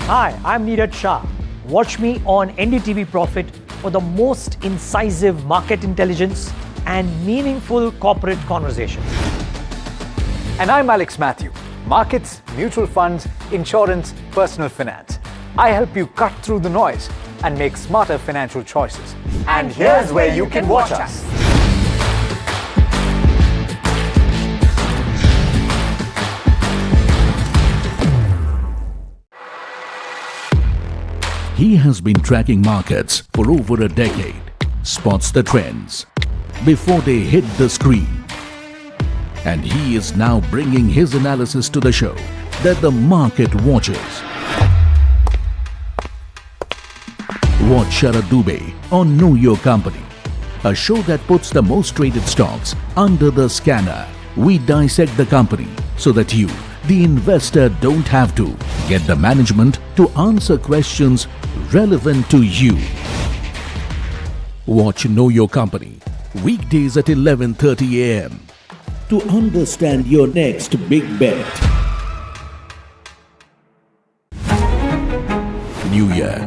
Hi, I'm Neeraj Shah. Watch me on NDTV Profit for the most incisive market intelligence and meaningful corporate conversations. And I'm Alex Matthew. Markets, mutual funds, insurance, personal finance. I help you cut through the noise and make smarter financial choices. And here's where you can watch us. He has been tracking markets for over a decade, spots the trends before they hit the screen. And he is now bringing his analysis to the show that the market watches. Watch Sharad Dubey on Know Your Company, a show that puts the most traded stocks under the scanner. We dissect the company so that you, the investor, don't have to get the management to answer questions relevant to you. Watch Know Your Company weekdays at 11:30 a.m. to understand your next big bet. New year,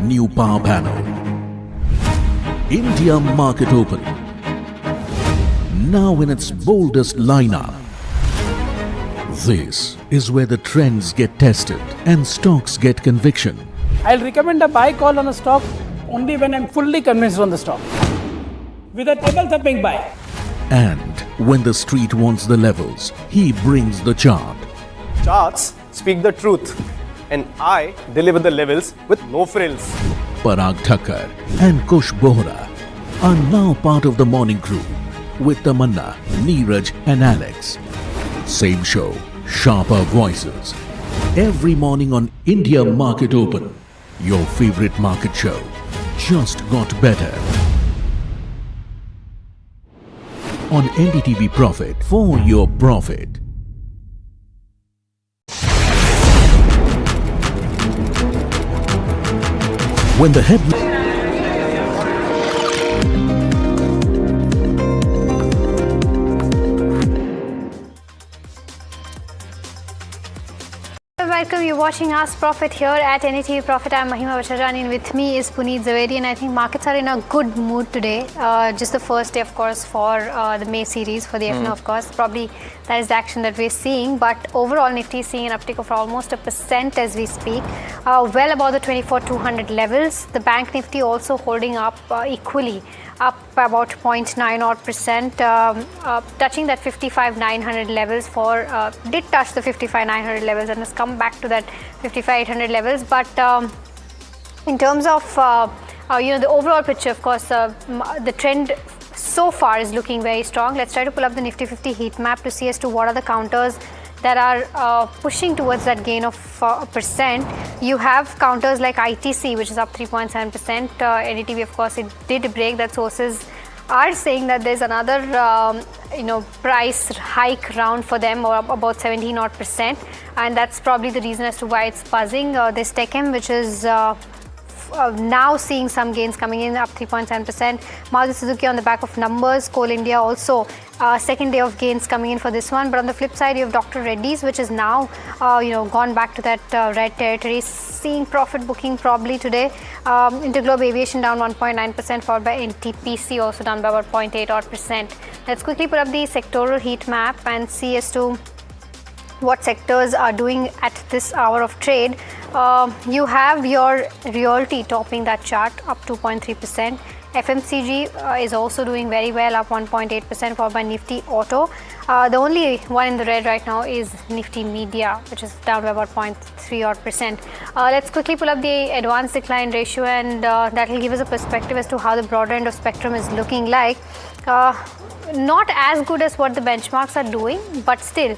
new power panel, India market open, now in its boldest lineup. This is where the trends get tested and stocks get conviction. I'll recommend a buy call on a stock only when I'm fully convinced on the stock. With a table-thumping buy. And when the street wants the levels, he brings the chart. Charts speak the truth, and I deliver the levels with no frills. Parag Thakkar and Kush Bohra are now part of the morning crew with Tamanna, Neeraj and Alex. Same show, sharper voices. Every morning on India Market Open. Your favorite market show just got better. On NDTV Profit, for your profit. When the headline Welcome, you're watching us Profit here at NDTV Profit. I'm Mahima Vachharani and with me is Puneet Zaveri, and I think markets are in a good mood today. Just the first day, of course, for the May series, for the FNO, of course. Probably that is the action that we're seeing, but overall Nifty is seeing an uptick of almost 1% as we speak, well above the 24,200 levels. The Bank Nifty also holding up equally, up about 0.9%, touching that 55,900 levels did touch the 55,900 levels and has come back to that 55,800 levels. But in terms of the overall picture, of course, the trend so far is looking very strong. Let's try to pull up the Nifty 50 heat map to see as to what are the counters that are pushing towards that gain of percent. You have counters like ITC, which is up 3.7%. NDTV, of course, it did break that. Sources are saying that there's another price hike round for them, or about 17%, and that's probably the reason as to why it's buzzing. There's Techem, which is now seeing some gains coming in, up 3.7%. Maruti Suzuki on the back of numbers. Coal India also second day of gains coming in for this one. But on the flip side, you have Dr. Reddy's, which is now gone back to that red territory, seeing profit booking probably today. Interglobe Aviation down 1.9%, followed by NTPC also down by about 0.8%. Let's quickly put up the sectoral heat map and see as to what sectors are doing at this hour of trade. You have your realty topping that chart, up 2.3%. FMCG is also doing very well, up 1.8%, followed by Nifty Auto. The only one in the red right now is Nifty Media, which is down by about 0.3%. Let's quickly pull up the advanced decline ratio, and that will give us a perspective as to how the broader end of spectrum is looking like. Not as good as what the benchmarks are doing, but still,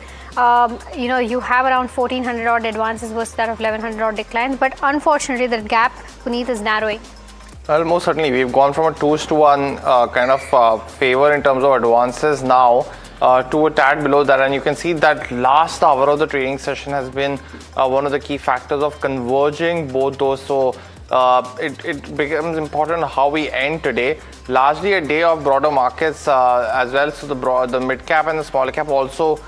you have around 1,400 odd advances versus that of 1,100 odd declines. But unfortunately, the gap, Puneet, is narrowing. Well, most certainly, we've gone from a 2-to-1 kind of favor in terms of advances now to a tad below that, and you can see that last hour of the trading session has been one of the key factors of converging both those. So it becomes important how we end today. Largely a day of broader markets as well. So the mid cap and the small cap also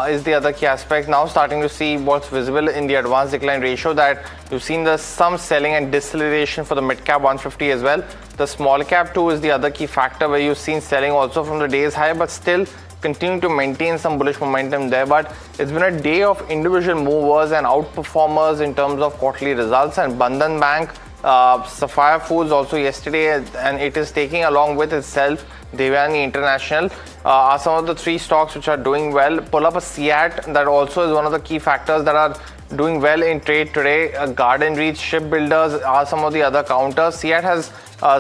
is the other key aspect. Now starting to see what's visible in the advanced decline ratio, that you've seen some selling and deceleration for the mid cap 150 as well. The small cap too is the other key factor, where you've seen selling also from the day's high, but still continue to maintain some bullish momentum there. But it's been a day of individual movers and outperformers in terms of quarterly results. And Bandhan Bank, Sapphire Foods also yesterday, and it is taking along with itself Devyani International, are some of the three stocks which are doing well. Pull up a CEAT, that also is one of the key factors that are doing well in trade today. Garden Reach, Shipbuilders are some of the other counters. CEAT has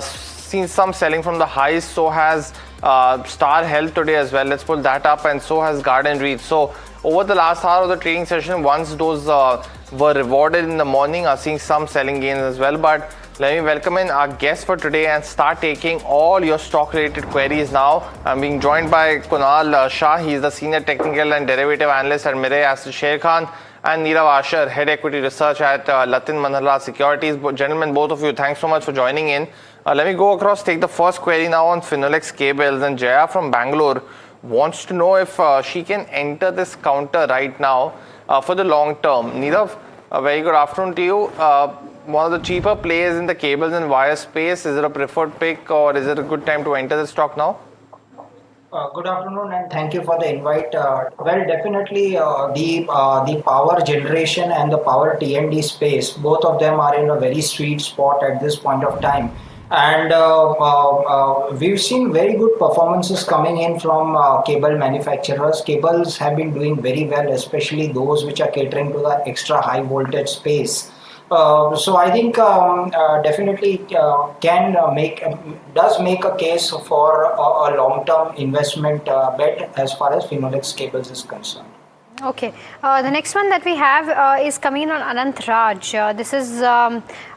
seen some selling from the highs, so has Star Health today as well. Let's pull that up, and so has Garden Reach. So over the last hour of the trading session, once those were rewarded in the morning, are seeing some selling gains as well. But let me welcome in our guest for today and start taking all your stock related queries now. I'm being joined by Kunal Shah. He is the senior technical and derivative analyst at Mirae Asset Share Khan, and Nirav Asher, head equity research at Latin Manhala Securities. Gentlemen, both of you, thanks so much for joining in. Let me go across, take the first query now on Finolex Cables. And Jaya from Bangalore wants to know if she can enter this counter right now for the long term. Nirav, a very good afternoon to you. One of the cheaper players in the cables and wire space, is it a preferred pick, or is it a good time to enter the stock now? Good afternoon, and thank you for the invite. Well, definitely the power generation and the power T&D space, both of them are in a very sweet spot at this point of time. And we've seen very good performances coming in from cable manufacturers. Cables have been doing very well, especially those which are catering to the extra high voltage space. So I think definitely does make a case for a long-term investment bet as far as Finolex Cables is concerned. Okay, the next one that we have is coming in on Anant Raj. This is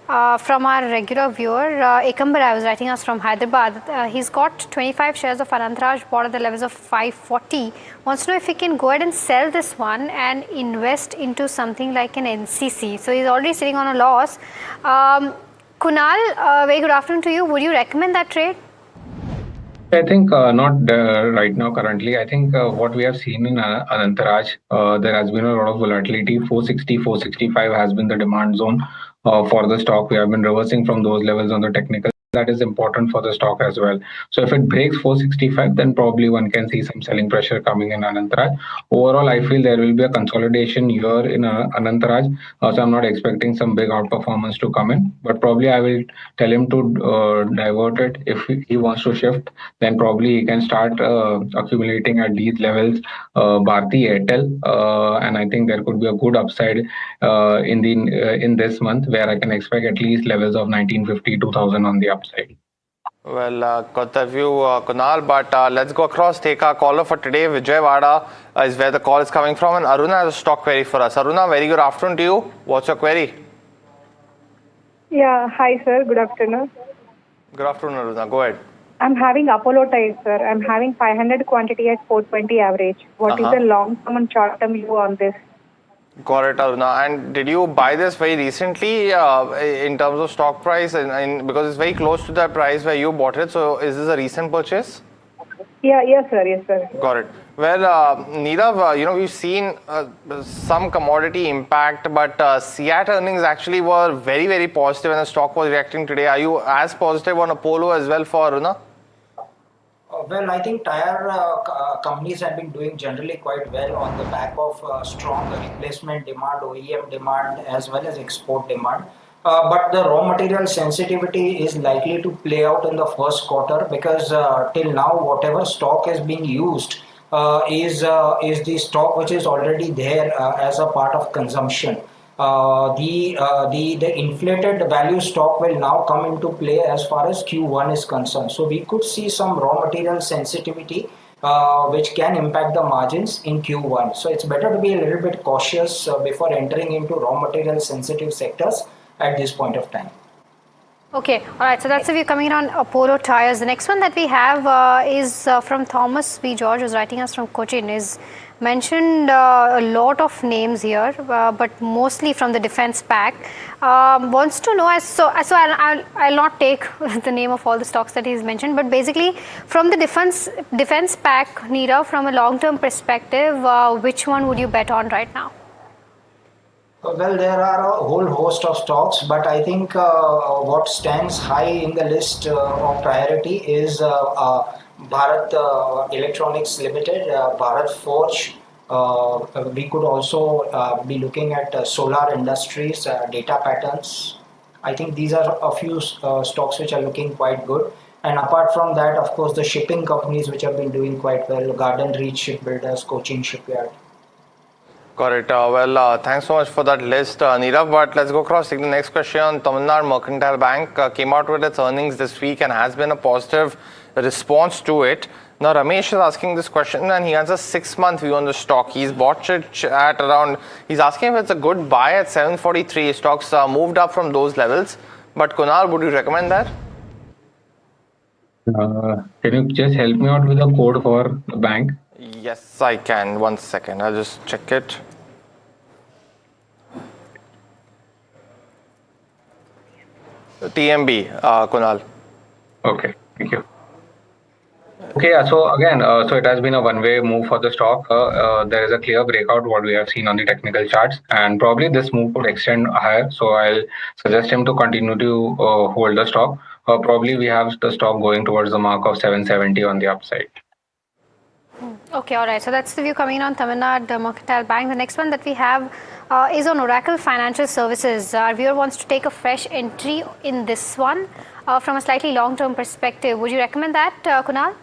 from our regular viewer, Ekambar was writing us from Hyderabad. He's got 25 shares of Anant Raj, bought at the levels of 540. Wants to know if he can go ahead and sell this one and invest into something like an NCC. So he's already sitting on a loss. Kunal, very good afternoon to you. Would you recommend that trade? I think not right now currently. I think what we have seen in Anantaraj, there has been a lot of volatility. 460, 465 has been the demand zone for the stock. We have been reversing from those levels on the technical. That is important for the stock as well. So if it breaks 465, then probably one can see some selling pressure coming in Anantaraj. Overall, I feel there will be a consolidation here in Anantaraj. So I'm not expecting some big outperformance to come in, but probably I will tell him to divert it. If he wants to shift, then probably he can start accumulating at these levels, Bharti Airtel, and I think there could be a good upside in this month, where I can expect at least levels of 1950, 2000 on the upside. Well, got that view, Kunal, but let's go across, take our caller for today. Vijay Vada is where the call is coming from, and Aruna has a stock query for us. Aruna, very good afternoon to you. What's your query? Yeah, hi sir, good afternoon. Good afternoon, Aruna, go ahead. I'm having Apollo Tyres, sir. I'm having 500 quantity at 420 average. What is the long-term and short-term view on this? Got it, Aruna. And did you buy this very recently in terms of stock price? Because it's very close to the price where you bought it. So is this a recent purchase? Yeah, yes, sir. Got it. Well, Nirav, we've seen some commodity impact, but CEAT earnings actually were very, very positive and the stock was reacting today. Are you as positive on Apollo as well for Aruna? Well, I think tire companies have been doing generally quite well on the back of strong replacement demand, OEM demand, as well as export demand. But the raw material sensitivity is likely to play out in the first quarter, because till now, whatever stock is being used is the stock which is already there as a part of consumption. The inflated value stock will now come into play as far as Q1 is concerned. So we could see some raw material sensitivity which can impact the margins in Q1. So it's better to be a little bit cautious before entering into raw material sensitive sectors at this point of time. Okay, all right. So that's the view coming in on Apollo Tyres. The next one that we have is from Thomas B. George, who's writing us from Cochin. Is mentioned a lot of names here, but mostly from the defense pack. Wants to know, so I'll not take the name of all the stocks that he's mentioned, but basically from the defense pack, Nirav, from a long-term perspective, which one would you bet on right now? Well, there are a whole host of stocks, but I think what stands high in the list of priority is Bharat Electronics Limited, Bharat Forge. We could also be looking at solar industries, data patterns. I think these are a few stocks which are looking quite good. And apart from that, of course, the shipping companies which have been doing quite well, Garden Reach Shipbuilders, Cochin Shipyard. Got it. Thanks so much for that list, Nirav. But let's go across to the next question. Tamil Nadu Mercantile Bank came out with its earnings this week and has been a positive response to it. Now, Ramesh is asking this question and he has a 6-month view on the stock. He's bought it at around, he's asking if it's a good buy at 743. Stocks moved up from those levels. But Kunal, would you recommend that? Can you just help me out with the code for the bank? Yes, I can. 1 second. I'll just check it. TMB, Kunal. Okay, thank you. Okay, so again, so it has been a one-way move for the stock. There is a clear breakout what we have seen on the technical charts, and probably this move could extend higher. So I'll suggest him to continue to hold the stock. Probably we have the stock going towards the mark of 770 on the upside. Okay, all right. So that's the view coming in on Tamil Nadu Mercantile Bank. The next one that we have is on Oracle Financial Services. Our viewer wants to take a fresh entry in this one from a slightly long-term perspective. Would you recommend that, Kunal?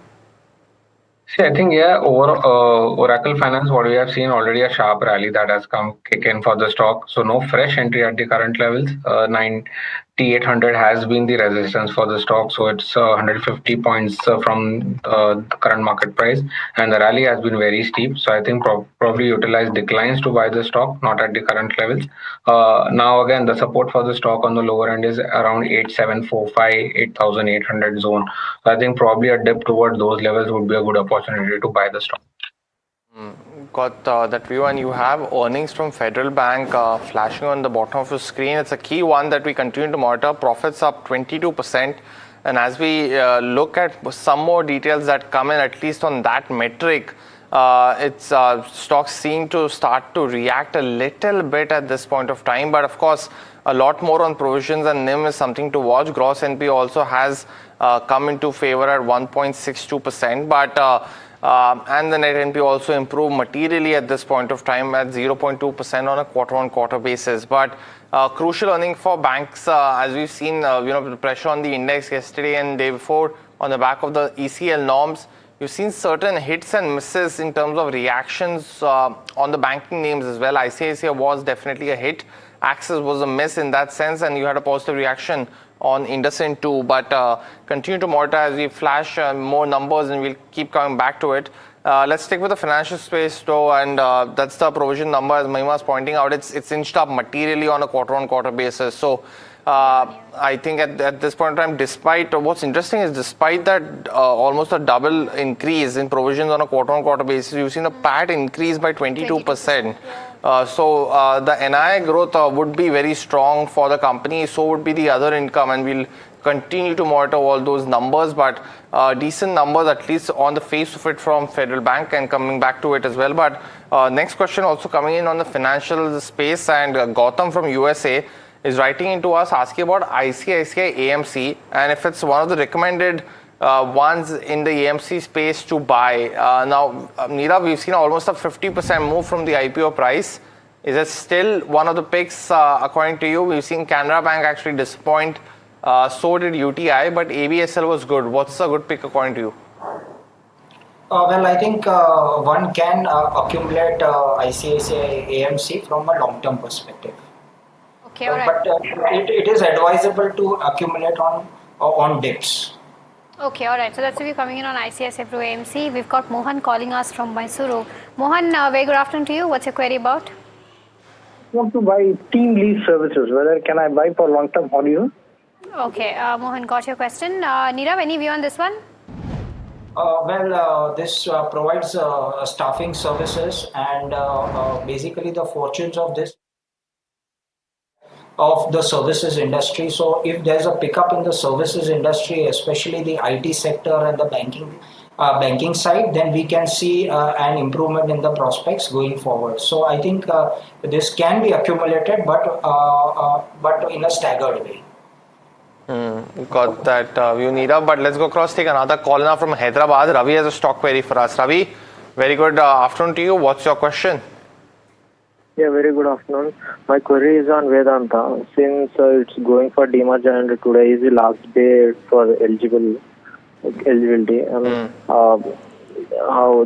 See, I think, yeah, over Oracle Finance, what we have seen already a sharp rally that has come kick in for the stock. So no fresh entry at the current levels. 9,800 has been the resistance for the stock. So it's 150 points from the current market price. And the rally has been very steep. So I think probably utilize declines to buy the stock, not at the current levels. Now, again, the support for the stock on the lower end is around 8,745, 8,800 zone. So I think probably a dip towards those levels would be a good opportunity to buy the stock. Got that view, and you have earnings from Federal Bank flashing on the bottom of your screen. It's a key one that we continue to monitor. Profits up 22%. And as we look at some more details that come in, at least on that metric, its stocks seem to start to react a little bit at this point of time. But of course, a lot more on provisions and NIM is something to watch. Gross NP also has come into favor at 1.62%. But and the net NP also improved materially at this point of time at 0.2% on a quarter-on-quarter basis. But crucial earning for banks, as we've seen, the pressure on the index yesterday and day before on the back of the ECL norms. You've seen certain hits and misses in terms of reactions on the banking names as well. ICICI was definitely a hit. Axis was a miss in that sense, and you had a positive reaction on IndusInd too. But continue to monitor as we flash more numbers, and we'll keep coming back to it. Let's stick with the financial space though, and that's the provision number, as Mahima is pointing out. It's inched up materially on a quarter-on-quarter basis. So I think at this point in time, despite what's interesting is despite that almost a double increase in provisions on a quarter-on-quarter basis, you've seen the PAT increase by 22%. So the NII growth would be very strong for the company. So would be the other income, and we'll continue to monitor all those numbers. But decent numbers, at least on the face of it, from Federal Bank, and coming back to it as well. But next question also coming in on the financial space, and Gautam from USA is writing into us asking about ICICI AMC and if it's one of the recommended ones in the AMC space to buy. Now, Nirav, we've seen almost a 50% move from the IPO price. Is it still one of the picks according to you? We've seen Canara Bank actually disappoint. So did UTI, but ABSL was good. What's a good pick according to you? Well, I think one can accumulate ICICI AMC from a long-term perspective. Okay, all right. But it is advisable to accumulate on dips. Okay, all right. So that's the view coming in on ICICI Pro AMC. We've got Mohan calling us from Mysuru. Mohan, very good afternoon to you. What's your query about? I want to buy Team Lease Services. Whether can I buy for long-term horizon? Okay, Mohan, got your question. Nirav, any view on this one? This provides staffing services, and basically the fortunes of this of the services industry. So if there's a pickup in the services industry, especially the IT sector and the banking side, then we can see an improvement in the prospects going forward. So I think this can be accumulated, but in a staggered way. Got that view, Neerav. But let's go across, take another call now from Hyderabad. Ravi has a stock query for us. Ravi, very good afternoon to you. What's your question? Yeah, very good afternoon. My query is on Vedanta. Since it's going for demerger and today is the last day for eligibility, I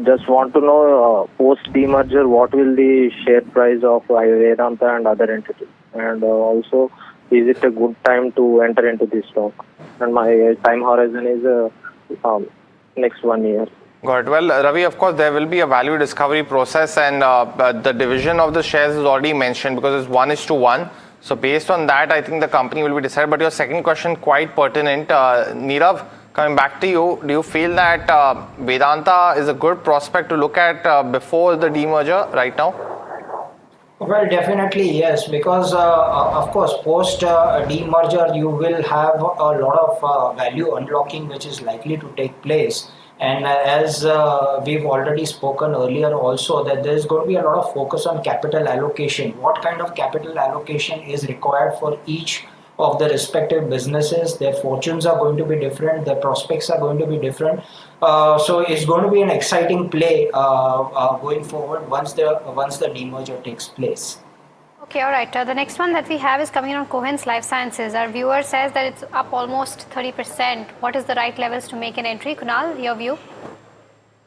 just want to know post demerger what will the share price of Vedanta and other entities, and also is it a good time to enter into this stock? And my time horizon is next 1 year. Got it. Well, Ravi, of course, there will be a value discovery process, and the division of the shares is already mentioned because it's 1:1. So based on that, I think the company will be decided. But your second question, quite pertinent. Neerav, coming back to you, do you feel that Vedanta is a good prospect to look at before the demerger right now? Well, definitely yes, because of course, post demerger, you will have a lot of value unlocking which is likely to take place. And as we've already spoken earlier also, that there's going to be a lot of focus on capital allocation. What kind of capital allocation is required for each of the respective businesses? Their fortunes are going to be different, their prospects are going to be different. So it's going to be an exciting play going forward once the demerger takes place. Okay, all right. The next one that we have is coming on Cohen's Life Sciences. Our viewer says that it's up almost 30%. What is the right levels to make an entry? Kunal, your view?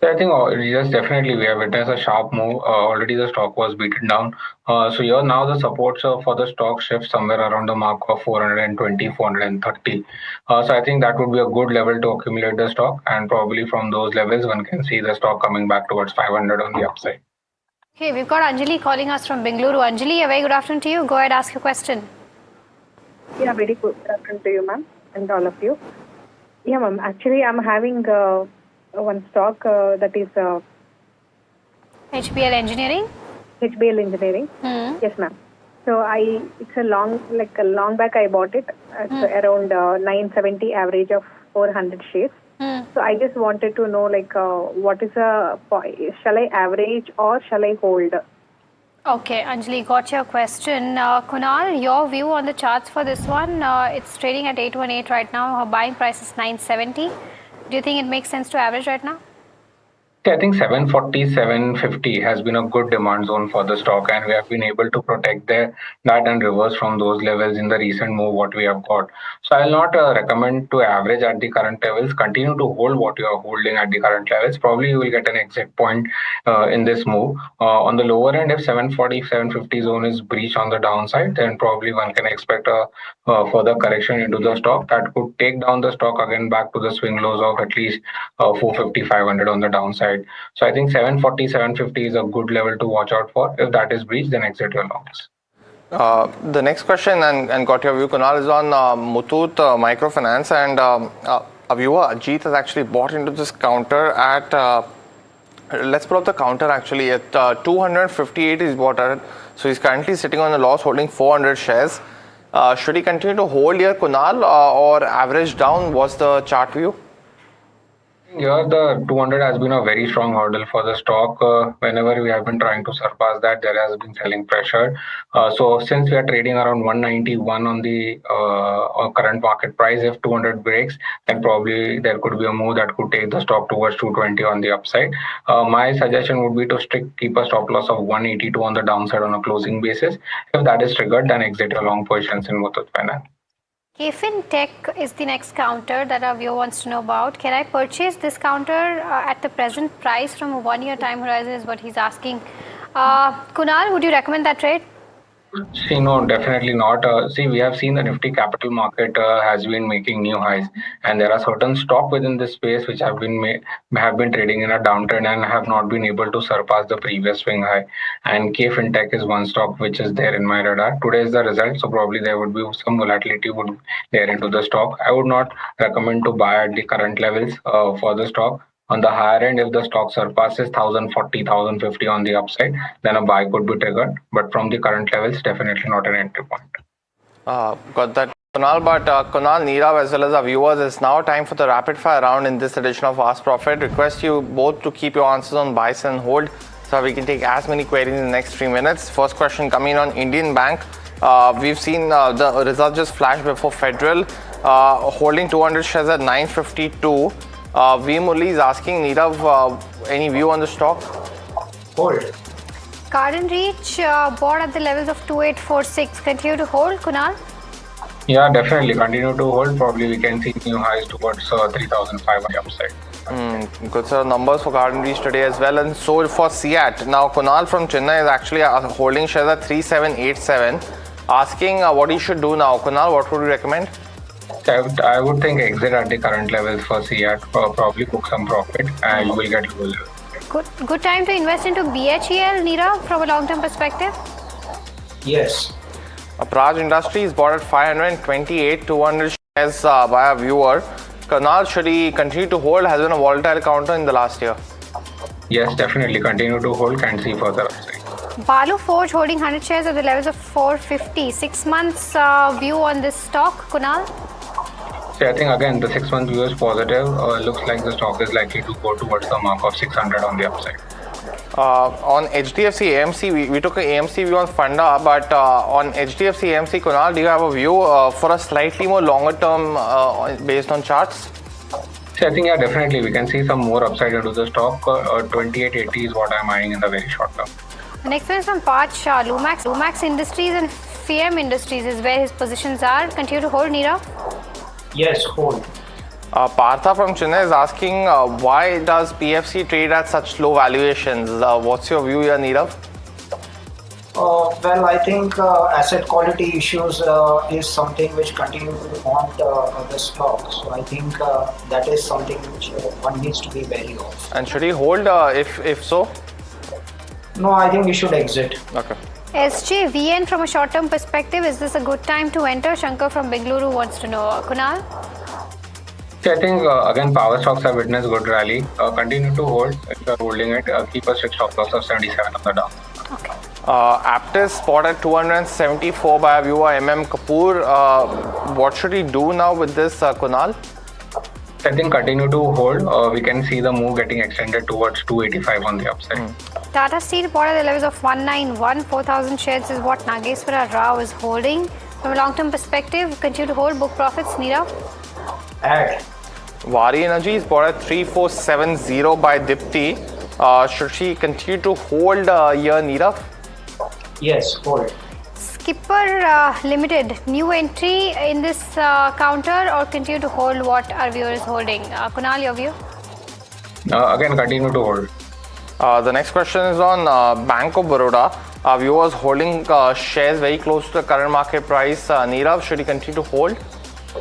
I think yes, definitely we have witnessed a sharp move. Already the stock was beaten down. So here now the supports for the stock shift somewhere around the mark of 420, 430. So I think that would be a good level to accumulate the stock, and probably from those levels one can see the stock coming back towards 500 on the upside. Okay, we've got Anjali calling us from Bengaluru. Anjali, a very good afternoon to you. Go ahead, ask your question. Yeah, very good afternoon to you, ma'am, and all of you. Yeah, ma'am. Actually, I'm having one stock that is HBL Engineering. HBL Engineering. Yes, ma'am. So it's a long back I bought it at around 970 average of 400 shares. So I just wanted to know what is shall I average or shall I hold? Okay, Anjali, got your question. Kunal, your view on the charts for this one? It's trading at 818 right now. Her buying price is 970. Do you think it makes sense to average right now? I think 740, 750 has been a good demand zone for the stock, and we have been able to protect that and reverse from those levels in the recent move what we have got. So I'll not recommend to average at the current levels. Continue to hold what you are holding at the current levels. Probably you will get an exit point in this move. On the lower end, if 740, 750 zone is breached on the downside, then probably one can expect a further correction into the stock that could take down the stock again back to the swing lows of at least 450, 500 on the downside. So I think 740, 750 is a good level to watch out for. If that is breached, then exit your longs. The next question, and got your view, Kunal, is on Muthoot Microfinance, and a viewer, Ajit, has actually bought into this counter at, let's pull up the counter actually, at 258 he's bought at. So he's currently sitting on a loss holding 400 shares. Should he continue to hold here, Kunal, or average down? What's the chart view? Here, the 200 has been a very strong hurdle for the stock. Whenever we have been trying to surpass that, there has been selling pressure. So since we are trading around 191 on the current market price, if 200 breaks, then probably there could be a move that could take the stock towards 220 on the upside. My suggestion would be to keep a stop loss of 182 on the downside on a closing basis. If that is triggered, then exit your long positions in Muthoot Finance. KFin Tech is the next counter that our viewer wants to know about. Can I purchase this counter at the present price from a 1 year time horizon is what he's asking. Kunal, would you recommend that trade? See, no, definitely not. See, we have seen the Nifty capital market has been making new highs, and there are certain stock within this space which have been trading in a downturn and have not been able to surpass the previous swing high. And KFin Tech is one stock which is there in my radar. Today is the result, so probably there would be some volatility there into the stock. I would not recommend to buy at the current levels for the stock. On the higher end, if the stock surpasses 1040, 1050 on the upside, then a buy could be triggered. But from the current levels, definitely not an entry point. Got that, Kunal. But Kunal, Nirav, as well as our viewers, it's now time for the rapid fire round in this edition of Ask Profit. Request you both to keep your answers on buy, sell, and hold, so we can take as many queries in the next 3 minutes. First question coming on Indian Bank. We've seen the result just flash before Federal, holding 200 shares at 952. V. Murli is asking, Nirav, any view on the stock? Hold. Garden Reach bought at the levels of 2846. Continue to hold, Kunal? Yeah, definitely continue to hold. Probably we can see new highs towards 3005 on the upside. Good set of numbers for Garden Reach today as well, and so for CEAT. Now, Kunal from Chennai is actually holding shares at 3787. Asking what you should do now. Kunal, what would you recommend? I would think exit at the current levels for CEAT, probably book some profit, and you will get low. Good time to invest into BHEL, Nirav, from a long-term perspective? Yes. Praj Industries bought at 528, 200 shares by a viewer. Kunal, should he continue to hold? Has been a volatile counter in the last year. Yes, definitely continue to hold, can see further upside. Balu Forge holding 100 shares at the levels of 450. 6 months view on this stock, Kunal? So I think again the 6 month view is positive. Looks like the stock is likely to go towards the mark of 600 on the upside. On HDFC AMC, we took an AMC view on Funda, but on HDFC AMC, Kunal, do you have a view for a slightly more longer term based on charts? So I think yeah, definitely we can see some more upside into the stock. 2880 is what I'm eyeing in the very short term. The next one is from Parth Shah, Lumax Industries and FIAM Industries is where his positions are. Continue to hold, Nirav? Yes, hold. Partha from Chennai is asking, why does PFC trade at such low valuations? What's your view here, Nirav? Well, I think asset quality issues is something which continue to haunt the stock. So I think that is something which one needs to be wary of. And should he hold if so? No, I think we should exit. Okay. SJVN from a short-term perspective, is this a good time to enter? Shankar from Bengaluru wants to know. Kunal? So I think again power stocks have witnessed good rally. Continue to hold. If you are holding it, keep a strict stop loss of 77 on the down. Okay. Aptus spotted 274 by a viewer, MM Kapoor. What should he do now with this, Kunal? I think continue to hold. We can see the move getting extended towards 285 on the upside. Tata Steel bought at the levels of 191. 4,000 shares is what Nageswara Rao is holding. From a long-term perspective, continue to hold, book profits, Nirav? Add. Vari Energy is bought at 3470 by Dipti. Should she continue to hold here, Nirav? Yes, hold. Skipper Limited, new entry in this counter or continue to hold what our viewer is holding? Kunal, your view? Again, continue to hold. The next question is on Bank of Baroda. Our viewers holding shares very close to the current market price. Nirav, should he continue to hold?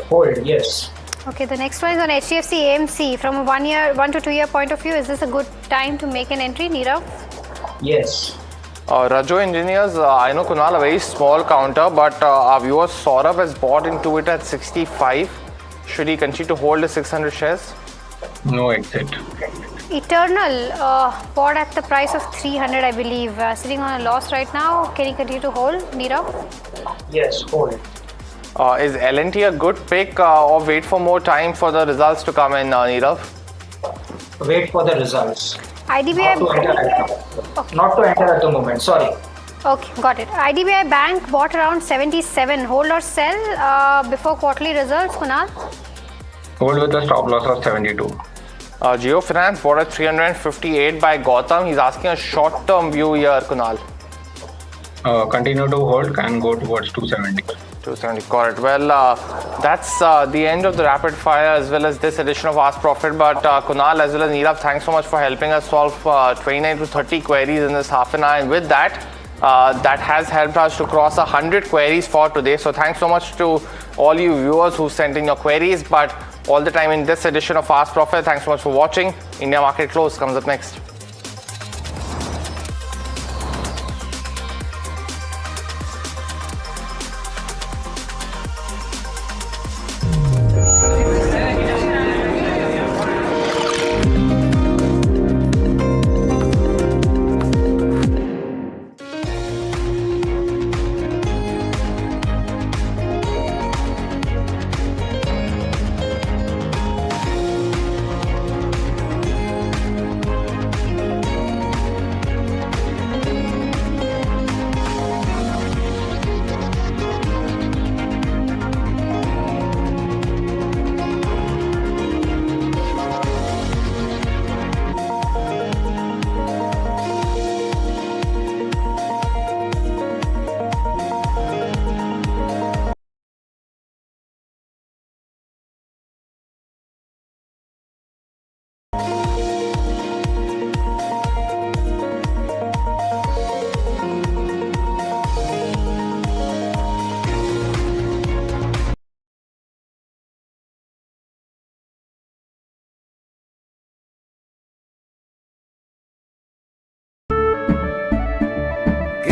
Hold, yes. Okay, the next one is on HDFC AMC. From a 1 to 2 year point of view, is this a good time to make an entry, Nirav? Yes. Rajo Engineers, I know Kunal, a very small counter, but our viewer Saurabh has bought into it at 65. Should he continue to hold the 600 shares? No exit. Eternal bought at the price of 300, I believe. Sitting on a loss right now. Can he continue to hold, Nirav? Yes, hold. Is L&T a good pick or wait for more time for the results to come in, Nirav? Wait for the results. IDBI Not to enter at the moment, sorry. Okay, got it. IDBI Bank bought around 77. Hold or sell before quarterly results, Kunal? Hold with a stop loss of 72. Geo Finance bought at 358 by Gautam. He's asking a short-term view here, Kunal. Continue to hold, can go towards 270. 270, got it. Well, that's the end of the rapid fire as well as this edition of Ask Profit. But Kunal as well as Nirav, thanks so much for helping us solve 29 to 30 queries in this half an hour. And with that, that has helped us to cross 100 queries for today. So thanks so much to all you viewers who sent in your queries. But all the time in this edition of Ask Profit, thanks so much for watching. India Market Close comes up next.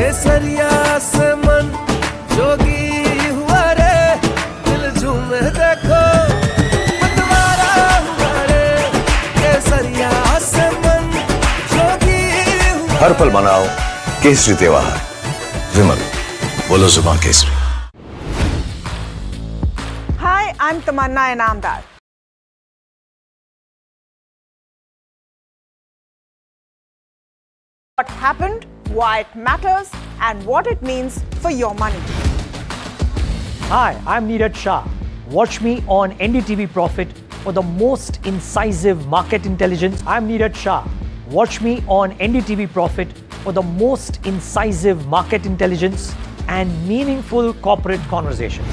केसरिया से मन जोगी हुआ रे दिल झूमे देखो मतवारा हुआ रे केसरिया से मन जोगी हुआ हर पल मनाओ केसरी त्योहार विमल बोलो जुबान Kesari Hi, I'm Tamanna Inamdar. What happened, why it matters, and what it means for your money. Hi, I'm Neeraj Shah. Watch me on NDTV Profit for the most incisive market intelligence. I'm Neeraj Shah. Watch me on NDTV Profit for the most incisive market intelligence and meaningful corporate conversation.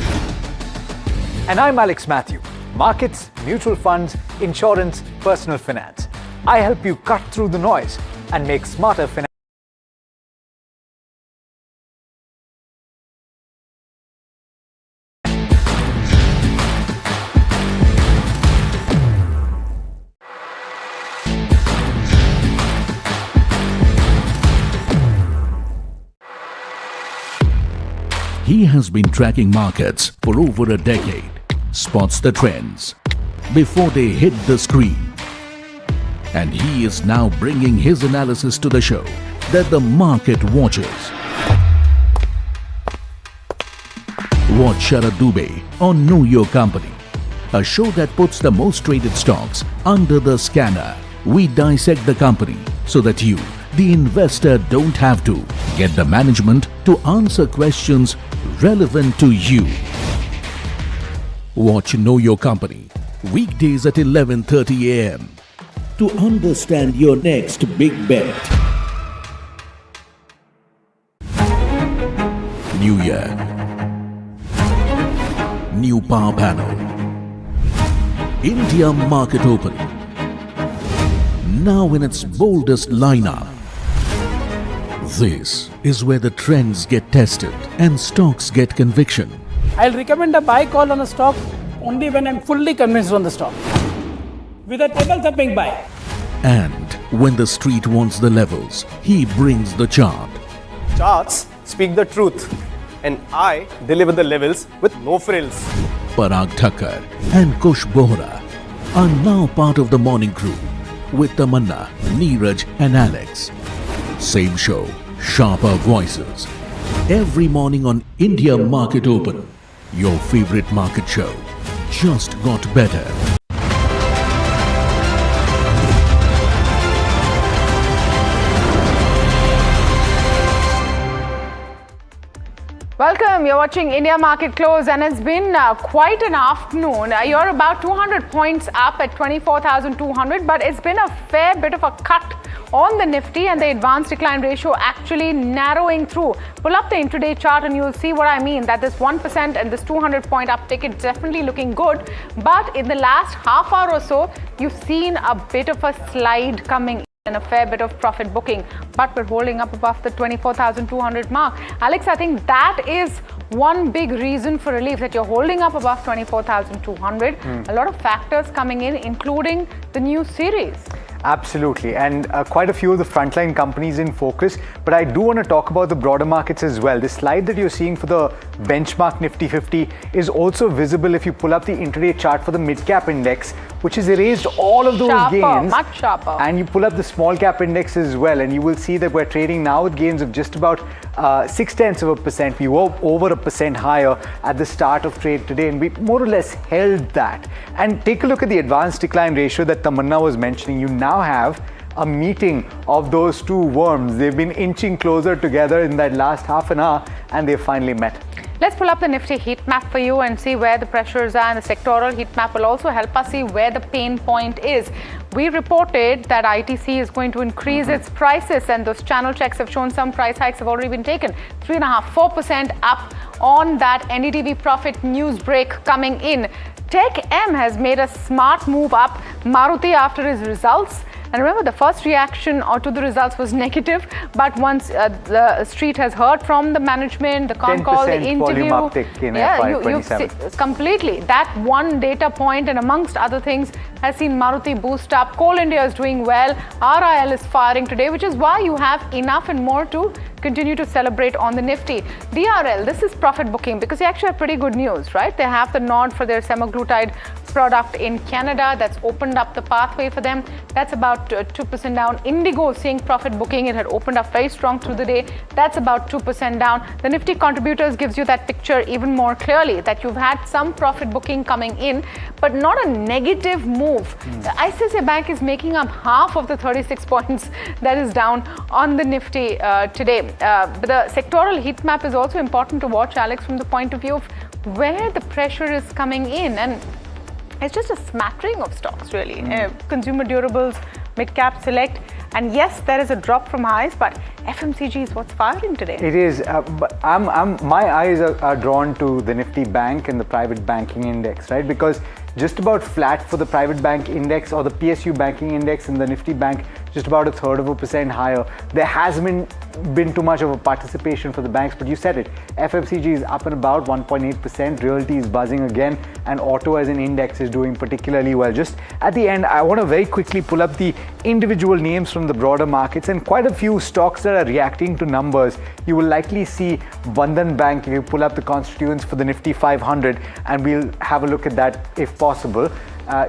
And I'm Alex Matthew. Markets, mutual funds, insurance, personal finance. I help you cut through the noise and make smarter finance. He has been tracking markets for over a decade, spots the trends before they hit the screen. And he is now bringing his analysis to the show that the market watches. Watch Sharad Dubey on Know Your Company, a show that puts the most traded stocks under the scanner. We dissect the company so that you, the investor, don't have to. Get the management to answer questions relevant to you. Watch Know Your Company weekdays at 11:30 a.m. to understand your next big bet. New year, new power panel, India market open, now in its boldest lineup. This is where the trends get tested and stocks get conviction. I'll recommend a buy call on a stock only when I'm fully convinced on the stock. With a table thumping buy. And when the street wants the levels, he brings the chart. Charts speak the truth, and I deliver the levels with no frills. Parag Thakkar and Kush Bohra are now part of the morning crew with Tamanna, Neeraj and Alex. Same show, sharper voices. Every morning on India Market Open. Your favorite market show just got better. Welcome, you're watching India Market Close and it's been quite an afternoon. You're about 200 points up at 24,200, but it's been a fair bit of a cut on the Nifty and the advanced decline ratio actually narrowing through. Pull up the intraday chart and you'll see what I mean, that this 1% and this 200 point uptick is definitely looking good. But in the last half hour or so, you've seen a bit of a slide coming in and a fair bit of profit booking, but we're holding up above the 24,200 mark. Alex, I think that is one big reason for relief, that you're holding up above 24,200. A lot of factors coming in, including the new series. Absolutely, and quite a few of the frontline companies in focus, but I do want to talk about the broader markets as well. The slide that you're seeing for the benchmark Nifty 50 is also visible if you pull up the intraday chart for the mid-cap index, which has erased all of those gains. Much sharper. And you pull up the small cap index as well, and you will see that we're trading now with gains of just about 0.6%. We were over 1% higher at the start of trade today, and we more or less held that. And take a look at the advanced decline ratio that Tamanna was mentioning. You now have a meeting of those two worms. They've been inching closer together in that last half an hour, and they finally met. Let's pull up the Nifty heat map for you and see where the pressures are, and the sectoral heat map will also help us see where the pain point is. We reported that ITC is going to increase its prices, and those channel checks have shown some price hikes have already been taken. 3.5–4% up on that NDTV Profit news break coming in. Tech M has made a smart move up. Maruti after his results. And remember, the first reaction to the results was negative, but once the street has heard from the management, the con call, the interview, completely. That one data point, and amongst other things, has seen Maruti boost up. Coal India is doing well. RIL is firing today, which is why you have enough and more to continue to celebrate on the Nifty. DRL, this is profit booking because they actually have pretty good news, right? They have the nod for their semaglutide product in Canada. That's opened up the pathway for them. That's about 2% down. Indigo seeing profit booking. It had opened up very strong through the day. That's about 2% down. The Nifty contributors gives you that picture even more clearly that you've had some profit booking coming in, but not a negative move. The ICICI Bank is making up half of the 36 points that is down on the Nifty today. But the sectoral heat map is also important to watch, Alex, from the point of view of where the pressure is coming in. And it's just a smattering of stocks, really. Consumer durables, mid-cap select. And yes, there is a drop from highs, but FMCG is what's firing today. It is, but my eyes are drawn to the Nifty Bank and the private banking index, right? Because just about flat for the private bank index or the PSU banking index, and the Nifty Bank just about 1/3% higher. There hasn't been too much of a participation for the banks, but you said it. FMCG is up and about 1.8%, realty is buzzing again, and auto as an index is doing particularly well. Just at the end, I want to very quickly pull up the individual names from the broader markets, and quite a few stocks that are reacting to numbers. You will likely see Bandhan Bank if you pull up the constituents for the Nifty 500, and we'll have a look at that if possible.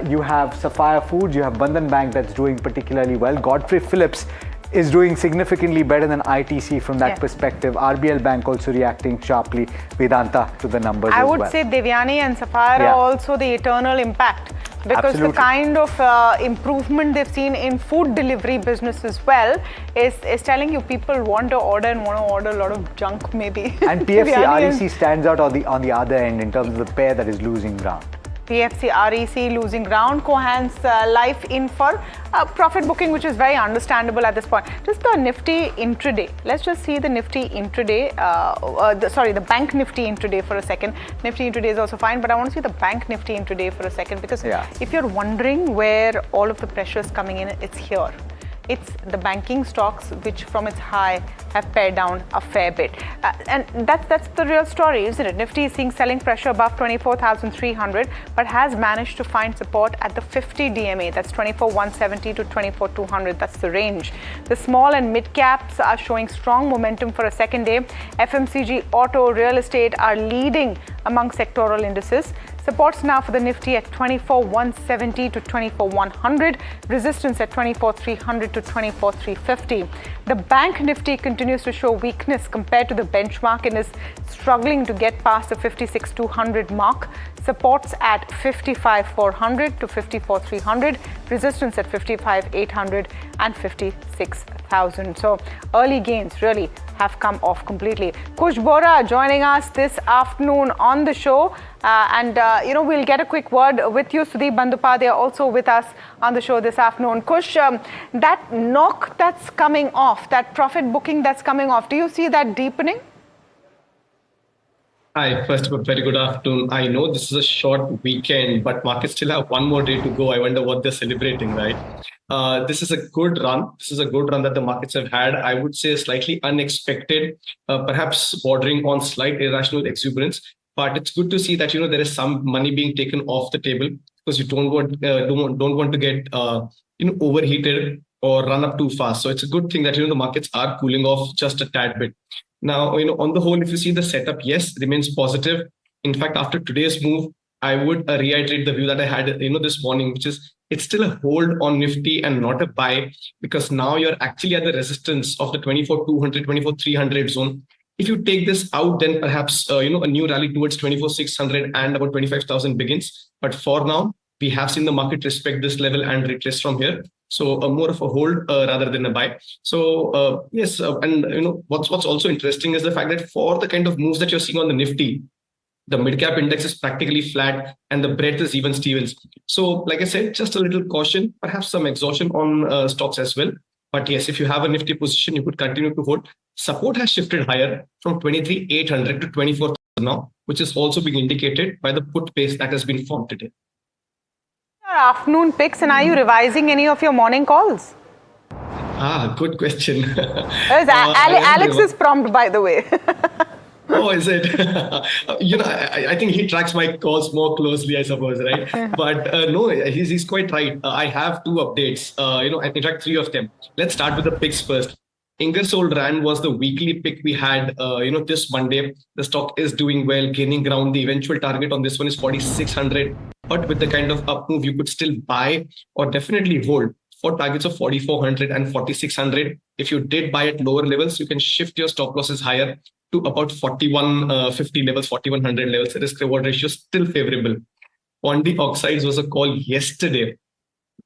You have Sapphire Foods, you have Bandhan Bank that's doing particularly well. Godfrey Phillips is doing significantly better than ITC from that perspective. RBL Bank also reacting sharply. Vedanta to the numbers I as would well. say Devyani and Sapphire are also the eternal impact, because the kind of improvement they've seen in food delivery business as well is telling you people want to order and want to order a lot of junk maybe. And PFC REC stands out on the other end in terms of the pair that is losing ground. PFC REC losing ground. Cohan's Life in for profit booking, which is very understandable at this point. Just the Nifty intraday. Let's just see the Nifty intraday. The Bank Nifty intraday for a second. Nifty intraday is also fine, but I want to see the Bank Nifty intraday for a second, because if you're wondering where all of the pressure is coming in, it's here. It's the banking stocks which from its high have pared down a fair bit. And that's the real story, isn't it? Nifty is seeing selling pressure above 24,300, but has managed to find support at the 50 DMA. That's 24,170 to 24,200. That's the range. The small and mid caps are showing strong momentum for a second day. FMCG, auto, real estate are leading among sectoral indices. Supports now for the Nifty at 24,170 to 24,100. Resistance at 24,300 to 24,350. The Bank Nifty continues to show weakness compared to the benchmark and is struggling to get past the 56,200 mark. Supports at 55,400 to 54,300. Resistance at 55,800 and 56,000. So early gains really have come off completely. Kush Bora joining us this afternoon on the show. We'll get a quick word with you. Sudeep Bandupadhyay also with us on the show this afternoon. Kush, that knock that's coming off, that profit booking that's coming off, do you see that deepening? Hi, first of all, very good afternoon. I know this is a short weekend, but markets still have one more day to go. I wonder what they're celebrating, right? This is a good run. This is a good run that the markets have had. I would say slightly unexpected, perhaps bordering on slight irrational exuberance. But it's good to see that there is some money being taken off the table, because you don't want to get overheated or run up too fast. So it's a good thing that the markets are cooling off just a tad bit. Now, on the whole, if you see the setup, yes, remains positive. In fact, after today's move, I would reiterate the view that I had this morning, which is it's still a hold on Nifty and not a buy, because now you're actually at the resistance of the 24,200, 24,300 zone. If you take this out, then perhaps a new rally towards 24,600 and about 25,000 begins. But for now, we have seen the market respect this level and retrace from here. So more of a hold rather than a buy. So yes, and what's also interesting is the fact that for the kind of moves that you're seeing on the Nifty, the mid-cap index is practically flat and the breadth is even Stevens. So like I said, just a little caution, perhaps some exhaustion on stocks as well. But yes, if you have a Nifty position, you could continue to hold. Support has shifted higher from 23,800 to 24,000 now, which is also being indicated by the put base that has been formed today. Afternoon picks, and are you revising any of your morning calls? Good question. Alex's prompt, by the way. Oh, is it? I think he tracks my calls more closely, I suppose, right? But no, he's quite right. I have two updates, in fact, three of them. Let's start with the picks first. Ingersoll Rand was the weekly pick we had, this Monday. The stock is doing well, gaining ground. The eventual target on this one is 4,600. But with the kind of up move, you could still buy or definitely hold for targets of 4,400 and 4,600. If you did buy at lower levels, you can shift your stop losses higher to about 4,150 levels, 4,100 levels. The risk reward ratio is still favorable. Pondy Oxides was a call yesterday,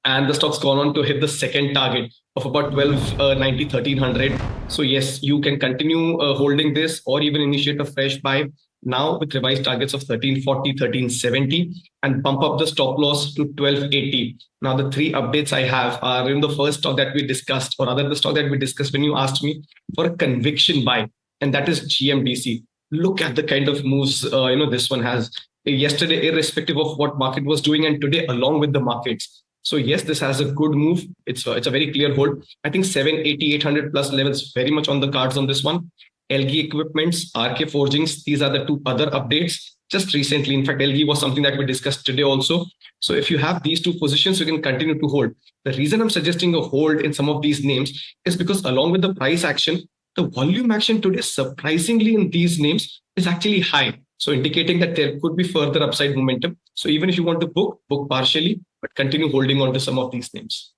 and the stock's gone on to hit the second target of about 1290, 1300. So yes, you can continue holding this or even initiate a fresh buy now with revised targets of 1340, 1370 and bump up the stop loss to 1280. Now the three updates I have are in the first stock that we discussed, or rather the stock that we discussed when you asked me for a conviction buy, and that is GMDC. Look at the kind of moves this one has yesterday, irrespective of what market was doing, and today along with the markets. So yes, this has a good move. It's a very clear hold. I think 780, 800 plus levels very much on the cards on this one. LG Equipments, RK Forgings, these are the two other updates just recently. In fact, LG was something that we discussed today also. So if you have these two positions, you can continue to hold. The reason I'm suggesting a hold in some of these names is because along with the price action, the volume action today, surprisingly in these names, is actually high. So indicating that there could be further upside momentum. So even if you want to book partially, but continue holding on to some of these names.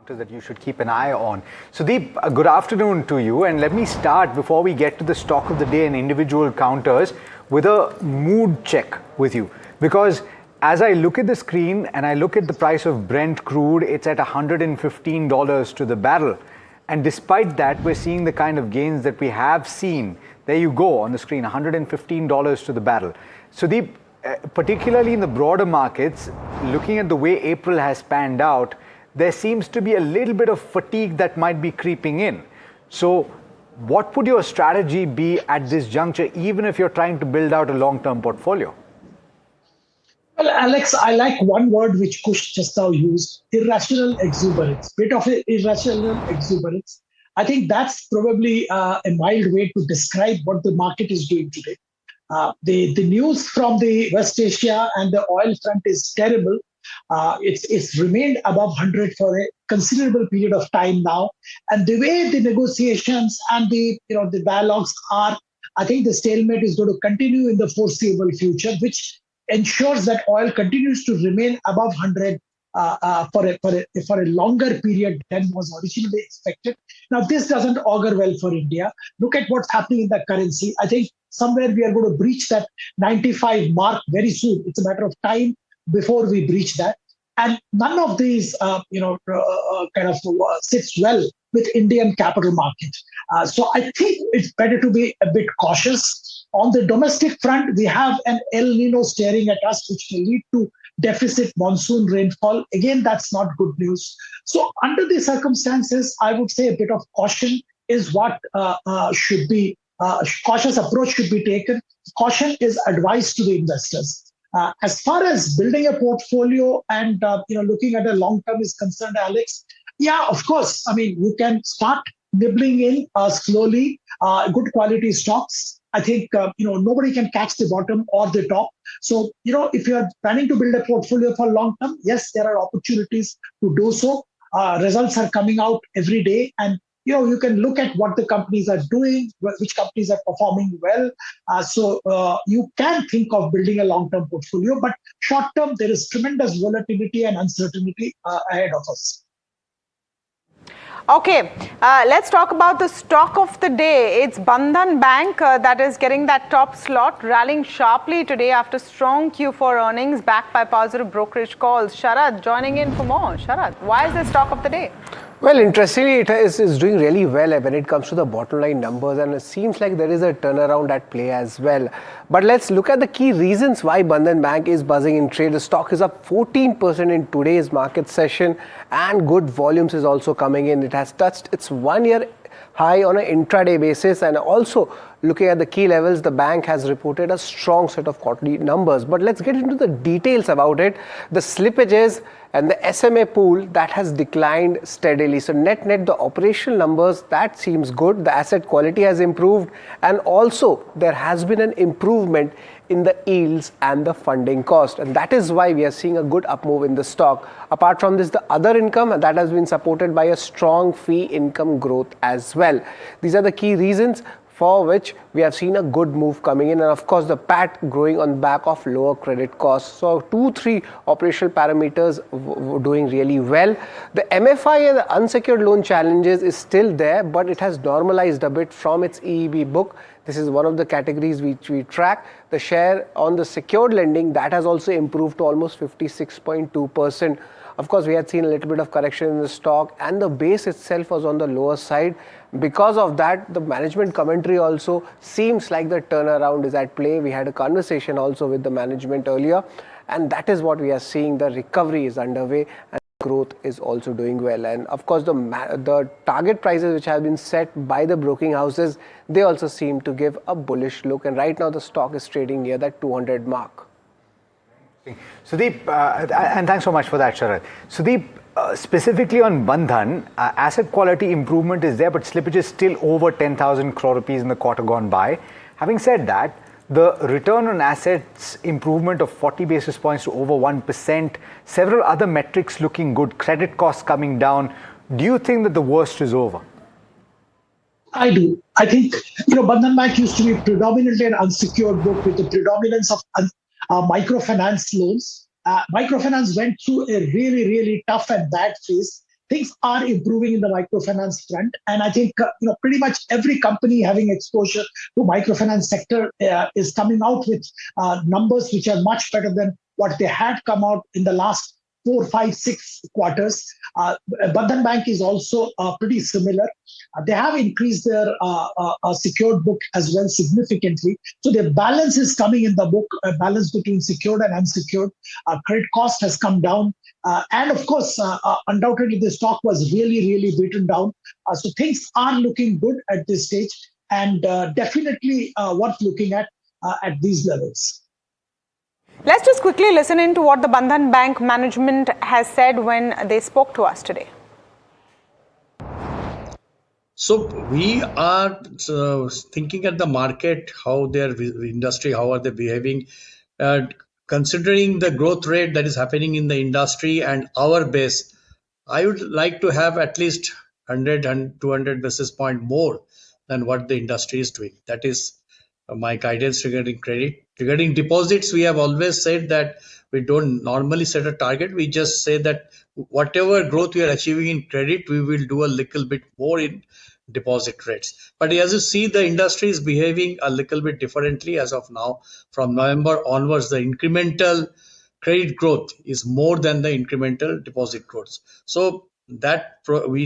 That you should keep an eye on. Sudeep, good afternoon to you, and let me start before we get to the stock of the day and individual counters with a mood check with you, because as I look at the screen and I look at the price of Brent crude, it's at $115 to the barrel, and despite that we're seeing the kind of gains that we have seen. There you go on the screen, $115 to the barrel. Sudeep, particularly in the broader markets, looking at the way April has panned out, there seems to be a little bit of fatigue that might be creeping in. So what would your strategy be at this juncture, even if you're trying to build out a long-term portfolio? Well, Alex, I like one word which Kush just now used, irrational exuberance, bit of irrational exuberance. I think that's probably a mild way to describe what the market is doing today. The news from the West Asia and the oil front is terrible. It's remained above 100 for a considerable period of time now, and the way the negotiations and the dialogues are, I think the stalemate is going to continue in the foreseeable future, which ensures that oil continues to remain above 100 for a longer period than was originally expected. Now, this doesn't augur well for India. Look at what's happening in the currency. I think somewhere we are going to breach that 95 mark very soon. It's a matter of time before we breach that. And none of these, sits well with Indian capital market. So I think it's better to be a bit cautious. On the domestic front, we have an El Nino staring at us, which will lead to deficit monsoon rainfall. Again, that's not good news. So under the circumstances, I would say a bit of caution is what should be, cautious approach should be taken. Caution is advised to the investors. As far as building a portfolio and looking at a long term is concerned, Alex, yeah, of course. I mean, you can start nibbling in slowly, good quality stocks. I think nobody can catch the bottom or the top. So if you are planning to build a portfolio for long term, yes, there are opportunities to do so. Results are coming out every day, and you can look at what the companies are doing, which companies are performing well. So you can think of building a long-term portfolio, but short-term, there is tremendous volatility and uncertainty ahead of us. Okay, let's talk about the stock of the day. It's Bandhan Bank that is getting that top slot, rallying sharply today after strong Q4 earnings backed by positive brokerage calls. Sharad joining in for more. Sharad, why is this stock of the day? Well, interestingly, it is doing really well when it comes to the bottom line numbers, and it seems like there is a turnaround at play as well. But let's look at the key reasons why Bandhan Bank is buzzing in trade. The stock is up 14% in today's market session, and good volumes is also coming in. It has touched its one-year high on an intraday basis, and also looking at the key levels, the bank has reported a strong set of quarterly numbers. But let's get into the details about it. The slippages and the SMA pool, that has declined steadily. So net, the operational numbers, that seems good. The asset quality has improved, and also there has been an improvement in the yields and the funding cost, and that is why we are seeing a good up move in the stock. Apart from this, the other income, that has been supported by a strong fee income growth as well. These are the key reasons for which we have seen a good move coming in, and of course the PAT growing on back of lower credit costs. So 2-3 operational parameters doing really well. The MFI and the unsecured loan challenges is still there, but it has normalized a bit from its EEB book. This is one of the categories which we track. The share on the secured lending, that has also improved to almost 56.2%. Of course, we had seen a little bit of correction in the stock, and the base itself was on the lower side. Because of that, the management commentary also seems like the turnaround is at play. We had a conversation also with the management earlier, and that is what we are seeing. The recovery is underway, and growth is also doing well. And of course, the target prices which have been set by the broking houses, they also seem to give a bullish look. And right now, the stock is trading near that 200 mark. Sudeep, and thanks so much for that, Sharad. Sudeep, specifically on Bandhan, asset quality improvement is there, but slippage is still over 10,000 crore rupees in the quarter gone by. Having said that, the return on assets improvement of 40 basis points to over 1%, several other metrics looking good, credit costs coming down. Do you think that the worst is over? I do. I think, Bandhan Bank used to be predominantly an unsecured book with the predominance of microfinance loans. Microfinance went through a really, really tough and bad phase. Things are improving in the microfinance front, and I think pretty much every company having exposure to microfinance sector is coming out with numbers which are much better than what they had come out in the last 4, 5, 6 quarters. Bandhan Bank is also pretty similar. They have increased their secured book as well significantly. So their balance is coming in the book, a balance between secured and unsecured. Credit cost has come down. And of course, undoubtedly, the stock was really, really beaten down. So things are looking good at this stage, and definitely worth looking at these levels. Let's just quickly listen into what the Bandhan Bank management has said when they spoke to us today. So we are thinking at the market, how their industry, how are they behaving, considering the growth rate that is happening in the industry and our base. I would like to have at least 100 and 200 basis point more than what the industry is doing. That is my guidance regarding credit. Regarding deposits, we have always said that we don't normally set a target. We just say that whatever growth we are achieving in credit, we will do a little bit more in deposit rates. But as you see, the industry is behaving a little bit differently as of now. From November onwards, the incremental credit growth is more than the incremental deposit growth. So that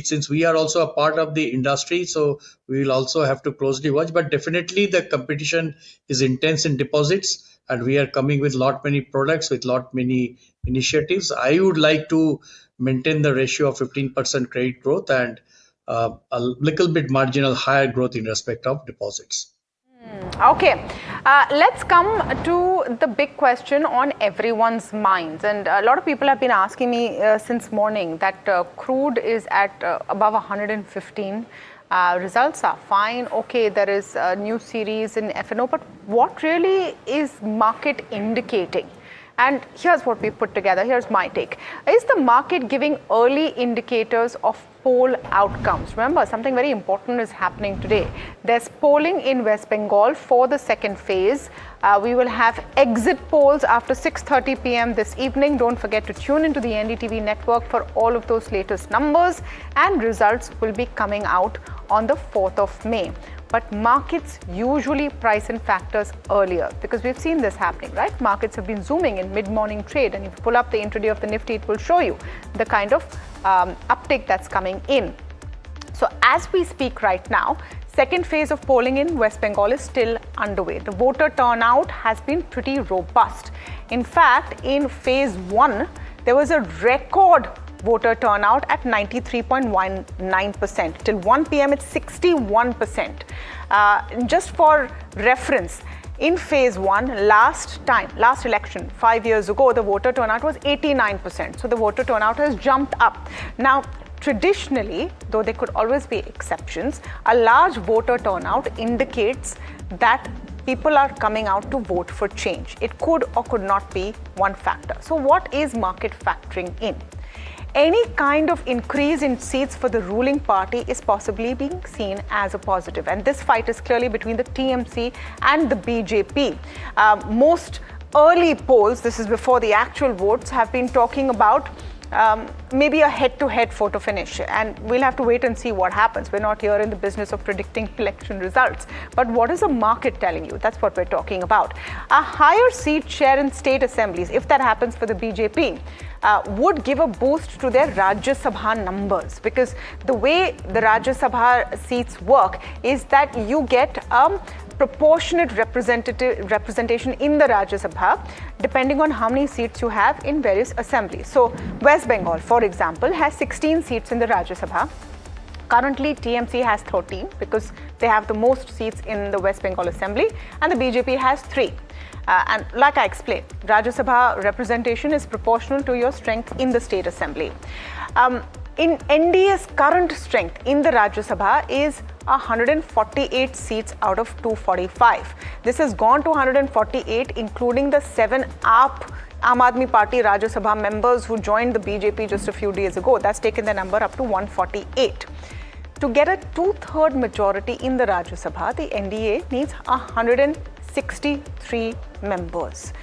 since we are also a part of the industry, so we will also have to closely watch. But definitely the competition is intense in deposits, and we are coming with many products, with many initiatives. I would like to maintain the ratio of 15% credit growth and a little bit marginal higher growth in respect of deposits. Okay, let's come to the big question on everyone's minds, and a lot of people have been asking me since morning that crude is at above 115. Results are fine. Okay, there is a new series in FNO, but what really is market indicating? And here's what we put together. Here's my take. Is the market giving early indicators of poll outcomes? Remember, something very important is happening today. There's polling in West Bengal for the second phase. We will have exit polls after 6:30 p.m. this evening. Don't forget to tune into the NDTV network for all of those latest numbers, and results will be coming out on the 4th of May. But markets usually price in factors earlier, because we've seen this happening, right? Markets have been zooming in mid-morning trade, and if you pull up the intraday of the Nifty, it will show you the kind of uptick that's coming in. So as we speak right now, second phase of polling in West Bengal is still underway. The voter turnout has been pretty robust. In fact, in phase 1, there was a record voter turnout at 93.19%. Till 1 p.m. it's 61%. Just for reference, in phase 1, last election, 5 years ago, the voter turnout was 89%. So the voter turnout has jumped up. Now, traditionally, though there could always be exceptions, a large voter turnout indicates that people are coming out to vote for change. It could or could not be one factor. So what is market factoring in? Any kind of increase in seats for the ruling party is possibly being seen as a positive. And this fight is clearly between the TMC and the BJP. Most early polls, this is before the actual votes, have been talking about maybe a head-to-head photo finish, and we'll have to wait and see what happens. We're not here in the business of predicting election results, but what is the market telling you? That's what we're talking about. A higher seat share in state assemblies, if that happens for the BJP, would give a boost to their Rajya Sabha numbers, because the way the Rajya Sabha seats work is that you get proportionate representation in the Rajya Sabha depending on how many seats you have in various assemblies. So West Bengal, for example, has 16 seats in the Rajya Sabha. Currently, TMC has 13 because they have the most seats in the West Bengal Assembly, and the BJP has 3. And like I explained, Rajya Sabha representation is proportional to your strength in the state assembly. In NDA's current strength in the Rajya Sabha is 148 seats out of 245. This has gone to 148, including the 7 Aam Aadmi Party Rajya Sabha members who joined the BJP just a few days ago. That's taken the number up to 148. To get a 2/3 majority in the Rajya Sabha, the NDA needs 163 members.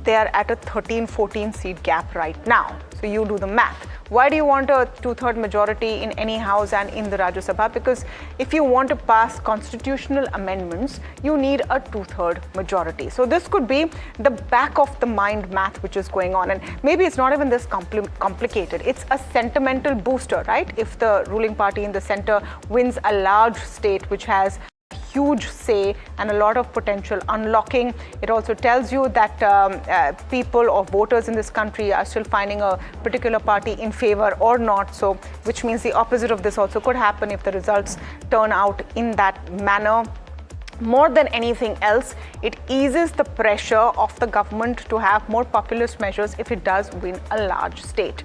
They are at a 13-14 seat gap right now. So you do the math. Why do you want a 2/3 majority in any house and in the Rajya Sabha? Because if you want to pass constitutional amendments, you need a 2/3 majority. So this could be the back of the mind math which is going on. And maybe it's not even this complicated. It's a sentimental booster, right? If the ruling party in the center wins a large state which has huge say and a lot of potential unlocking. It also tells you that people or voters in this country are still finding a particular party in favor or not. So, which means the opposite of this also could happen if the results turn out in that manner. More than anything else, it eases the pressure of the government to have more populist measures if it does win a large state.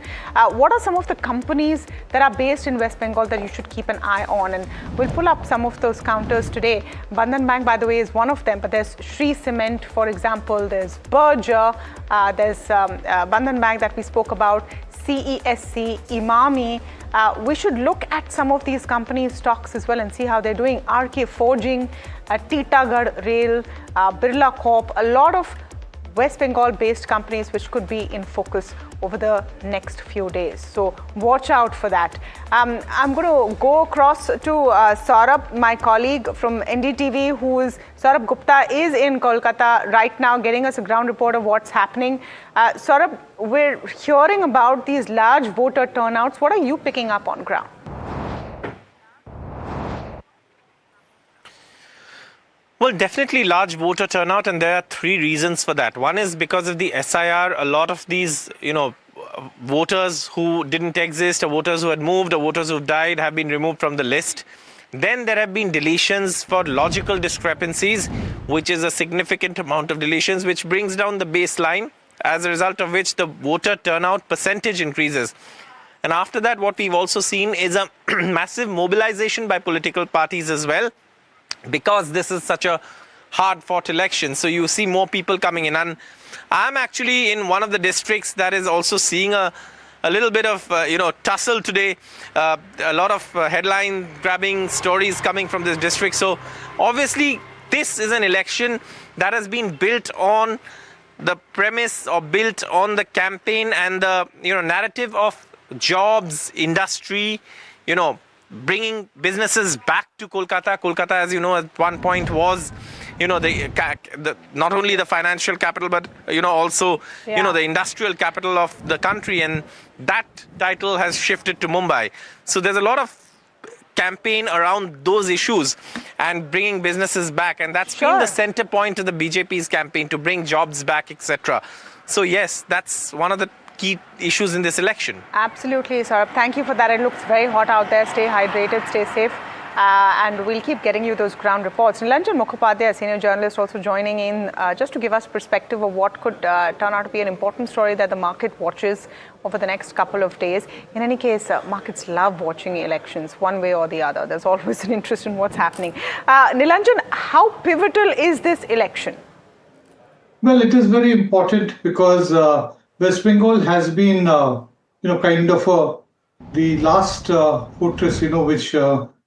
What are some of the companies that are based in West Bengal that you should keep an eye on? And we'll pull up some of those counters today. Bandhan Bank, by the way, is one of them, but there's Shree Cement, for example, there's Berger, there's Bandhan Bank that we spoke about, CESC, Imami. We should look at some of these companies' stocks as well and see how they're doing. RK Forging, Titagarh Rail, Birla Corp, a lot of West Bengal-based companies which could be in focus over the next few days. So watch out for that. I'm going to go across to Saurabh, my colleague from NDTV, Saurabh Gupta is in Kolkata right now getting us a ground report of what's happening. Saurabh, we're hearing about these large voter turnouts. What are you picking up on ground? Well, definitely large voter turnout, and there are 3 reasons for that. One is because of the SIR. A lot of these, voters who didn't exist, or voters who had moved, or voters who died have been removed from the list. Then there have been deletions for logical discrepancies, which is a significant amount of deletions, which brings down the baseline, as a result of which the voter turnout percentage increases. And after that, what we've also seen is a massive mobilization by political parties as well, because this is such a hard-fought election. So you see more people coming in. And I'm actually in one of the districts that is also seeing a little bit of, tussle today. A lot of headline-grabbing stories coming from this district. So obviously, this is an election that has been built on the premise or built on the campaign and the, narrative of jobs, industry, bringing businesses back to Kolkata. Kolkata, as you know, at one point was, not only the financial capital, but, also, the industrial capital of the country. And that title has shifted to Mumbai. So there's a lot of campaign around those issues and bringing businesses back. And that's been the center point of the BJP's campaign, to bring jobs back, etc. So yes, that's one of the key issues in this election. Absolutely, Saurabh. Thank you for that. It looks very hot out there. Stay hydrated, stay safe. And we'll keep getting you those ground reports. Nilanjan Mukhopadhyay, senior journalist, also joining in just to give us perspective of what could turn out to be an important story that the market watches over the next couple of days. In any case, markets love watching elections one way or the other. There's always an interest in what's happening. Nilanjan, how pivotal is this election? Well, it is very important because West Bengal has been, kind of the last fortress, which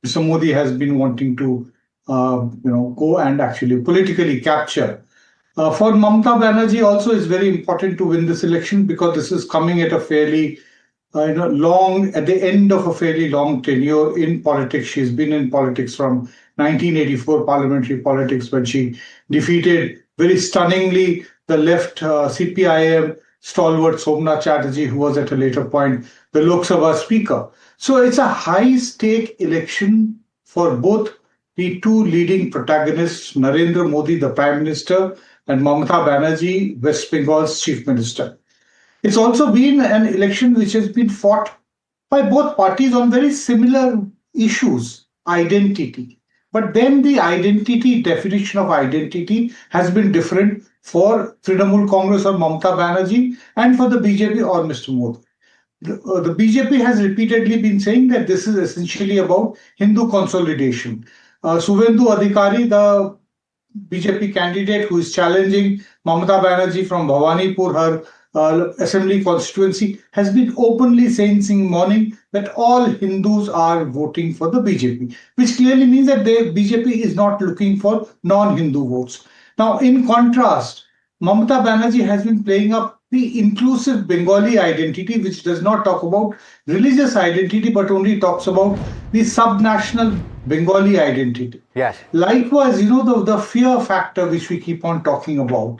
Mr. Modi has been wanting to, go and actually politically capture. For Mamata Banerjee also, it's very important to win this election because this is coming at a fairly, at the end of a fairly long tenure in politics. She's been in politics from 1984 parliamentary politics when she defeated very stunningly the left CPIM stalwart Somnath Chatterjee, who was at a later point the Lok Sabha Speaker. So it's a high-stake election for both the two leading protagonists, Narendra Modi, the Prime Minister, and Mamata Banerjee, West Bengal's Chief Minister. It's also been an election which has been fought by both parties on very similar issues, identity. But then the definition of identity has been different for Trinamool Congress or Mamata Banerjee and for the BJP or Mr. Modi. The BJP has repeatedly been saying that this is essentially about Hindu consolidation. Suvendu Adhikari, the BJP candidate who is challenging Mamata Banerjee from Bhawanipur, her assembly constituency, has been openly saying since morning that all Hindus are voting for the BJP, which clearly means that the BJP is not looking for non-Hindu votes. Now, in contrast, Mamata Banerjee has been playing up the inclusive Bengali identity, which does not talk about religious identity, but only talks about the subnational Bengali identity. Yes. Likewise, the fear factor which we keep on talking about.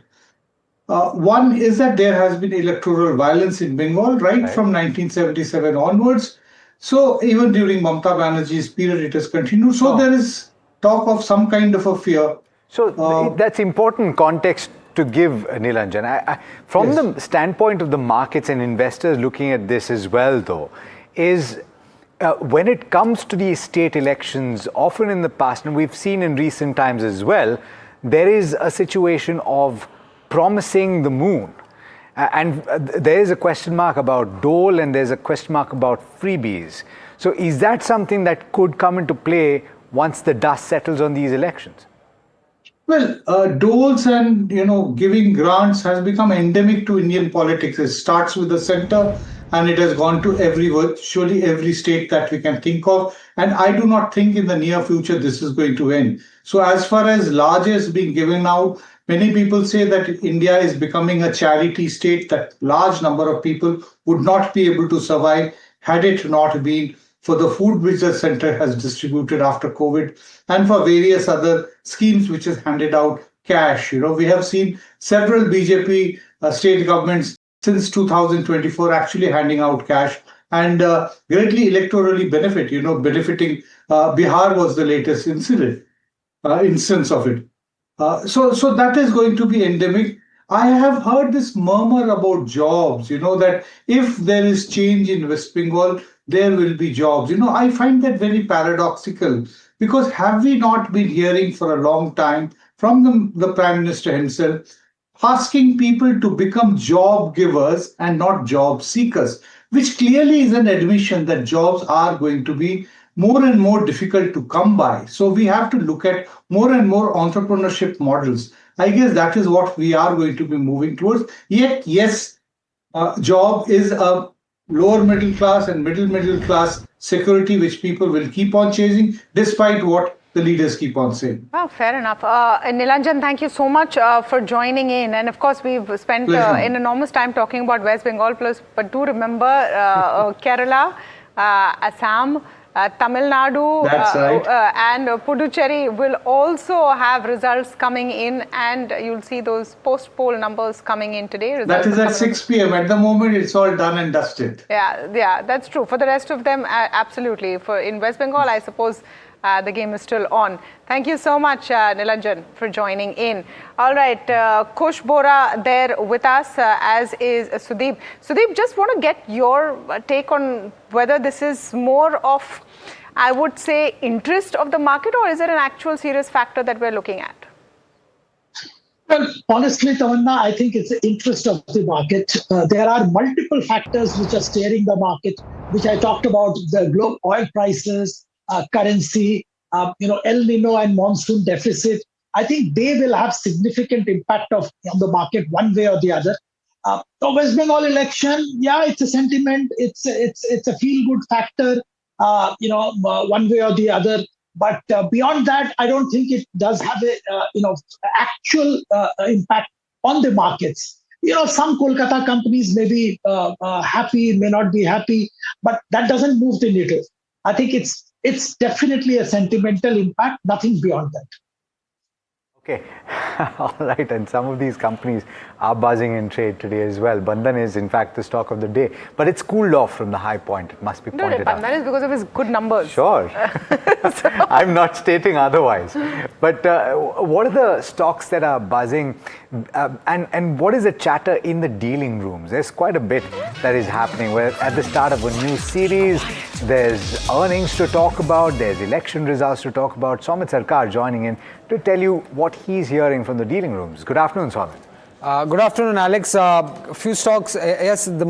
One is that there has been electoral violence in Bengal right from 1977 onwards. So even during Mamata Banerjee's period, it has continued. So there is talk of some kind of a fear. So that's important context to give, Nilanjan. From the standpoint of the markets and investors looking at this as well, though, is when it comes to these state elections, often in the past, and we've seen in recent times as well, there is a situation of promising the moon. And there is a question mark about dole and there's a question mark about freebies. So is that something that could come into play once the dust settles on these elections? Well, doles and, giving grants has become endemic to Indian politics. It starts with the center and it has gone to virtually every state that we can think of. And I do not think in the near future this is going to end. So as far as largesse being given out, many people say that India is becoming a charity state, that large number of people would not be able to survive had it not been for the food which the center has distributed after COVID and for various other schemes which has handed out cash. We have seen several BJP state governments since 2024 actually handing out cash and greatly electorally benefiting. Bihar was the latest instance of it. So that is going to be endemic. I have heard this murmur about jobs, that if there is change in West Bengal, there will be jobs. I find that very paradoxical because have we not been hearing for a long time from the Prime Minister himself asking people to become job givers and not job seekers, which clearly is an admission that jobs are going to be more and more difficult to come by. So we have to look at more and more entrepreneurship models. I guess that is what we are going to be moving towards. Yet, yes, job is a lower middle class and middle class security which people will keep on chasing despite what the leaders keep on saying. Well, fair enough. Nilanjan, thank you so much for joining in. And of course, we've spent an enormous time talking about West Bengal, but do remember Kerala, Assam, Tamil Nadu and Puducherry will also have results coming in, and you'll see those post-poll numbers coming in today. That is at 6 p.m. At the moment, it's all done and dusted. Yeah, that's true. For the rest of them, absolutely. In West Bengal, I suppose The game is still on. Thank you so much, Nilanjan, for joining in. All right, Kush Bora there with us, as is Sudeep. Sudeep, just want to get your take on whether this is more of, I would say, interest of the market, or is it an actual serious factor that we're looking at? Well, honestly, Tamanna, I think it's the interest of the market. There are multiple factors which are steering the market, which I talked about: the global oil prices, currency, El Nino and monsoon deficit. I think they will have significant impact on the market one way or the other. The West Bengal election, yeah, it's a sentiment. It's a feel-good factor, one way or the other. But beyond that, I don't think it does have a actual impact on the markets. Some Kolkata companies may be happy, may not be happy, but that doesn't move the needle. I think it's definitely a sentimental impact, nothing beyond that. Okay, all right, and some of these companies are buzzing in trade today as well. Bandhan is in fact the stock of the day, but it's cooled off from the high point, it must be pointed out. Bandhan is because of his good numbers. Sure, I'm not stating otherwise. But what are the stocks that are buzzing, and what is the chatter in the dealing rooms? There's quite a bit that is happening. We're at the start of a new series, there's earnings to talk about, there's election results to talk about. Soumit Sarkar joining in to tell you what he's hearing from the dealing rooms. Good afternoon, Soumit. Good afternoon, Alex. A few stocks, yes, the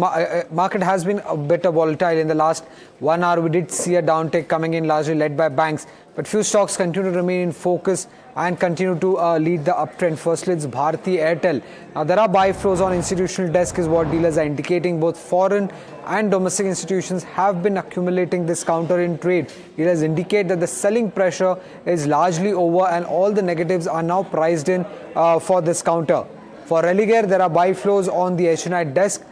market has been a bit volatile in the last 1 hour. We did see a downtick coming in, largely led by banks, but few stocks continue to remain in focus and continue to lead the uptrend. Firstly, it's Bharti Airtel. Now, there are buy flows on institutional desk is what dealers are indicating. Both foreign and domestic institutions have been accumulating this counter in trade. Dealers indicate that the selling pressure is largely over and all the negatives are now priced in for this counter. For Religare, there are buy flows on the HNI desk.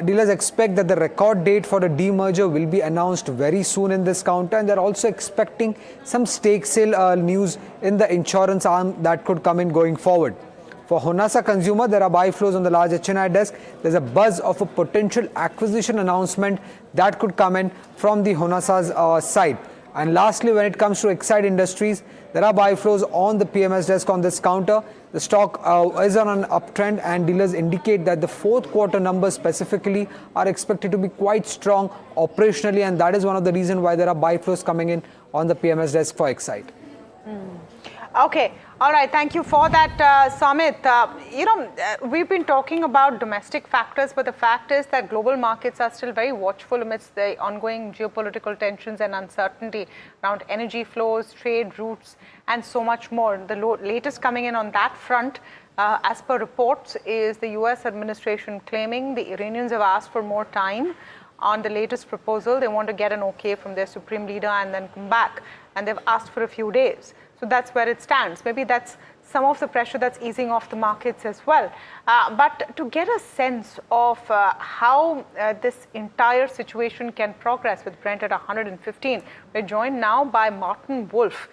Dealers expect that the record date for the demerger will be announced very soon in this counter, and they're also expecting some stake sale news in the insurance arm that could come in going forward. For Honasa Consumer, there are buy flows on the large HNI desk. There's a buzz of a potential acquisition announcement that could come in from the Honasa's side. And lastly, when it comes to Exide Industries, there are buy flows on the PMS desk on this counter. The stock is on an uptrend, and dealers indicate that the fourth quarter numbers specifically are expected to be quite strong operationally, and that is one of the reasons why there are buy flows coming in on the PMS desk for Exide. Okay. All right. Thank you for that, Soumit. We've been talking about domestic factors, but the fact is that global markets are still very watchful amidst the ongoing geopolitical tensions and uncertainty around energy flows, trade routes, and so much more. The latest coming in on that front, as per reports, is the US administration claiming the Iranians have asked for more time on the latest proposal. They want to get an okay from their supreme leader and then come back. And they've asked for a few days. So that's where it stands. Maybe that's some of the pressure that's easing off the markets as well. But to get a sense of how this entire situation can progress with Brent at 115, we're joined now by Martin Wolf.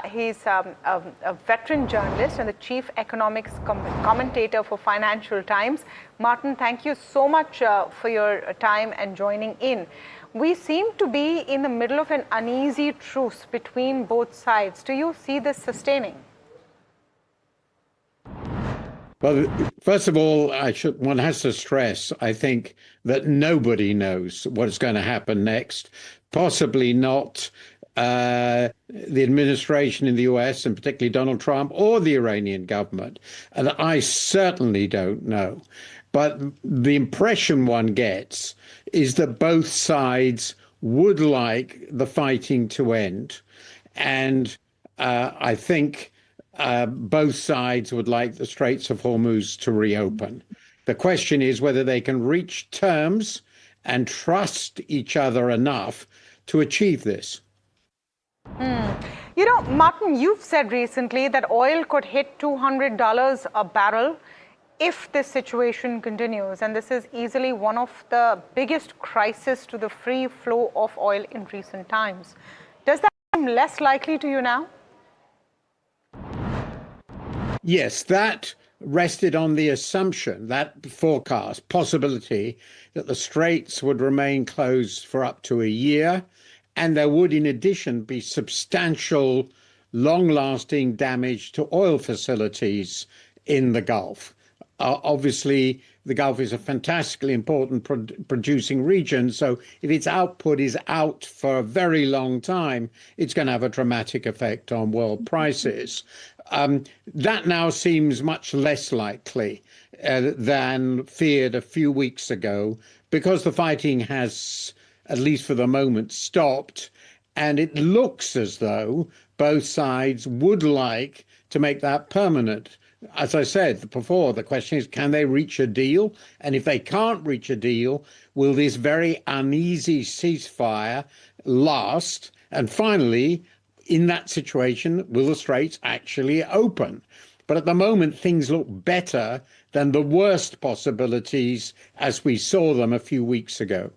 He's a veteran journalist and the chief economics commentator for Financial Times. Martin, thank you so much for your time and joining in. We seem to be in the middle of an uneasy truce between both sides. Do you see this sustaining? Well, first of all, one has to stress, I think, that nobody knows what's going to happen next. Possibly not the administration in the US, and particularly Donald Trump, or the Iranian government. And I certainly don't know. But the impression one gets is that both sides would like the fighting to end. And I think both sides would like the Straits of Hormuz to reopen. The question is whether they can reach terms and trust each other enough to achieve this. Martin, you've said recently that oil could hit $200 a barrel if this situation continues, and this is easily one of the biggest crises to the free flow of oil in recent times. Does that seem less likely to you now? Yes, that rested on the assumption, that forecast, possibility that the Straits would remain closed for up to a year and there would, in addition, be substantial, long-lasting damage to oil facilities in the Gulf. Obviously, the Gulf is a fantastically important producing region, so if its output is out for a very long time, it's going to have a dramatic effect on world prices. That now seems much less likely than feared a few weeks ago, because the fighting has, at least for the moment, stopped, and it looks as though both sides would like to make that permanent. As I said before, the question is, can they reach a deal? And if they can't reach a deal, will this very uneasy ceasefire last? And finally, in that situation, will the straits actually open? But at the moment, things look better than the worst possibilities as we saw them a few weeks ago.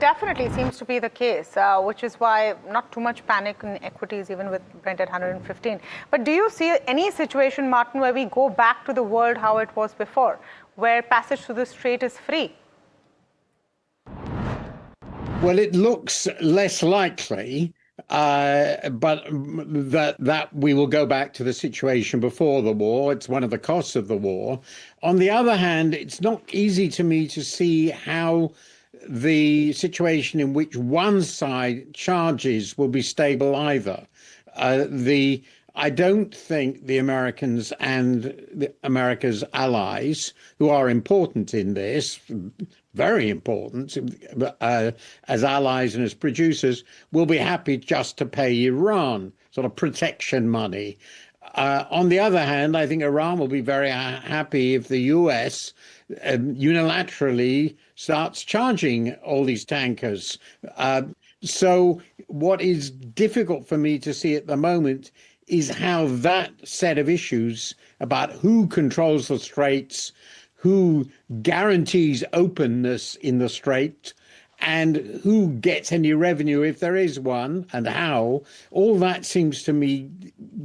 Definitely seems to be the case, which is why not too much panic in equities, even with Brent at 115. But do you see any situation, Martin, where we go back to the world how it was before, where passage through the strait is free? Well, it looks less likely, but that we will go back to the situation before the war. It's one of the costs of the war. On the other hand, it's not easy to me to see how the situation in which one side charges will be stable either. I don't think the Americans and America's allies, who are important in this, very important, as allies and as producers, will be happy just to pay Iran sort of protection money. On the other hand, I think Iran will be very happy if the US unilaterally starts charging all these tankers. So what is difficult for me to see at the moment is how that set of issues about who controls the straits, who guarantees openness in the strait, and who gets any revenue if there is one, and how, all that seems to me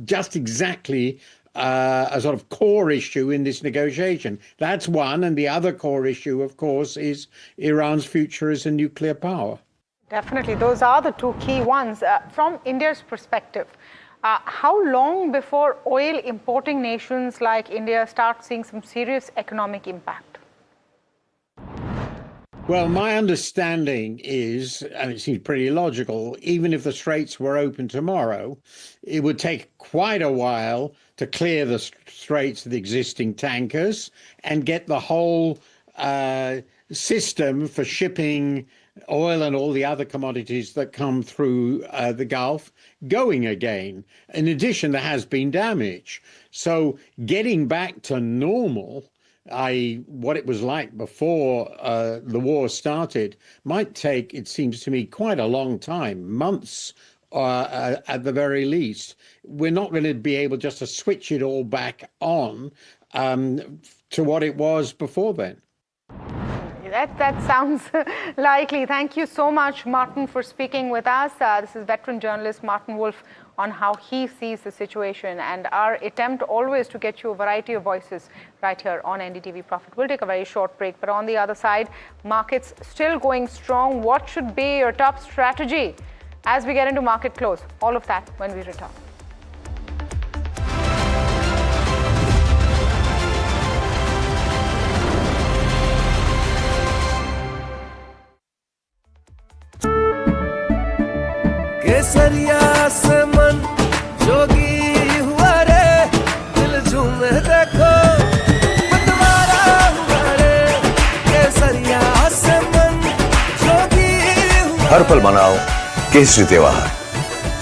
just exactly a sort of core issue in this negotiation. That's one, and the other core issue, of course, is Iran's future as a nuclear power. Definitely, those are the two key ones. From India's perspective, how long before oil importing nations like India start seeing some serious economic impact? Well, my understanding is, and it seems pretty logical, even if the straits were open tomorrow, it would take quite a while to clear the straits of the existing tankers and get the whole system for shipping oil and all the other commodities that come through the Gulf going again. In addition, there has been damage. So getting back to normal, what it was like before the war started, might take, it seems to me, quite a long time, months at the very least. We're not going to be able just to switch it all back on to what it was before then. That sounds likely. Thank you so much, Martin, for speaking with us. This is veteran journalist Martin Wolf on how he sees the situation, and our attempt always to get you a variety of voices right here on NDTV Profit. We'll take a very short break, but on the other side, markets still going strong. What should be your top strategy as we get into market close? All of that when we return. केसरिया से मन जोगी हुआ रे दिल झूमे देखो मतवारा हुआ रे केसरिया से मन जोगी हुआ हर पल मनाओ केसरी त्योहार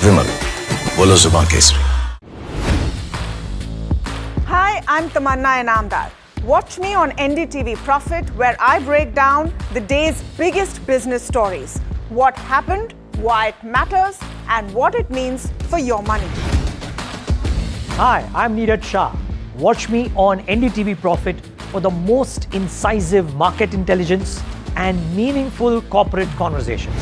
विमल बोलो जुबान Kesari. Hi, I'm Tamanna Inamdar. Watch me on NDTV Profit, where I break down the day's biggest business stories. What happened, why it matters, and what it means for your money. Hi, I'm Neeraj Shah. Watch me on NDTV Profit for the most incisive market intelligence and meaningful corporate conversations.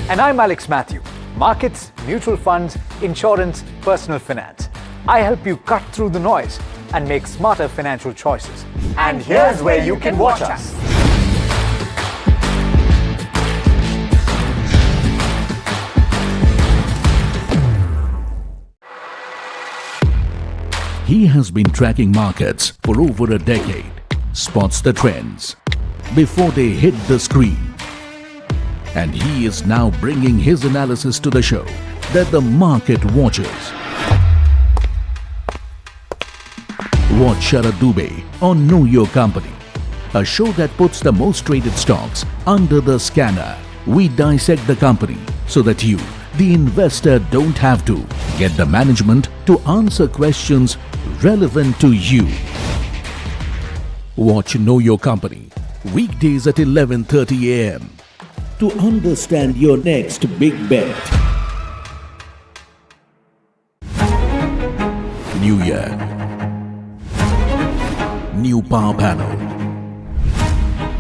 And I'm Alex Matthew. Markets, mutual funds, insurance, personal finance. I help you cut through the noise and make smarter financial choices. And here's where you can watch us. He has been tracking markets for over a decade, spots the trends before they hit the screen. And he is now bringing his analysis to the show that the market watches. Watch Sharad Dubey on Know Your Company, a show that puts the most traded stocks under the scanner. We dissect the company so that you, the investor, don't have to get the management to answer questions relevant to you. Watch Know Your Company weekdays at 11:30 a.m. to understand your next big bet. New year, new power panel,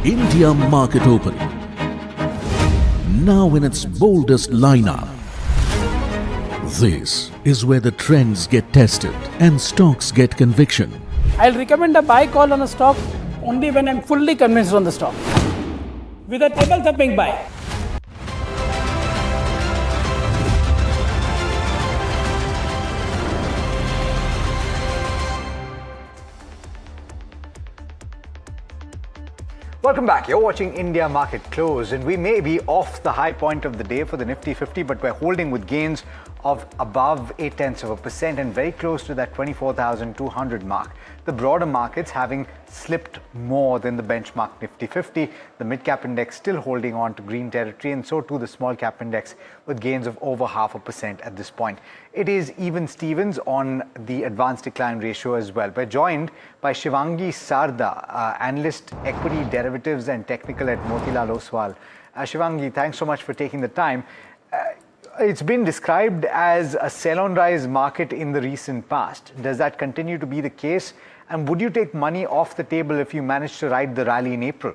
India market opening, now in its boldest lineup. This is where the trends get tested and stocks get conviction. I'll recommend a buy call on a stock only when I'm fully convinced on the stock. With a table thumping buy. Welcome back. You're watching India Market Close, and we may be off the high point of the day for the Nifty 50, but we're holding with gains of above 0.8% and very close to that 24,200 mark. The broader markets having slipped more than the benchmark Nifty 50. The mid-cap index still holding on to green territory, and so too the small-cap index with gains of over 0.5% at this point. It is even Stevens on the advanced decline ratio as well. We're joined by Shivangi Sarda, analyst, equity derivatives and technical at Motilal Oswal. Shivangi, thanks so much for taking the time. It's been described as a sell-on-rise market in the recent past. Does that continue to be the case? And would you take money off the table if you managed to ride the rally in April?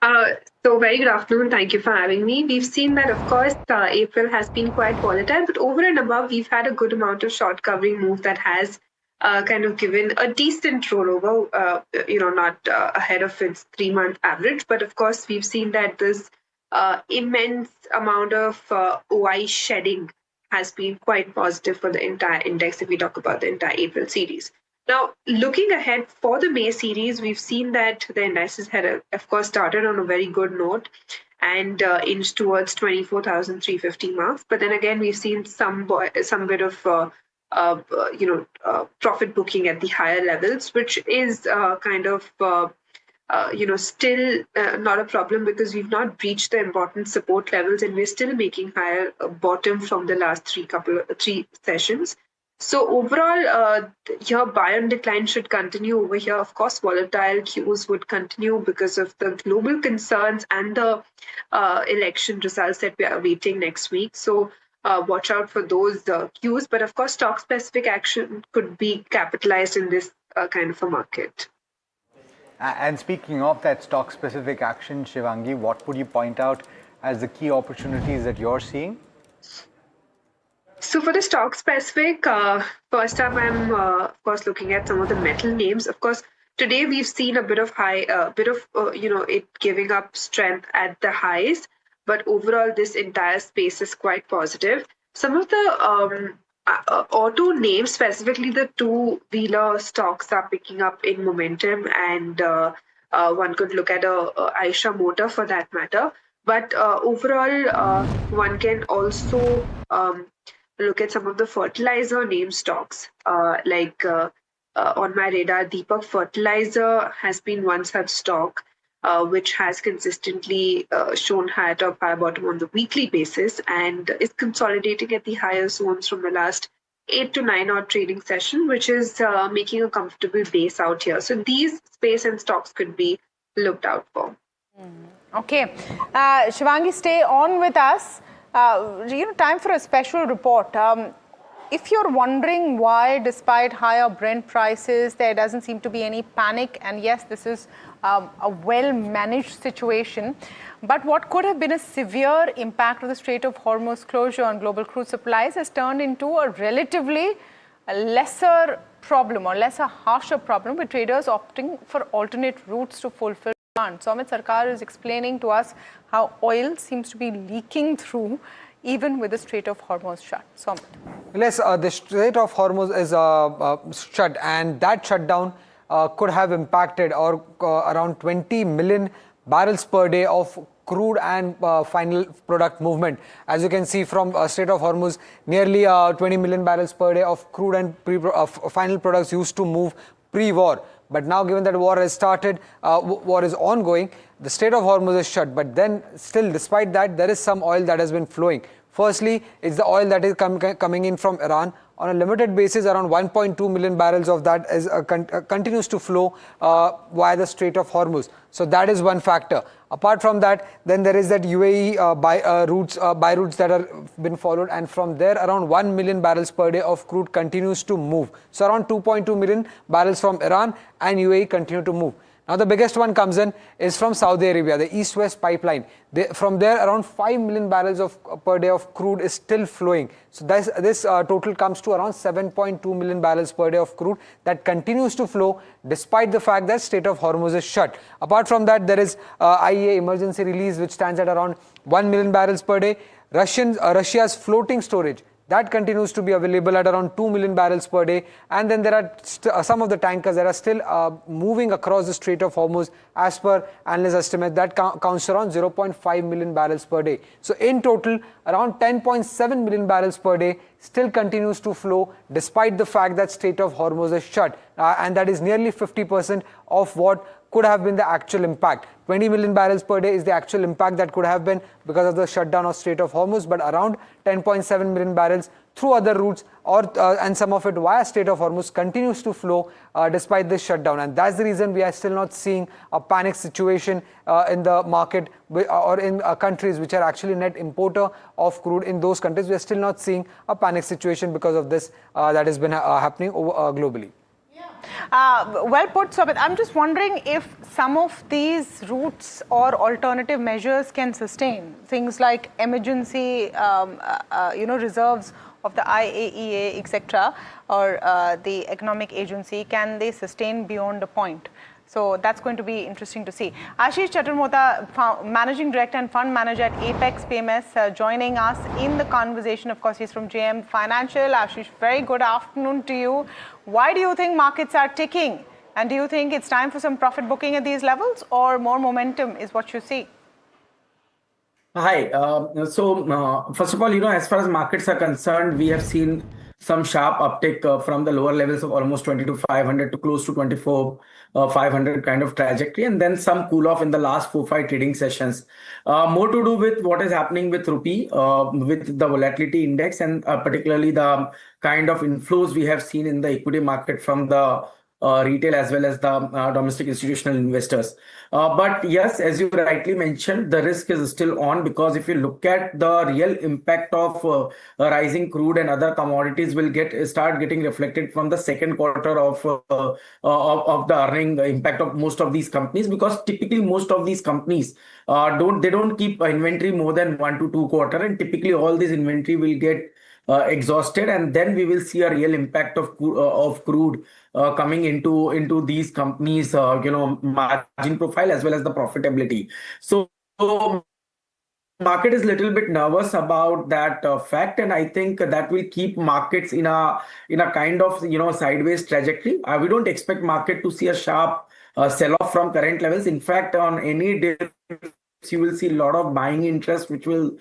So very good afternoon. Thank you for having me. We've seen that, of course, April has been quite volatile, but over and above, we've had a good amount of short covering move that has kind of given a decent rollover, not ahead of its 3-month average. But of course, we've seen that this immense amount of OI shedding has been quite positive for the entire index if we talk about the entire April series. Now, looking ahead for the May series, we've seen that the indices had, of course, started on a very good note and inched towards 24,350 marks. But then again, we've seen some bit of profit booking at the higher levels, which is still not a problem because we've not breached the important support levels and we're still making higher bottom from the last three sessions. So overall, your buy on decline should continue over here. Of course, volatile cues would continue because of the global concerns and the election results that we are awaiting next week. So watch out for those cues. But of course, stock-specific action could be capitalized in this kind of a market. And speaking of that stock-specific action, Shivangi, what would you point out as the key opportunities that you're seeing? So for the stock-specific, first up, I'm of course looking at some of the metal names. Of course, today we've seen a bit of it giving up strength at the highs, but overall this entire space is quite positive. Some of the auto names, specifically the two-wheeler stocks, are picking up in momentum, and one could look at Eicher Motor for that matter. But overall, one can also look at some of the fertilizer name stocks. On my radar, Deepak Fertilizer has been one such stock which has consistently shown higher top, higher bottom on the weekly basis and is consolidating at the higher zones from the last 8 to 9 odd trading session, which is making a comfortable base out here. So these space and stocks could be looked out for. Okay. Shivangi, stay on with us. Time for a special report. If you're wondering why, despite higher Brent prices, there doesn't seem to be any panic, and yes, this is a well-managed situation, but what could have been a severe impact of the Strait of Hormuz closure on global crude supplies has turned into a relatively lesser problem or lesser harsher problem, with traders opting for alternate routes to fulfill demand. So Amit Sarkar is explaining to us how oil seems to be leaking through even with the Strait of Hormuz shut. Somit. Yes, the Strait of Hormuz is shut, and that shutdown could have impacted or around 20 million barrels per day of crude and final product movement. As you can see from Strait of Hormuz, nearly 20 million barrels per day of crude and final products used to move pre-war. But now, given that war has started, war is ongoing, the Strait of Hormuz is shut. But then still, despite that, there is some oil that has been flowing. Firstly, it's the oil that is coming in from Iran. On a limited basis, around 1.2 million barrels of that is continues to flow via the Strait of Hormuz. So that is one factor. Apart from that, then there is that UAE by routes that are been followed, and from there around 1 million barrels per day of crude continues to move. So around 2.2 million barrels from Iran and UAE continue to move. Now the biggest one comes in is from Saudi Arabia, the East-West pipeline. From there, around 5 million barrels per day of crude is still flowing. So this total comes to around 7.2 million barrels per day of crude that continues to flow despite the fact that Strait of Hormuz is shut. Apart from that, there is IEA emergency release, which stands at around 1 million barrels per day. Russia's floating storage, that continues to be available at around 2 million barrels per day. And then there are some of the tankers that are still moving across the Strait of Hormuz. As per analyst estimate, that counts around 0.5 million barrels per day. So in total, around 10.7 million barrels per day still continues to flow despite the fact that Strait of Hormuz is shut. And that is nearly 50% of what could have been the actual impact. 20 million barrels per day is the actual impact that could have been because of the shutdown of Strait of Hormuz, but around 10.7 million barrels through other routes and some of it via Strait of Hormuz continues to flow despite this shutdown. And that's the reason we are still not seeing a panic situation in the market or in countries which are actually net importer of crude. In those countries, we are still not seeing a panic situation because of this that has been happening globally. Well put, Sobit. I'm just wondering if some of these routes or alternative measures can sustain things like emergency, reserves of the IAEA, etc., or the Economic Agency. Can they sustain beyond a point? So that's going to be interesting to see. Ashish Chaturmota, Managing Director and Fund Manager at Apex PMS, joining us in the conversation. Of course, he's from JM Financial. Ashish, very good afternoon to you. Why do you think markets are ticking? And do you think it's time for some profit booking at these levels, or more momentum is what you see? Hi. First of all, as far as markets are concerned, we have seen some sharp uptick from the lower levels of almost 22,500 to close to 24,500 kind of trajectory, and then some cool off in the last 4-5 trading sessions. More to do with what is happening with rupee, with the volatility index, and particularly the kind of inflows we have seen in the equity market from the retail as well as the domestic institutional investors. But yes, as you rightly mentioned, the risk is still on, because if you look at the real impact of rising crude and other commodities will start getting reflected from the second quarter of the earning impact of most of these companies, because typically most of these companies don't keep inventory more than 1 to 2 quarters, and typically all this inventory will get exhausted, and then we will see a real impact of crude coming into these companies, margin profile as well as the profitability. So market is a little bit nervous about that fact, and I think that will keep markets in a kind of sideways trajectory. We don't expect market to see a sharp sell-off from current levels. In fact, on any day you will see a lot of buying interest which will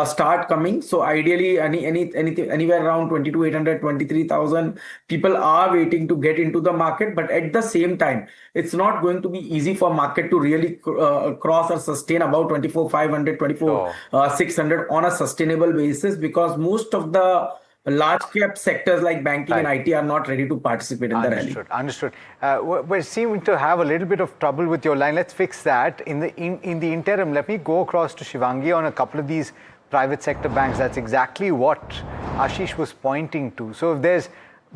start coming. So ideally anything anywhere around 22,800, 23,000 people are waiting to get into the market. But at the same time, it's not going to be easy for market to really cross or sustain about 24,500, 24,600 on a sustainable basis, because most of the large cap sectors like banking and IT are not ready to participate in the rally. Understood. We're seeming to have a little bit of trouble with your line. Let's fix that. In the interim, let me go across to Shivangi on a couple of these private sector banks. That's exactly what Ashish was pointing to. So if there's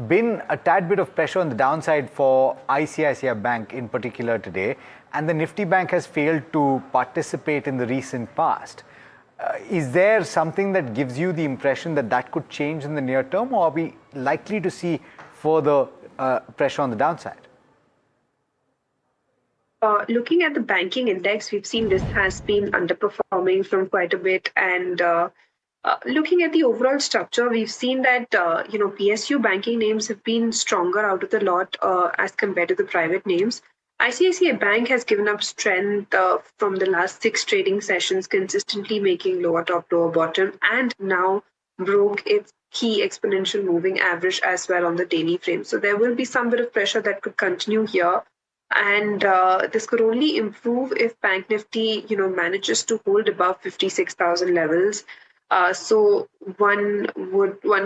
been a tad bit of pressure on the downside for ICICI Bank in particular today, and the Nifty Bank has failed to participate in the recent past, is there something that gives you the impression that could change in the near term, or are we likely to see further pressure on the downside? Looking at the banking index, we've seen this has been underperforming from quite a bit, and Looking at the overall structure, we've seen that PSU banking names have been stronger out of the lot as compared to the private names. ICICI Bank has given up strength from the last 6 trading sessions, consistently making lower top, lower bottom, and now broke its key exponential moving average as well on the daily frame. So there will be some bit of pressure that could continue here. And this could only improve if Bank Nifty, manages to hold above 56,000 levels. So one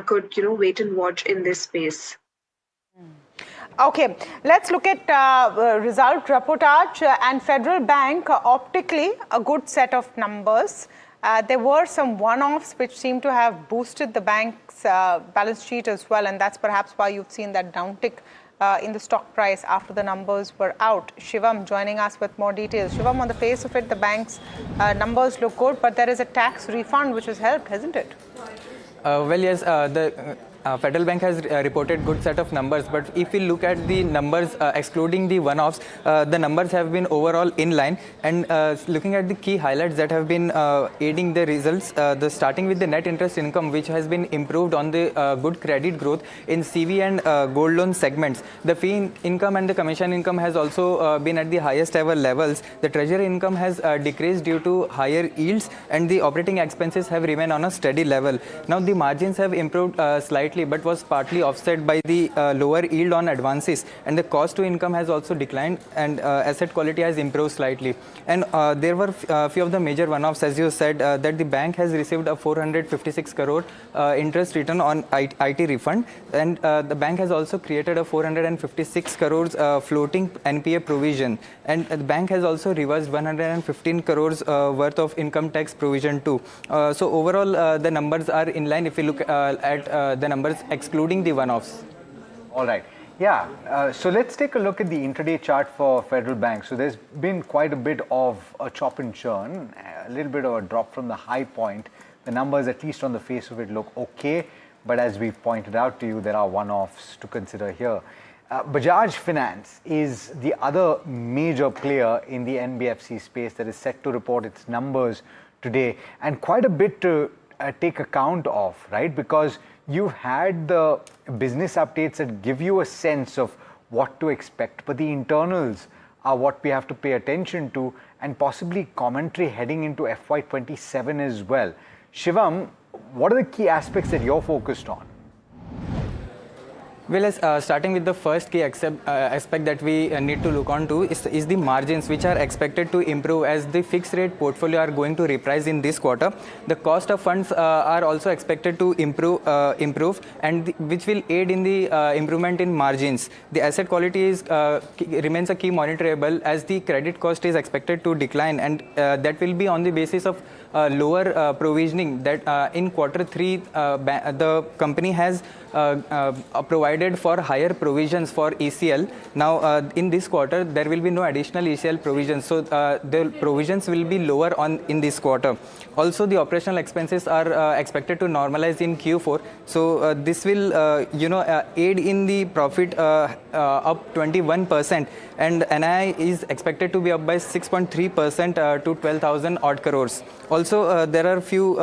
could, wait and watch in this space. Okay, let's look at result reportage and Federal Bank. Optically, a good set of numbers. There were some one-offs which seem to have boosted the bank's balance sheet as well, and that's perhaps why you've seen that downtick in the stock price after the numbers were out. Shivam joining us with more details. Shivam, on the face of it, the bank's numbers look good, but there is a tax refund which has helped, hasn't it? Well, yes, the Federal Bank has reported good set of numbers, but if we look at the numbers excluding the one-offs, the numbers have been overall in line. And looking at the key highlights that have been aiding the results, starting with the net interest income, which has been improved on the good credit growth in CV and gold loan segments. The fee income and the commission income has also been at the highest ever levels. The treasury income has decreased due to higher yields, and the operating expenses have remained on a steady level. Now the margins have improved slightly, but was partly offset by the lower yield on advances, and the cost to income has also declined, and asset quality has improved slightly. And there were a few of the major one-offs, as you said, that the bank has received a 456 crore interest return on IT refund, and the bank has also created a 456 crores floating NPA provision, and the bank has also reversed 115 crores worth of income tax provision too. So overall, the numbers are in line if you look at the numbers excluding the one-offs. All right. Yeah. So let's take a look at the intraday chart for Federal Bank. So there's been quite a bit of a chop and churn, a little bit of a drop from the high point. The numbers, at least on the face of it, look okay. But as we've pointed out to you, there are one-offs to consider here. Bajaj Finance is the other major player in the NBFC space that is set to report its numbers today, and quite a bit to take account of, right? Because you've had the business updates that give you a sense of what to expect, but the internals are what we have to pay attention to, and possibly commentary heading into FY27 as well. Shivam, what are the key aspects that you're focused on? Well, starting with the first key aspect that we need to look on to is the margins, which are expected to improve as the fixed rate portfolio are going to reprice in this quarter. The cost of funds are also expected to improve, and which will aid in the improvement in margins. The asset quality remains a key monitorable as the credit cost is expected to decline, and that will be on the basis of lower provisioning that in Q3 the company has provided for higher provisions for ECL. Now in this quarter there will be no additional ECL provisions, so the provisions will be lower in this quarter. Also the operational expenses are expected to normalize in Q4, so this will aid in the profit up 21%, and NII is expected to be up by 6.3% to 12,000 odd crores. Also there are few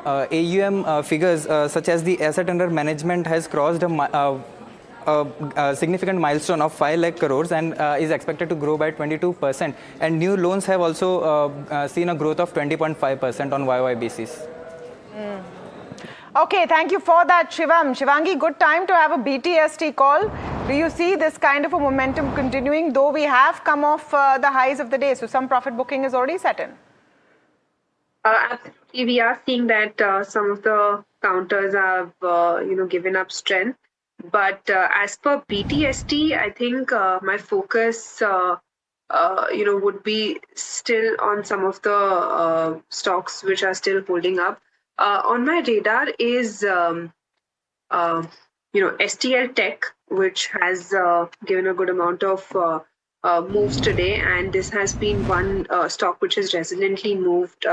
AUM figures such as the asset under management has crossed a significant milestone of 5 lakh crores and is expected to grow by 22%, and new loans have also seen a growth of 20.5% on YOY basis. Okay, thank you for that, Shivam. Shivangi, good time to have a BTST call. Do you see this kind of a momentum continuing, though we have come off the highs of the day, so some profit booking is already set in? Absolutely, we are seeing that some of the counters have, given up strength. But as per BTST, I think my focus, would be still on some of the stocks which are still holding up. On my radar is, STL Tech, which has given a good amount of moves today, and this has been one stock which has resiliently moved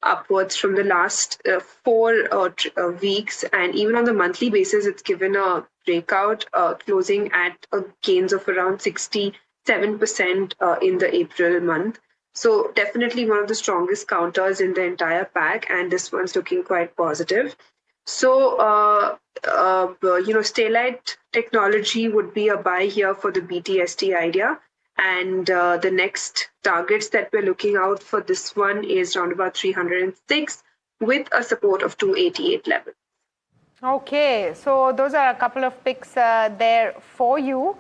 upwards from the last 4 weeks, and even on the monthly basis it's given a breakout, closing at gains of around 67% in the April month. So definitely one of the strongest counters in the entire pack, and this one's looking quite positive. So, Staylight Technology would be a buy here for the BTST idea. And the next targets that we're looking out for this one is around about 306 with a support of 288 level. Okay, so those are a couple of picks there for you.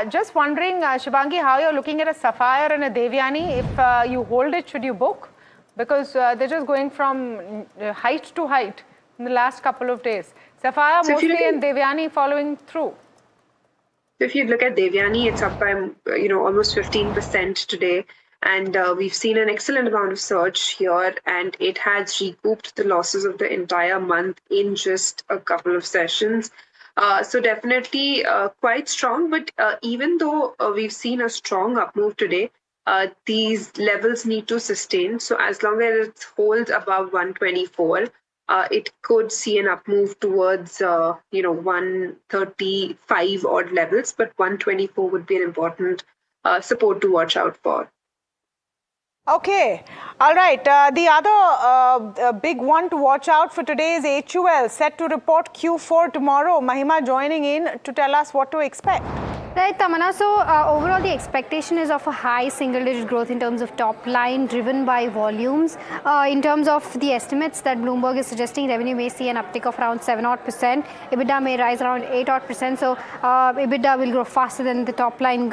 Just wondering, Shivangi, how you're looking at a Sapphire and a Devyani. If you hold it, should you book? Because they're just going from height to height in the last couple of days. Sapphire So mostly and Devyani following through. If you look at Devyani, it's up by almost 15% today. And we've seen an excellent amount of surge here, and it has recouped the losses of the entire month in just a couple of sessions. So definitely quite strong, but even though we've seen a strong up move today, these levels need to sustain. So as long as it holds above 124, it could see an up move towards 135 odd levels, but 124 would be an important support to watch out for. Okay, all right. The other big one to watch out for today is HUL, set to report Q4 tomorrow. Mahima joining in to tell us what to expect. Right, Tamanna. So overall, the expectation is of a high single-digit growth in terms of top line, driven by volumes. In terms of the estimates that Bloomberg is suggesting, revenue may see an uptick of around 7%. EBITDA may rise around 8%. So EBITDA will grow faster than the top line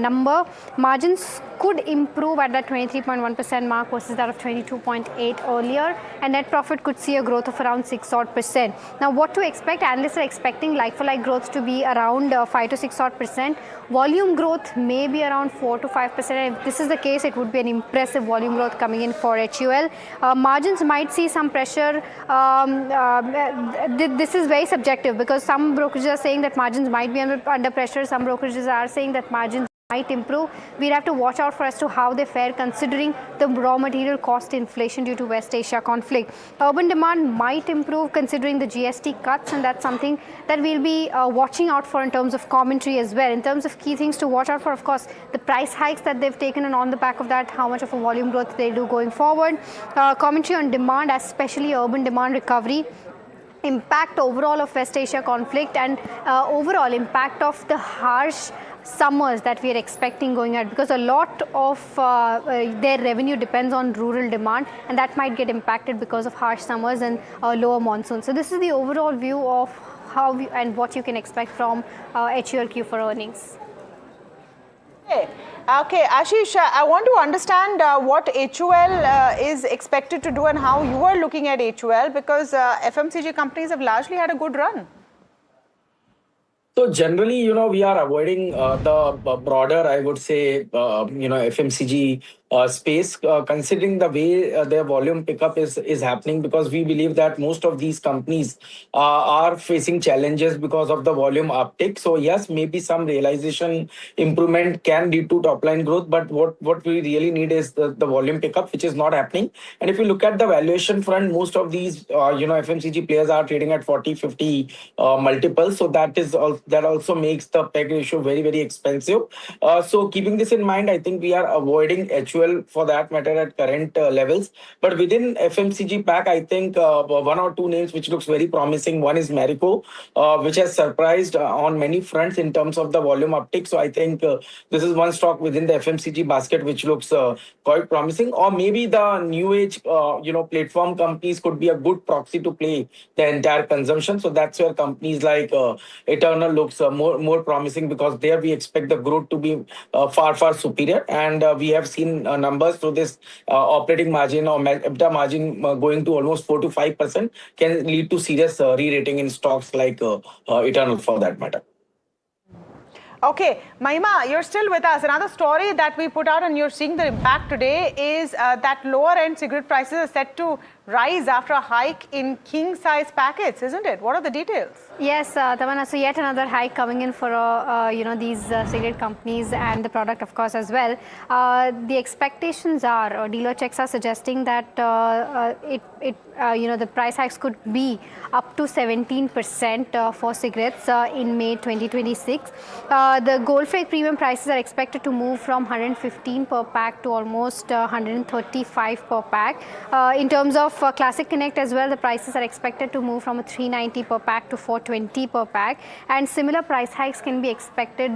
number. Margins could improve at that 23.1% mark versus that of 22.8 earlier, and net profit could see a growth of around 6%. Now, what to expect? Analysts are expecting like-for-like growth to be around 5 to 6%. Volume growth may be around 4 to 5%. If this is the case, it would be an impressive volume growth coming in for HUL. Margins might see some pressure. This is very subjective because some brokerages are saying that margins might be under pressure. Some brokerages are saying that margins might improve. We'll have to watch out for as to how they fare considering the raw material cost inflation due to West Asia conflict. Urban demand might improve considering the GST cuts, and that's something that we'll be watching out for in terms of commentary as well. In terms of key things to watch out for, of course, the price hikes that they've taken, and on the back of that, how much of a volume growth they do going forward. Commentary on demand, especially urban demand recovery. Impact overall of West Asia conflict, and overall impact of the harsh summers that we are expecting going ahead, because a lot of their revenue depends on rural demand, and that might get impacted because of harsh summers and lower monsoon. So this is the overall view of how and what you can expect from HUL Q4 earnings. Okay, Ashish, I want to understand what HUL is expected to do and how you are looking at HUL, because FMCG companies have largely had a good run. So generally, we are avoiding the broader, I would say, FMCG space, considering the way their volume pickup is happening, because we believe that most of these companies are facing challenges because of the volume uptick. So yes, maybe some realization improvement can lead to top line growth, but what we really need is the volume pickup, which is not happening. And if you look at the valuation front, most of these FMCG players are trading at 40-50 multiples. So that also makes the PEG ratio very, very expensive. So keeping this in mind, I think we are avoiding HUL for that matter at current levels. But within FMCG pack, I think one or two names which looks very promising. One is Marico, which has surprised on many fronts in terms of the volume uptick. So I think this is one stock within the FMCG basket which looks quite promising. Or maybe the new age platform companies could be a good proxy to play the entire consumption. So that's where companies like Eternal looks more promising, because there we expect the growth to be far superior, and we have seen numbers through this operating margin or EBITDA margin going to almost 4 to 5% can lead to serious re-rating in stocks like Eternal for that matter. Okay, Mahima, you're still with us. Another story that we put out and you're seeing the impact today is that lower end cigarette prices are set to rise after a hike in king size packets, isn't it? What are the details? Yes, Tamanna, so yet another hike coming in for these cigarette companies and the product, of course, as well. The expectations are, dealer checks are suggesting that the price hikes could be up to 17% for cigarettes in May 2026. The gold freight premium prices are expected to move from 115 per pack to almost 135 per pack. In terms of Classic Connect as well, the prices are expected to move from 390 per pack to 420 per pack, and similar price hikes can be expected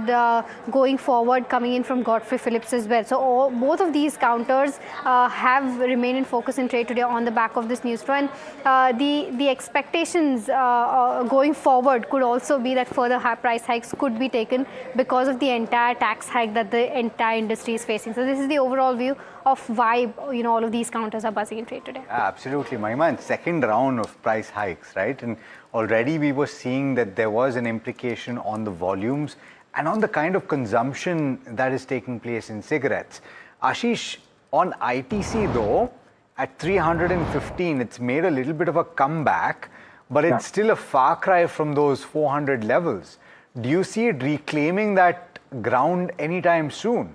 going forward coming in from Godfrey Phillips as well. So both of these counters have remained in focus in trade today on the back of this news flow, and the expectations going forward could also be that further high price hikes could be taken because of the entire tax hike that the entire industry is facing. So this is the overall view of why all of these counters are buzzing in trade today. Absolutely, Mahima. And second round of price hikes, right? And already we were seeing that there was an implication on the volumes and on the kind of consumption that is taking place in cigarettes. Ashish, on ITC though, at 315, it's made a little bit of a comeback, but it's still a far cry from those 400 levels. Do you see it reclaiming that ground anytime soon?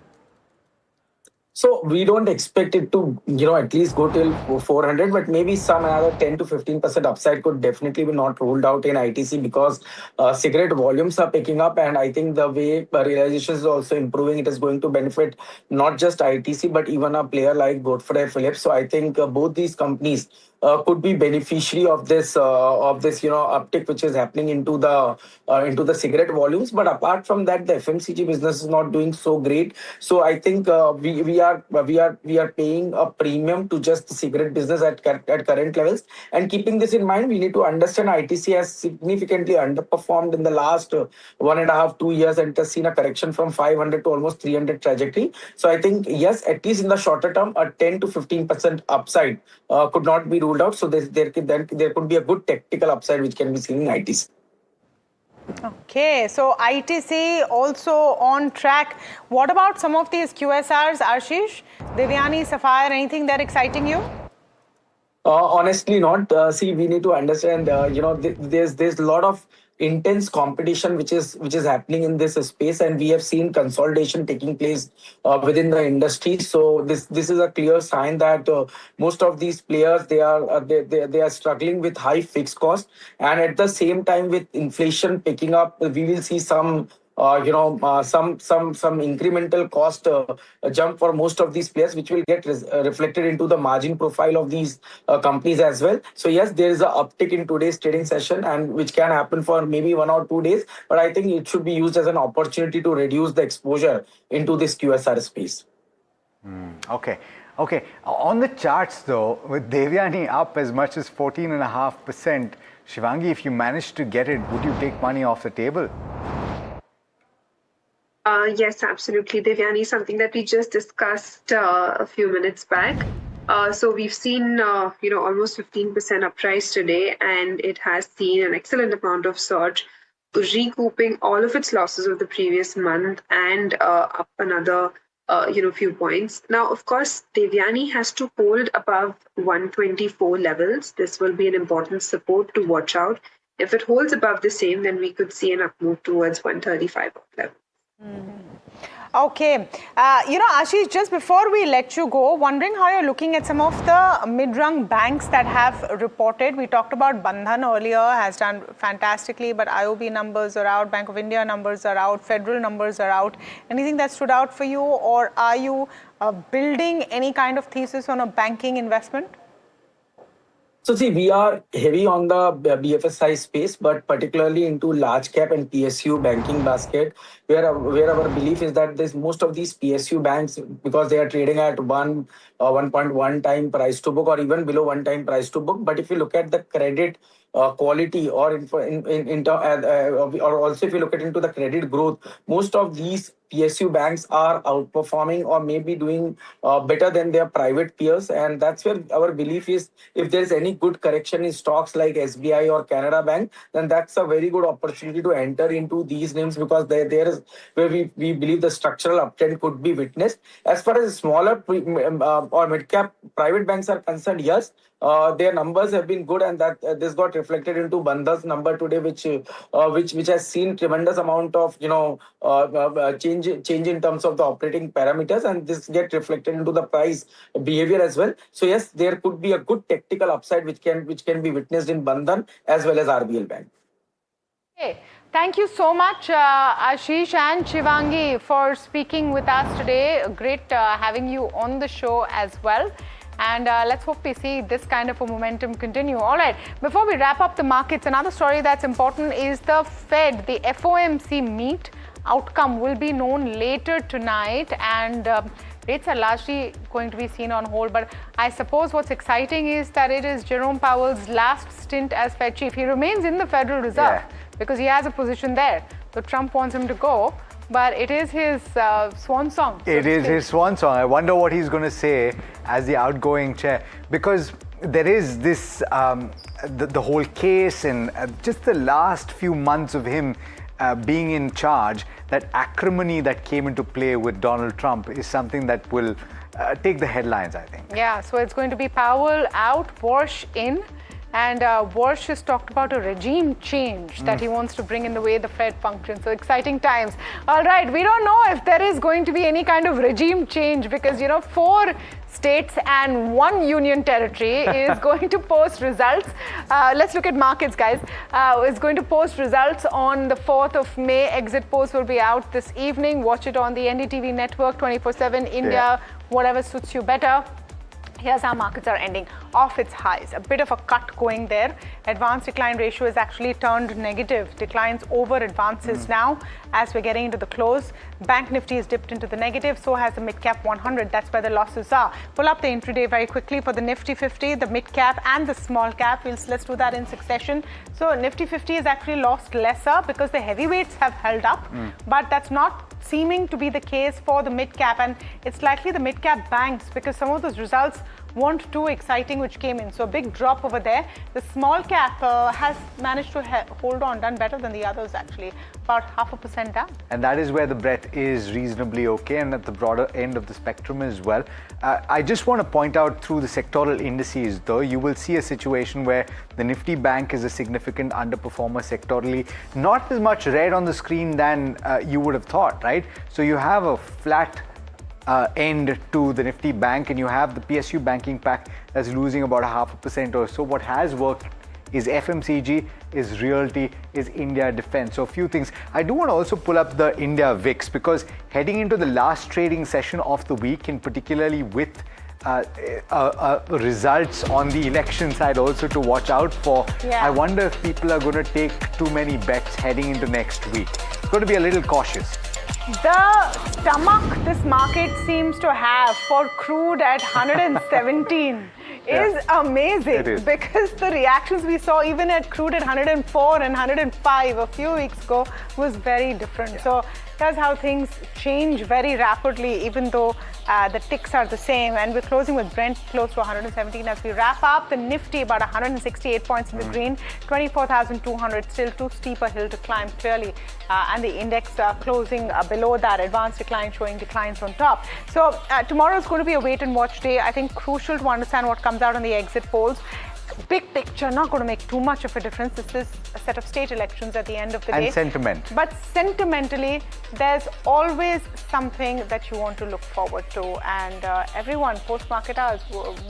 So we don't expect it to, at least go till 400, but maybe some another 10 to 15% upside could definitely be not ruled out in ITC because cigarette volumes are picking up, and I think the way realization is also improving, it is going to benefit not just ITC but even a player like Godfrey Phillips. So I think both these companies could be beneficiary of this uptick which is happening into the cigarette volumes. But apart from that, the FMCG business is not doing so great. So I think we are paying a premium to just the cigarette business at current levels. And keeping this in mind, we need to understand ITC has significantly underperformed in the last 1.5 2 years, and it has seen a correction from 500 to almost 300 trajectory. So I think yes, at least in the shorter term, a 10 to 15% upside could not be ruled out. So there could be a good tactical upside which can be seen in ITC. Okay, so ITC also on track. What about some of these QSRs, Ashish? Devyani, Sapphire, anything that exciting you? Honestly not. See, we need to understand, there's a lot of intense competition which is happening in this space, and we have seen consolidation taking place within the industry. So this is a clear sign that most of these players, they are struggling with high fixed costs, and at the same time with inflation picking up, we will see some incremental cost jump for most of these players, which will get reflected into the margin profile of these companies as well. So yes, there is an uptick in today's trading session, and which can happen for maybe 1 or 2 days, but I think it should be used as an opportunity to reduce the exposure into this QSR space. Okay. On the charts though, with Devyani up as much as 14.5%, Shivangi, if you managed to get it, would you take money off the table? Yes, absolutely. Devyani, something that we just discussed a few minutes back. So we've seen, almost 15% uprise today, and it has seen an excellent amount of surge, recouping all of its losses of the previous month and up another, few points. Now, of course, Devyani has to hold above 124 levels. This will be an important support to watch out. If it holds above the same, then we could see an up move towards 135 level. Okay. Ashish, just before we let you go, wondering how you're looking at some of the mid-rung banks that have reported. We talked about Bandhan earlier, has done fantastically, but IOB numbers are out, Bank of India numbers are out, Federal numbers are out. Anything that stood out for you, or are you building any kind of thesis on a banking investment? So see, we are heavy on the BFSI space, but particularly into large cap and PSU banking basket, where our belief is that most of these PSU banks, because they are trading at 1.1 time price to book, or even below 1 time price to book. But if you look at the credit quality, or also if you look at into the credit growth, most of these PSU banks are outperforming or maybe doing better than their private peers, and that's where our belief is. If there's any good correction in stocks like SBI or Canada Bank, then that's a very good opportunity to enter into these names, because there is where we believe the structural uptrend could be witnessed. As far as smaller or mid-cap private banks are concerned, yes, their numbers have been good, and that this got reflected into Bandhan's number today, which has seen tremendous amount of change in terms of the operating parameters, and this get reflected into the price behavior as well. So yes, there could be a good tactical upside which can be witnessed in Bandhan as well as RBL Bank. Okay. Thank you so much, Ashish and Shivangi, for speaking with us today. Great having you on the show as well. And let's hope we see this kind of a momentum continue. All right, before we wrap up the markets, another story that's important is the Fed, the FOMC meet outcome will be known later tonight, and rates are largely going to be seen on hold. But I suppose what's exciting is that it is Jerome Powell's last stint as Fed chief. He remains in the Federal Reserve because he has a position there. So Trump wants him to go, but it is his swan song. It is his swan song. I wonder what he's going to say as the outgoing chair, because there is this, the whole case and just the last few months of him being in charge, that acrimony that came into play with Donald Trump is something that will take the headlines, I think. Yeah, so it's going to be Powell out, Warsh in. And Warsh has talked about a regime change that he wants to bring in the way the Fed functions. So exciting times. All right, we don't know if there is going to be any kind of regime change because, 4 states and 1 union territory is going to post results. Let's look at markets, guys. It's going to post results on the 4th of May. Exit polls will be out this evening. Watch it on the NDTV network, 24/7 India, whatever suits you better. Here's how markets are ending off its highs. A bit of a cut going there. Advance decline ratio is actually turned negative. Declines over advances now as we're getting into the close. Bank Nifty is dipped into the negative. So has the mid-cap 100. That's where the losses are. Pull up the intraday very quickly for the Nifty 50, the mid-cap and the small cap. Let's do that in succession. So Nifty 50 has actually lost lesser because the heavyweights have held up. But that's not seeming to be the case for the mid-cap, and it's likely the mid-cap banks because some of those results weren't too exciting which came in. So a big drop over there. The small cap has managed to hold on, done better than the others actually, about 0.5% down. And that is where the breadth is reasonably okay, and at the broader end of the spectrum as well. I just want to point out through the sectoral indices though, you will see a situation where the Nifty Bank is a significant underperformer sectorally. Not as much red on the screen than you would have thought, right? So you have a flat end to the Nifty Bank, and you have the PSU banking pack that's losing about 0.5% or so. What has worked is FMCG, is realty, is India defense. So a few things. I do want to also pull up the India VIX because heading into the last trading session of the week, and particularly with results on the election side also to watch out for, I wonder if people are going to take too many bets heading into next week. It's going to be a little cautious. The stomach this market seems to have for crude at 117 is amazing. It is. Because the reactions we saw even at crude at 104 and 105 a few weeks ago was very different. So that's how things change very rapidly, even though the ticks are the same. And we're closing with Brent close to 117 as we wrap up. The Nifty about 168 points in the green, 24,200, still too steep a hill to climb clearly. And the index closing below that, advanced decline showing declines on top. So tomorrow is going to be a wait and watch day. I think crucial to understand what comes out on the exit polls. Big picture, not going to make too much of a difference. This is a set of state elections at the end of the day. And sentiment. But sentimentally, there's always something that you want to look forward to. And everyone, post-market hours,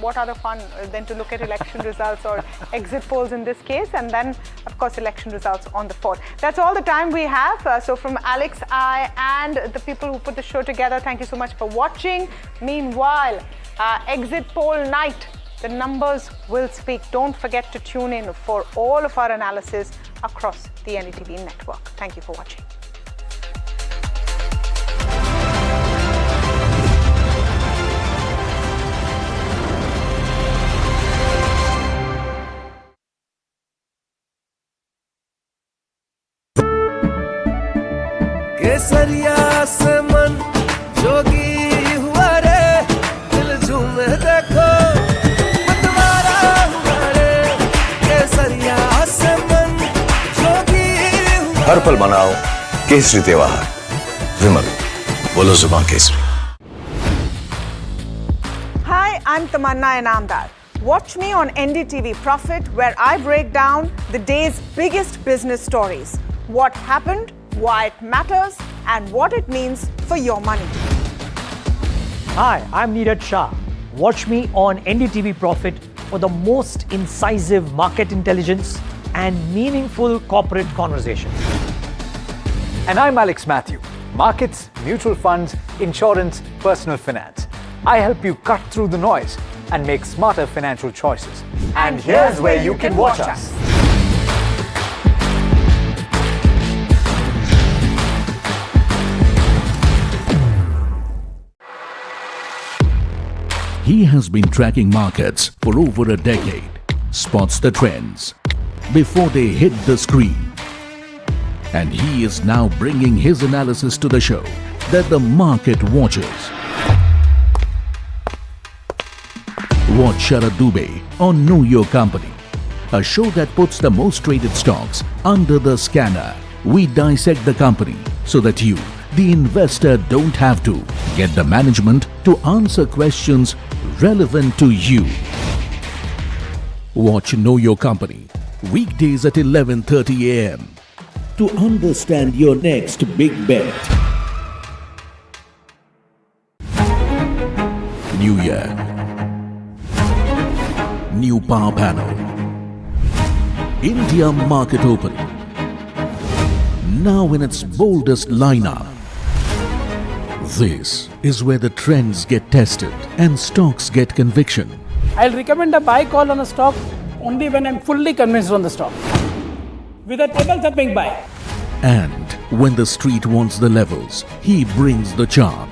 what other fun than to look at election results or exit polls in this case. And then, of course, election results on the 4th. That's all the time we have. So from Alex, I, and the people who put the show together, thank you so much for watching. Meanwhile, exit poll night. The numbers will speak. Don't forget to tune in for all of our analysis across the NDTV network. Thank you for watching. केसरिया से मन जोगी हुआ रे दिल झूमे देखो हर पल मनाओ केसरी त्योहार। विमल, बोलो जुबान Kesari. Hi, I'm Tamanna Inamdar. Watch me on NDTV Profit, where I break down the day's biggest business stories. What happened, why it matters, and what it means for your money. Hi, I'm Neeraj Shah. Watch me on NDTV Profit for the most incisive market intelligence and meaningful corporate conversation. And I'm Alex Matthew. Markets, mutual funds, insurance, personal finance. I help you cut through the noise and make smarter financial choices. And here's where you can watch us. He has been tracking markets for over a decade, spots the trends before they hit the screen. And he is now bringing his analysis to the show that the market watches. Watch Sharad Dubey on Know Your Company, a show that puts the most traded stocks under the scanner. We dissect the company so that you, the investor, don't have to. Get the management to answer questions relevant to you. Watch Know Your Company, weekdays at 11:30 a.m. to understand your next big bet. New year. New power panel. India market open. Now in its boldest lineup. This is where the trends get tested and stocks get conviction. I'll recommend a buy call on a stock only when I'm fully convinced on the stock. With a table thumping buy. And when the street wants the levels, he brings the chart.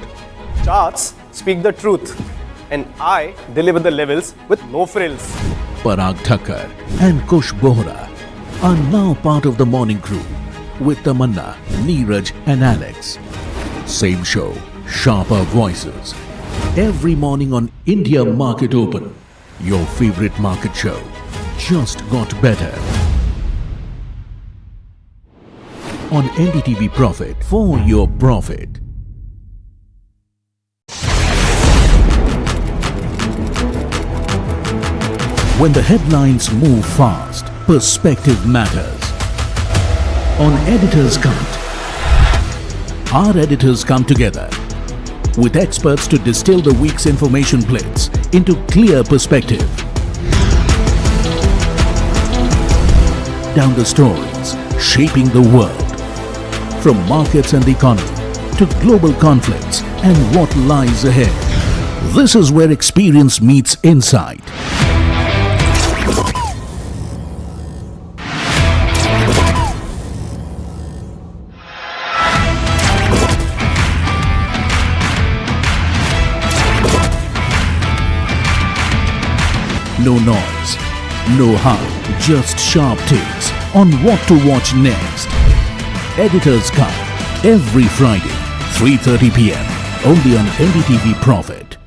Charts speak the truth, and I deliver the levels with no frills. Parag Thakkar and Kush Bohra are now part of the morning crew with Tamanna, Neeraj and Alex. Same show, sharper voices. Every morning on India Market Open. Your favorite market show just got better. On NDTV Profit, for your profit. When the headlines move fast, perspective matters. On Editor's Cut, our editors come together with experts to distill the week's information blitz into clear perspective. Down the stories shaping the world, from markets and the economy to global conflicts and what lies ahead. This is where experience meets insight. No noise, no hype, just sharp takes on what to watch next. Editor's Cut, every Friday, 3:30 p.m. only on NDTV Profit.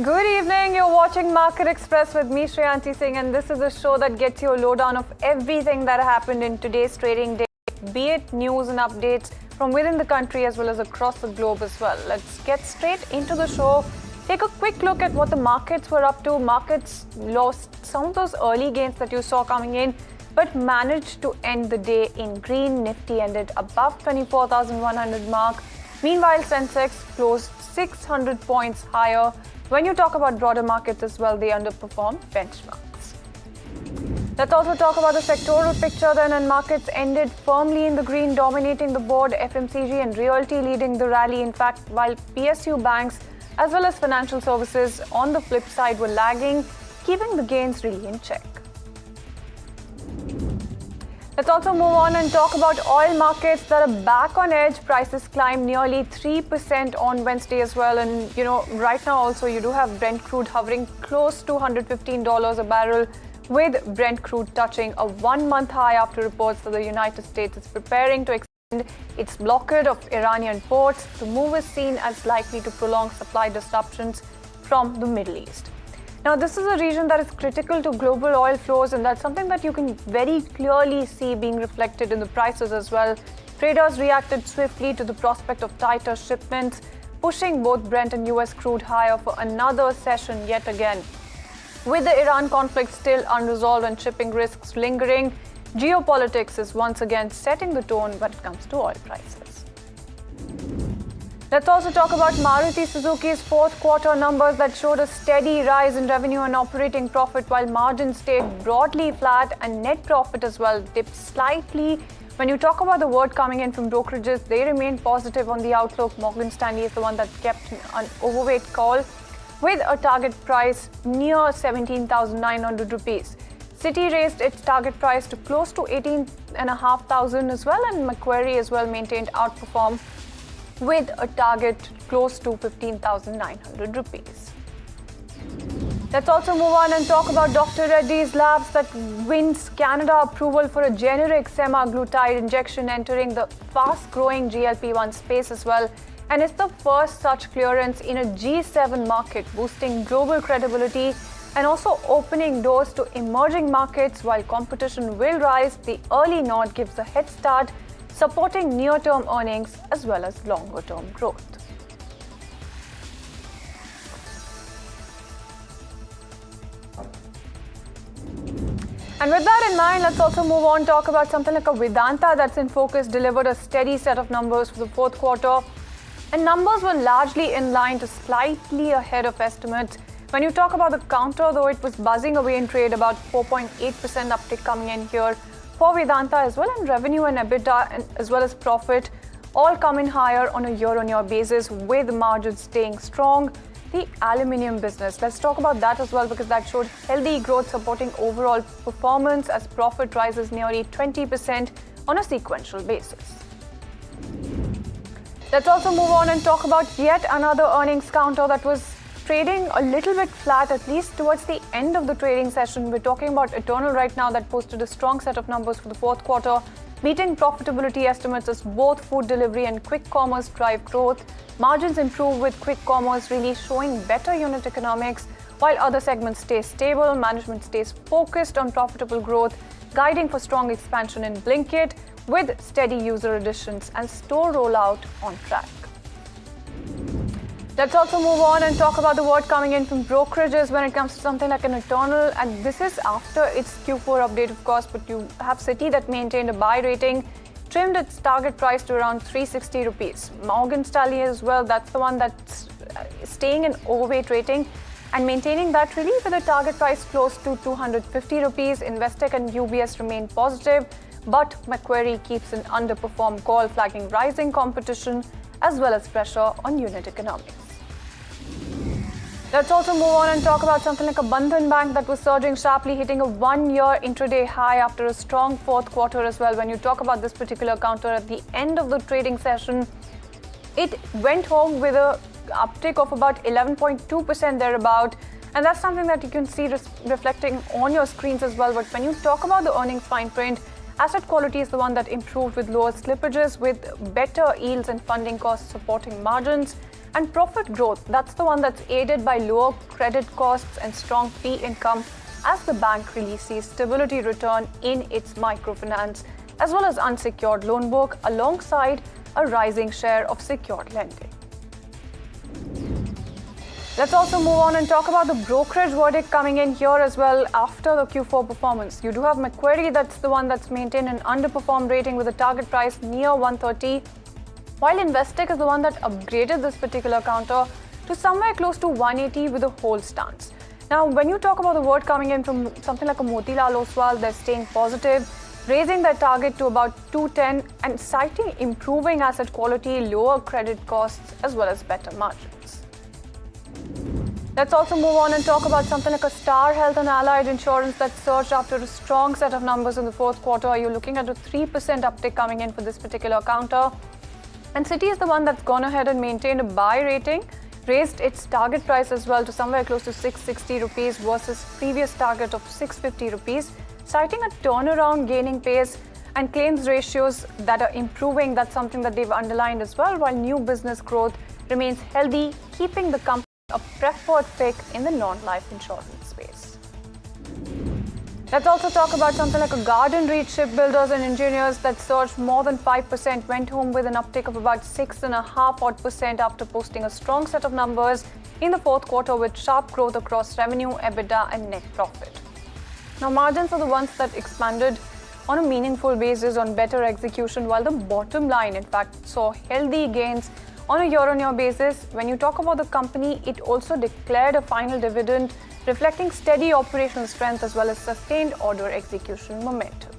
Good evening, you're watching Market Express with me, Shreyanti Singh, and this is a show that gets you a lowdown of everything that happened in today's trading day, be it news and updates from within the country as well as across the globe as well. Let's get straight into the show. Take a quick look at what the markets were up to. Markets lost some of those early gains that you saw coming in, but managed to end the day in green. Nifty ended above 24,100 mark. Meanwhile, Sensex closed 600 points higher. When you talk about broader markets as well, they underperformed benchmarks. Let's also talk about the sectoral picture then, and markets ended firmly in the green, dominating the board, FMCG and realty leading the rally. In fact, while PSU banks as well as financial services on the flip side were lagging, keeping the gains really in check. Let's also move on and talk about oil markets that are back on edge. Prices climbed nearly 3% on Wednesday as well. And, right now also you do have Brent crude hovering close to $115 a barrel, with Brent crude touching a 1-month high after reports that the United States is preparing to extend its blockade of Iranian ports. The move is seen as likely to prolong supply disruptions from the Middle East. Now, this is a region that is critical to global oil flows, and that's something that you can very clearly see being reflected in the prices as well. Traders reacted swiftly to the prospect of tighter shipments, pushing both Brent and US crude higher for another session yet again. With the Iran conflict still unresolved and shipping risks lingering, geopolitics is once again setting the tone when it comes to oil prices. Let's also talk about Maruti Suzuki's fourth quarter numbers that showed a steady rise in revenue and operating profit, while margins stayed broadly flat and net profit as well dipped slightly. When you talk about the word coming in from brokerages, they remain positive on the outlook. Morgan Stanley is the one that kept an overweight call with a target price near 17,900 rupees. Citi raised its target price to close to 18,500 as well, and Macquarie as well maintained outperform with a target close to 15,900 rupees. Let's also move on and talk about Dr. Reddy's Labs that wins Canada approval for a generic semaglutide injection entering the fast-growing GLP-1 space as well. And it's the first such clearance in a G7 market, boosting global credibility and also opening doors to emerging markets. While competition will rise, the early nod gives a head start, supporting near-term earnings as well as longer-term growth. And with that in mind, let's also move on, talk about something like a Vedanta that's in focus, delivered a steady set of numbers for the fourth quarter. And numbers were largely in line to slightly ahead of estimates. When you talk about the counter, though, it was buzzing away in trade, about 4.8% uptick coming in here for Vedanta as well, and revenue and EBITDA and as well as profit all come in higher on a year-on-year basis, with margins staying strong. The aluminium business, let's talk about that as well, because that showed healthy growth supporting overall performance as profit rises nearly 20% on a sequential basis. Let's also move on and talk about yet another earnings counter that was trading a little bit flat, at least towards the end of the trading session. We're talking about Eternal right now, that posted a strong set of numbers for the fourth quarter, meeting profitability estimates as both food delivery and quick commerce drive growth. Margins improve with quick commerce really showing better unit economics, while other segments stay stable. Management stays focused on profitable growth, guiding for strong expansion in Blinkit with steady user additions and store rollout on track. Let's also move on and talk about the word coming in from brokerages when it comes to something like an Eternal, and this is after its Q4 update, of course, but you have Citi that maintained a buy rating, trimmed its target price to around 360 rupees. Morgan Stanley as well, that's the one that's staying in overweight rating and maintaining that really with a target price close to 250 rupees. Investec and UBS remain positive, but Macquarie keeps an underperformed call, flagging rising competition as well as pressure on unit economics. Let's also move on and talk about something like a Bandhan Bank that was surging sharply, hitting a one-year intraday high after a strong fourth quarter as well. When you talk about this particular counter at the end of the trading session, it went home with a uptick of about 11.2% thereabout, and that's something that you can see reflecting on your screens as well. But when you talk about the earnings fine print, asset quality is the one that improved with lower slippages, with better yields and funding costs supporting margins. And profit growth, that's the one that's aided by lower credit costs and strong fee income, as the bank really sees stability return in its microfinance as well as unsecured loan book, alongside a rising share of secured lending. Let's also move on and talk about the brokerage verdict coming in here as well after the Q4 performance. You do have Macquarie, that's the one that's maintained an underperformed rating with a target price near 130, while Investec is the one that upgraded this particular counter to somewhere close to 180 with a hold stance. Now, when you talk about the word coming in from something like a Motilal Oswal, they're staying positive, raising their target to about 210 and citing improving asset quality, lower credit costs as well as better margins. Let's also move on and talk about something like a Star Health and Allied Insurance that surged after a strong set of numbers in the fourth quarter. You're looking at a 3% uptick coming in for this particular counter. And Citi is the one that's gone ahead and maintained a buy rating, raised its target price as well to somewhere close to 660 rupees versus previous target of 650 rupees, citing a turnaround gaining pace and claims ratios that are improving. That's something that they've underlined as well, while new business growth remains healthy, keeping the company a preferred pick in the non-life insurance space. Let's also talk about something like a Garden Reach Shipbuilders and Engineers that surged more than 5%, went home with an uptick of about 6.5% after posting a strong set of numbers in the fourth quarter with sharp growth across revenue, EBITDA and net profit. Now, margins are the ones that expanded on a meaningful basis on better execution, while the bottom line, in fact, saw healthy gains on a year-on-year basis. When you talk about the company, it also declared a final dividend reflecting steady operational strength as well as sustained order execution momentum.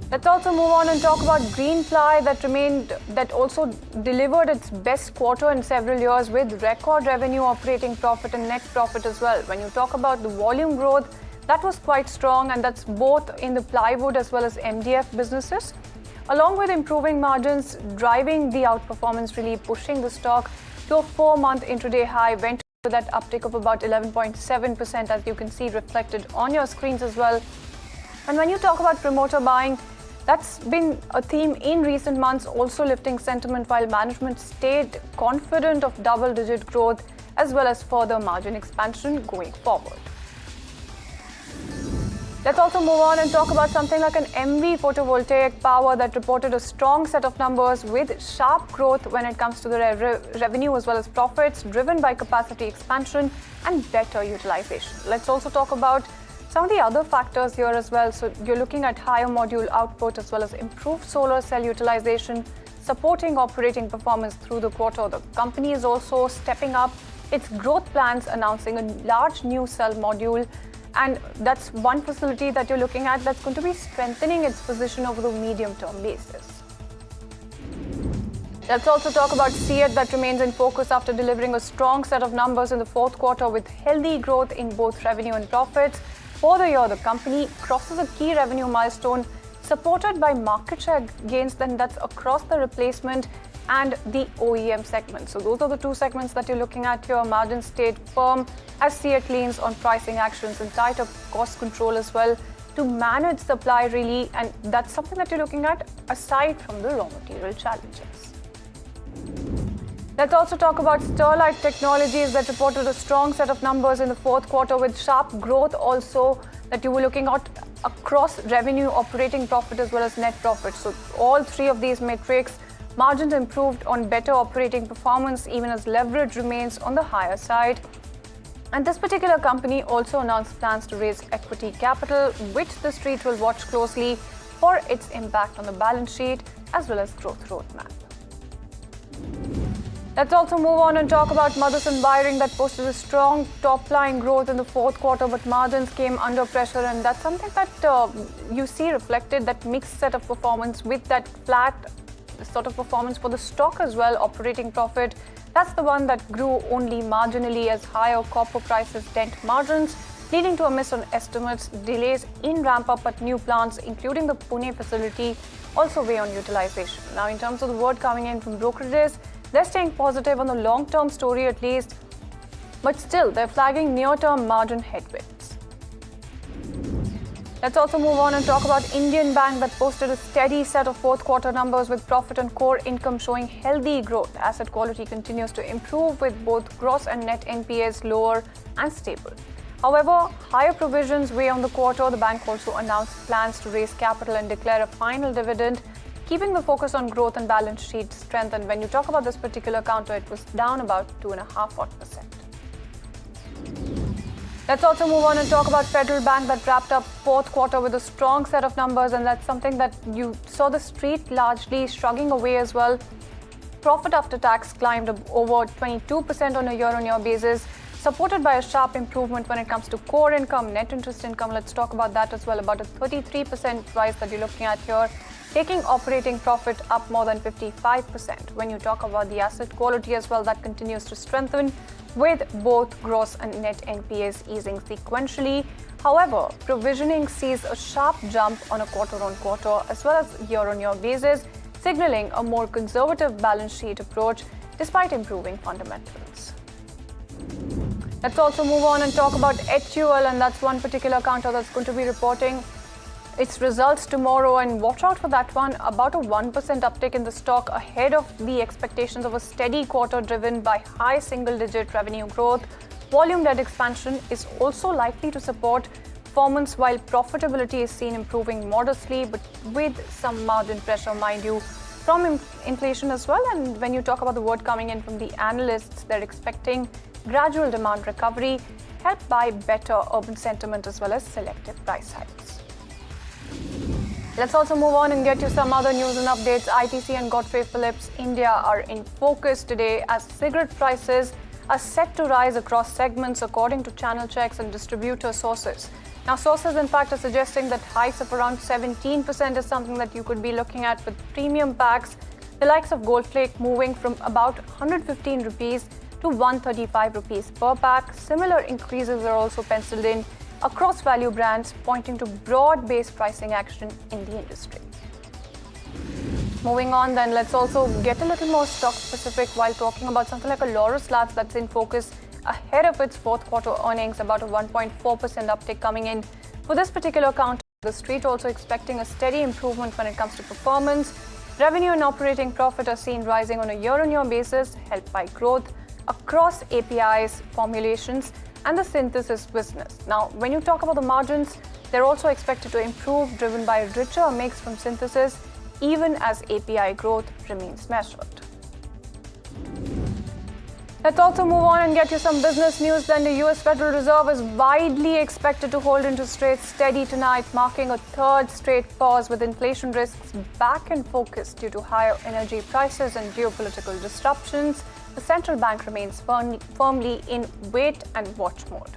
Let's also move on and talk about Greenply that also delivered its best quarter in several years with record revenue, operating profit and net profit as well. When you talk about the volume growth, that was quite strong, and that's both in the plywood as well as MDF businesses, along with improving margins, driving the outperformance, really pushing the stock to a 4-month intraday high, went with that uptick of about 11.7%, as you can see reflected on your screens as well. And when you talk about promoter buying, that's been a theme in recent months, also lifting sentiment while management stayed confident of double-digit growth as well as further margin expansion going forward. Let's also move on and talk about something like an MV Photovoltaic Power that reported a strong set of numbers with sharp growth when it comes to the revenue as well as profits, driven by capacity expansion and better utilization. Let's also talk about some of the other factors here as well. So you're looking at higher module output as well as improved solar cell utilization, supporting operating performance through the quarter. The company is also stepping up its growth plans, announcing a large new cell module. And that's one facility that you're looking at that's going to be strengthening its position over the medium-term basis. Let's also talk about CEAT that remains in focus after delivering a strong set of numbers in the fourth quarter with healthy growth in both revenue and profits. For the year, the company crosses a key revenue milestone supported by market share gains, then that's across the replacement and the OEM segment. So those are the two segments that you're looking at here. Margins stayed firm as CEAT leans on pricing actions and tighter cost control as well to manage supply really, and that's something that you're looking at aside from the raw material challenges. Let's also talk about Sterlite Technologies that reported a strong set of numbers in the fourth quarter with sharp growth also that you were looking at across revenue, operating profit as well as net profit. So all three of these metrics, margins improved on better operating performance even as leverage remains on the higher side. And this particular company also announced plans to raise equity capital, which the street will watch closely for its impact on the balance sheet as well as growth roadmap. Let's also move on and talk about Motherson Wiring that posted a strong top-line growth in the fourth quarter, but margins came under pressure, and that's something that you see reflected, that mixed set of performance with that flat sort of performance for the stock as well. Operating profit, that's the one that grew only marginally as higher copper prices dent margins, leading to a miss on estimates. Delays in ramp-up at new plants, including the Pune facility, also weigh on utilization. Now, in terms of the word coming in from brokerages, they're staying positive on the long-term story at least, but still they're flagging near-term margin headwinds. Let's also move on and talk about Indian Bank that posted a steady set of fourth quarter numbers with profit and core income showing healthy growth. Asset quality continues to improve with both gross and net NPAs lower and stable. However, higher provisions weigh on the quarter. The bank also announced plans to raise capital and declare a final dividend, keeping the focus on growth and balance sheet strength. And when you talk about this particular counter, it was down about 2.5%. Let's also move on and talk about Federal Bank that wrapped up fourth quarter with a strong set of numbers, and that's something that you saw the street largely shrugging away as well. Profit after tax climbed over 22% on a year-on-year basis, supported by a sharp improvement when it comes to core income, net interest income. Let's talk about that as well, about a 33% rise that you're looking at here, taking operating profit up more than 55%. When you talk about the asset quality as well, that continues to strengthen with both gross and net NPAs easing sequentially. However, provisioning sees a sharp jump on a quarter-on-quarter as well as year-on-year basis, signaling a more conservative balance sheet approach despite improving fundamentals. Let's also move on and talk about HUL, and that's one particular counter that's going to be reporting its results tomorrow, and watch out for that one. About a 1% uptick in the stock ahead of the expectations of a steady quarter driven by high single-digit revenue growth. Volume-led expansion is also likely to support performance, while profitability is seen improving modestly, but with some margin pressure, mind you, from inflation as well. And when you talk about the word coming in from the analysts, they're expecting gradual demand recovery, helped by better urban sentiment as well as selective price hikes. Let's also move on and get you some other news and updates. ITC and Godfrey Phillips India are in focus today as cigarette prices are set to rise across segments according to channel checks and distributor sources. Now, sources in fact are suggesting that hikes of around 17% is something that you could be looking at, with premium packs, the likes of Gold Flake, moving from about 115 rupees to 135 rupees per pack. Similar increases are also penciled in across value brands, pointing to broad-based pricing action in the industry. Moving on then, let's also get a little more stock specific while talking about something like a Laurus Labs that's in focus ahead of its fourth quarter earnings, about a 1.4% uptick coming in for this particular count. The street also expecting a steady improvement when it comes to performance. Revenue and operating profit are seen rising on a year-on-year basis, helped by growth across APIs, formulations, and the synthesis business. Now, when you talk about the margins, they're also expected to improve, driven by a richer mix from synthesis, even as API growth remains measured. Let's also move on and get you some business news. Then the US Federal Reserve is widely expected to hold interest rates steady tonight, marking a third straight pause, with inflation risks back in focus due to higher energy prices and geopolitical disruptions. The central bank remains firmly in wait and watch mode.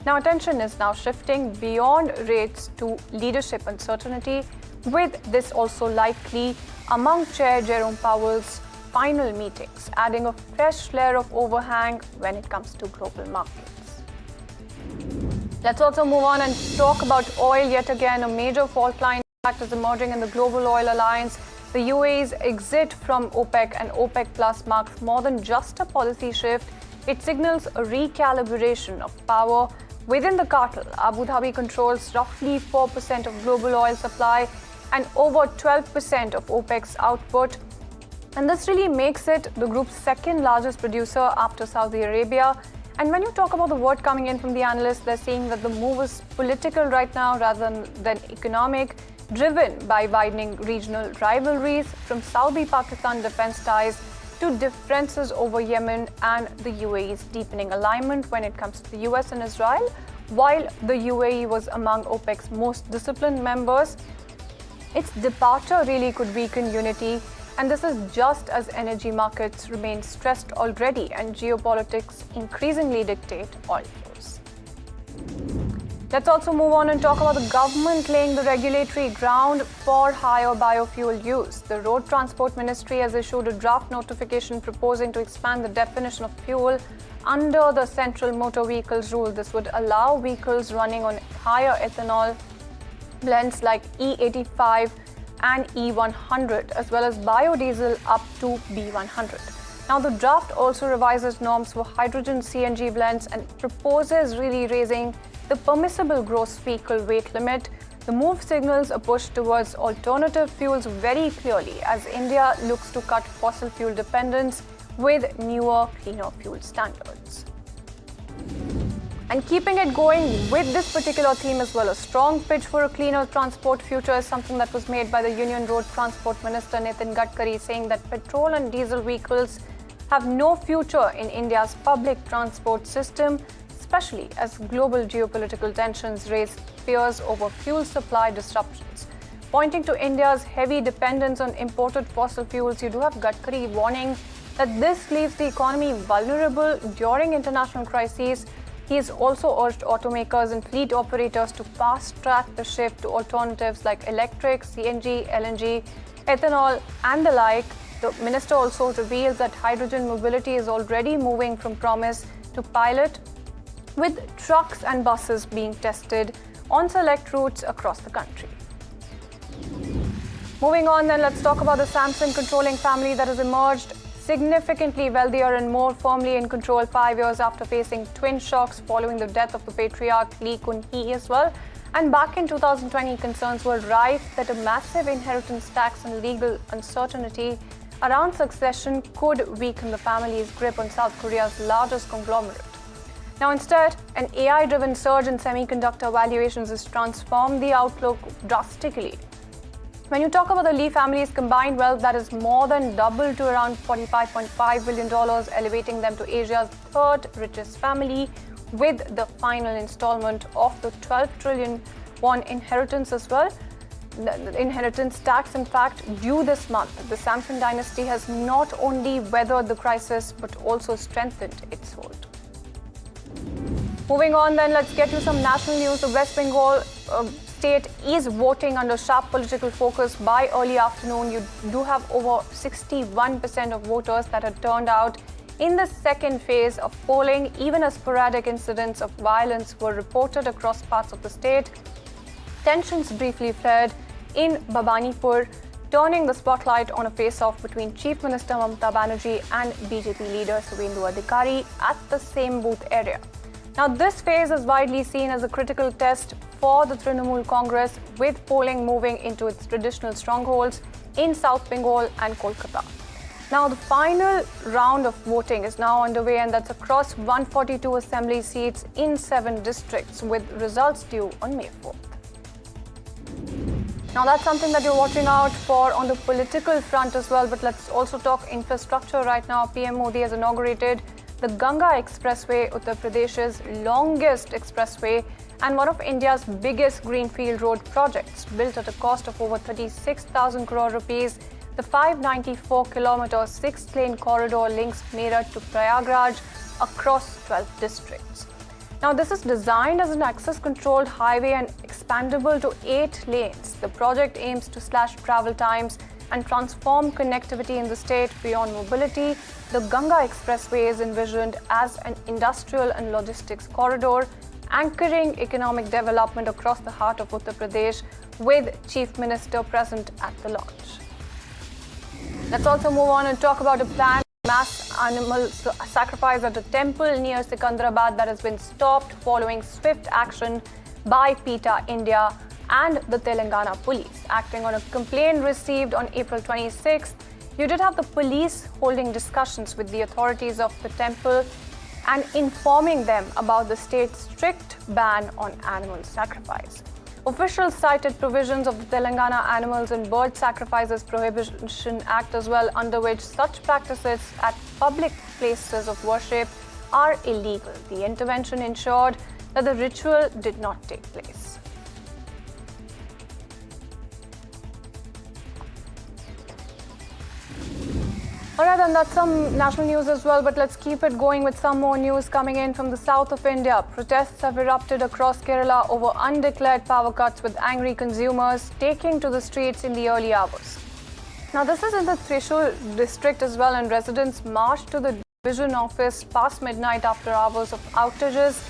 Now, attention is now shifting beyond rates to leadership uncertainty, with this also likely among Chair Jerome Powell's final meetings, adding a fresh layer of overhang when it comes to global markets. Let's also move on and talk about oil. Yet again, a major fault line is emerging in the global oil alliance. The UAE's exit from OPEC and OPEC Plus marks more than just a policy shift. It signals a recalibration of power within the cartel. Abu Dhabi controls roughly 4% of global oil supply and over 12% of OPEC's output. And this really makes it the group's second largest producer after Saudi Arabia. And when you talk about the word coming in from the analysts, they're saying that the move is political right now rather than economic, driven by widening regional rivalries, from Saudi-Pakistan defense ties to differences over Yemen and the UAE's deepening alignment when it comes to the US and Israel. While the UAE was among OPEC's most disciplined members, its departure really could weaken unity, and this is just as energy markets remain stressed already and geopolitics increasingly dictate oil flows. Let's also move on and talk about the government laying the regulatory ground for higher biofuel use. The Road Transport Ministry has issued a draft notification proposing to expand the definition of fuel under the Central Motor Vehicles Rule. This would allow vehicles running on higher ethanol blends like E85 and E100, as well as biodiesel up to B100. Now, the draft also revises norms for hydrogen CNG blends and proposes really raising the permissible gross vehicle weight limit. The move signals a push towards alternative fuels very clearly, as India looks to cut fossil fuel dependence with newer, cleaner fuel standards. And keeping it going with this particular theme as well, a strong pitch for a cleaner transport future is something that was made by the Union Road Transport Minister Nitin Gadkari, saying that petrol and diesel vehicles have no future in India's public transport system, especially as global geopolitical tensions raise fears over fuel supply disruptions. Pointing to India's heavy dependence on imported fossil fuels, you do have Gadkari warning that this leaves the economy vulnerable during international crises. He has also urged automakers and fleet operators to fast-track the shift to alternatives like electric, CNG, LNG, ethanol, and the like. The minister also revealed that hydrogen mobility is already moving from promise to pilot, with trucks and buses being tested on select routes across the country. Moving on then, let's talk about the Samsung controlling family that has emerged significantly wealthier and more firmly in control 5 years after facing twin shocks following the death of the patriarch Lee Kun-hee as well. And back in 2020, concerns were rife that a massive inheritance tax and legal uncertainty around succession could weaken the family's grip on South Korea's largest conglomerate. Now, instead, an AI-driven surge in semiconductor valuations has transformed the outlook drastically. When you talk about the Lee family's combined wealth, that is more than doubled to around $45.5 billion, elevating them to Asia's third richest family, with the final installment of the 12 trillion won inheritance as well. The inheritance tax, in fact, due this month. The Samsung dynasty has not only weathered the crisis, but also strengthened its hold. Moving on then, let's get you some national news. The West Bengal state is voting under sharp political focus. By early afternoon, you do have over 61% of voters that had turned out in the second phase of polling, even as sporadic incidents of violence were reported across parts of the state. Tensions briefly flared in Bhabanipur, turning the spotlight on a face-off between Chief Minister Mamata Banerjee and BJP leader Suvendu Adhikari at the same booth area. Now, this phase is widely seen as a critical test for the Trinamool Congress, with polling moving into its traditional strongholds in South Bengal and Kolkata. Now, the final round of voting is now underway, and that's across 142 assembly seats in 7 districts, with results due on May 4th. Now, that's something that you're watching out for on the political front as well, but let's also talk infrastructure right now. PM Modi has inaugurated the Ganga Expressway, Uttar Pradesh's longest expressway and one of India's biggest greenfield road projects. Built at a cost of over 36,000 crore rupees, the 594-kilometer 6-lane corridor links Meerut to Prayagraj across 12 districts. Now, this is designed as an access-controlled highway and expandable to 8 lanes. The project aims to slash travel times and transform connectivity in the state beyond mobility. The Ganga Expressway is envisioned as an industrial and logistics corridor, anchoring economic development across the heart of Uttar Pradesh, with Chief Minister present at the launch. Let's also move on and talk about a planned mass animal sacrifice at a temple near Secunderabad that has been stopped following swift action by PETA India and the Telangana police. Acting on a complaint received on April 26th, you did have the police holding discussions with the authorities of the temple and informing them about the state's strict ban on animal sacrifice. Officials cited provisions of the Telangana Animals and Bird Sacrifices Prohibition Act as well, under which such practices at public places of worship are illegal. The intervention ensured that the ritual did not take place. Alright, and that's some national news as well, but let's keep it going with some more news coming in from the south of India. Protests have erupted across Kerala over undeclared power cuts, with angry consumers taking to the streets in the early hours. Now, this is in the Thrissur district as well, and residents marched to the division office past midnight after hours of outages,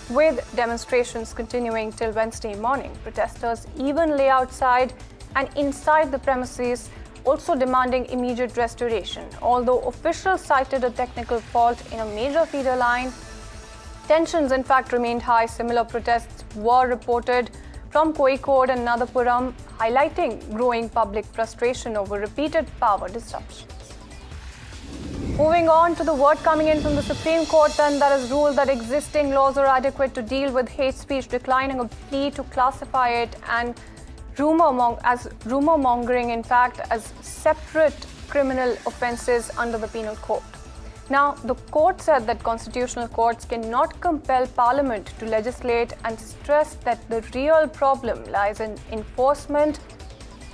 with demonstrations continuing till Wednesday morning. Protesters even lay outside and inside the premises, also demanding immediate restoration. Although officials cited a technical fault in a major feeder line, tensions in fact remained high. Similar protests were reported from Kozhikode and Nadappuram, highlighting growing public frustration over repeated power disruptions. Moving on to the word coming in from the Supreme Court then, that has ruled that existing laws are adequate to deal with hate speech, declining a plea to classify it and rumor mongering, in fact, as separate criminal offences under the penal code. Now, the court said that constitutional courts cannot compel Parliament to legislate, and stressed that the real problem lies in enforcement,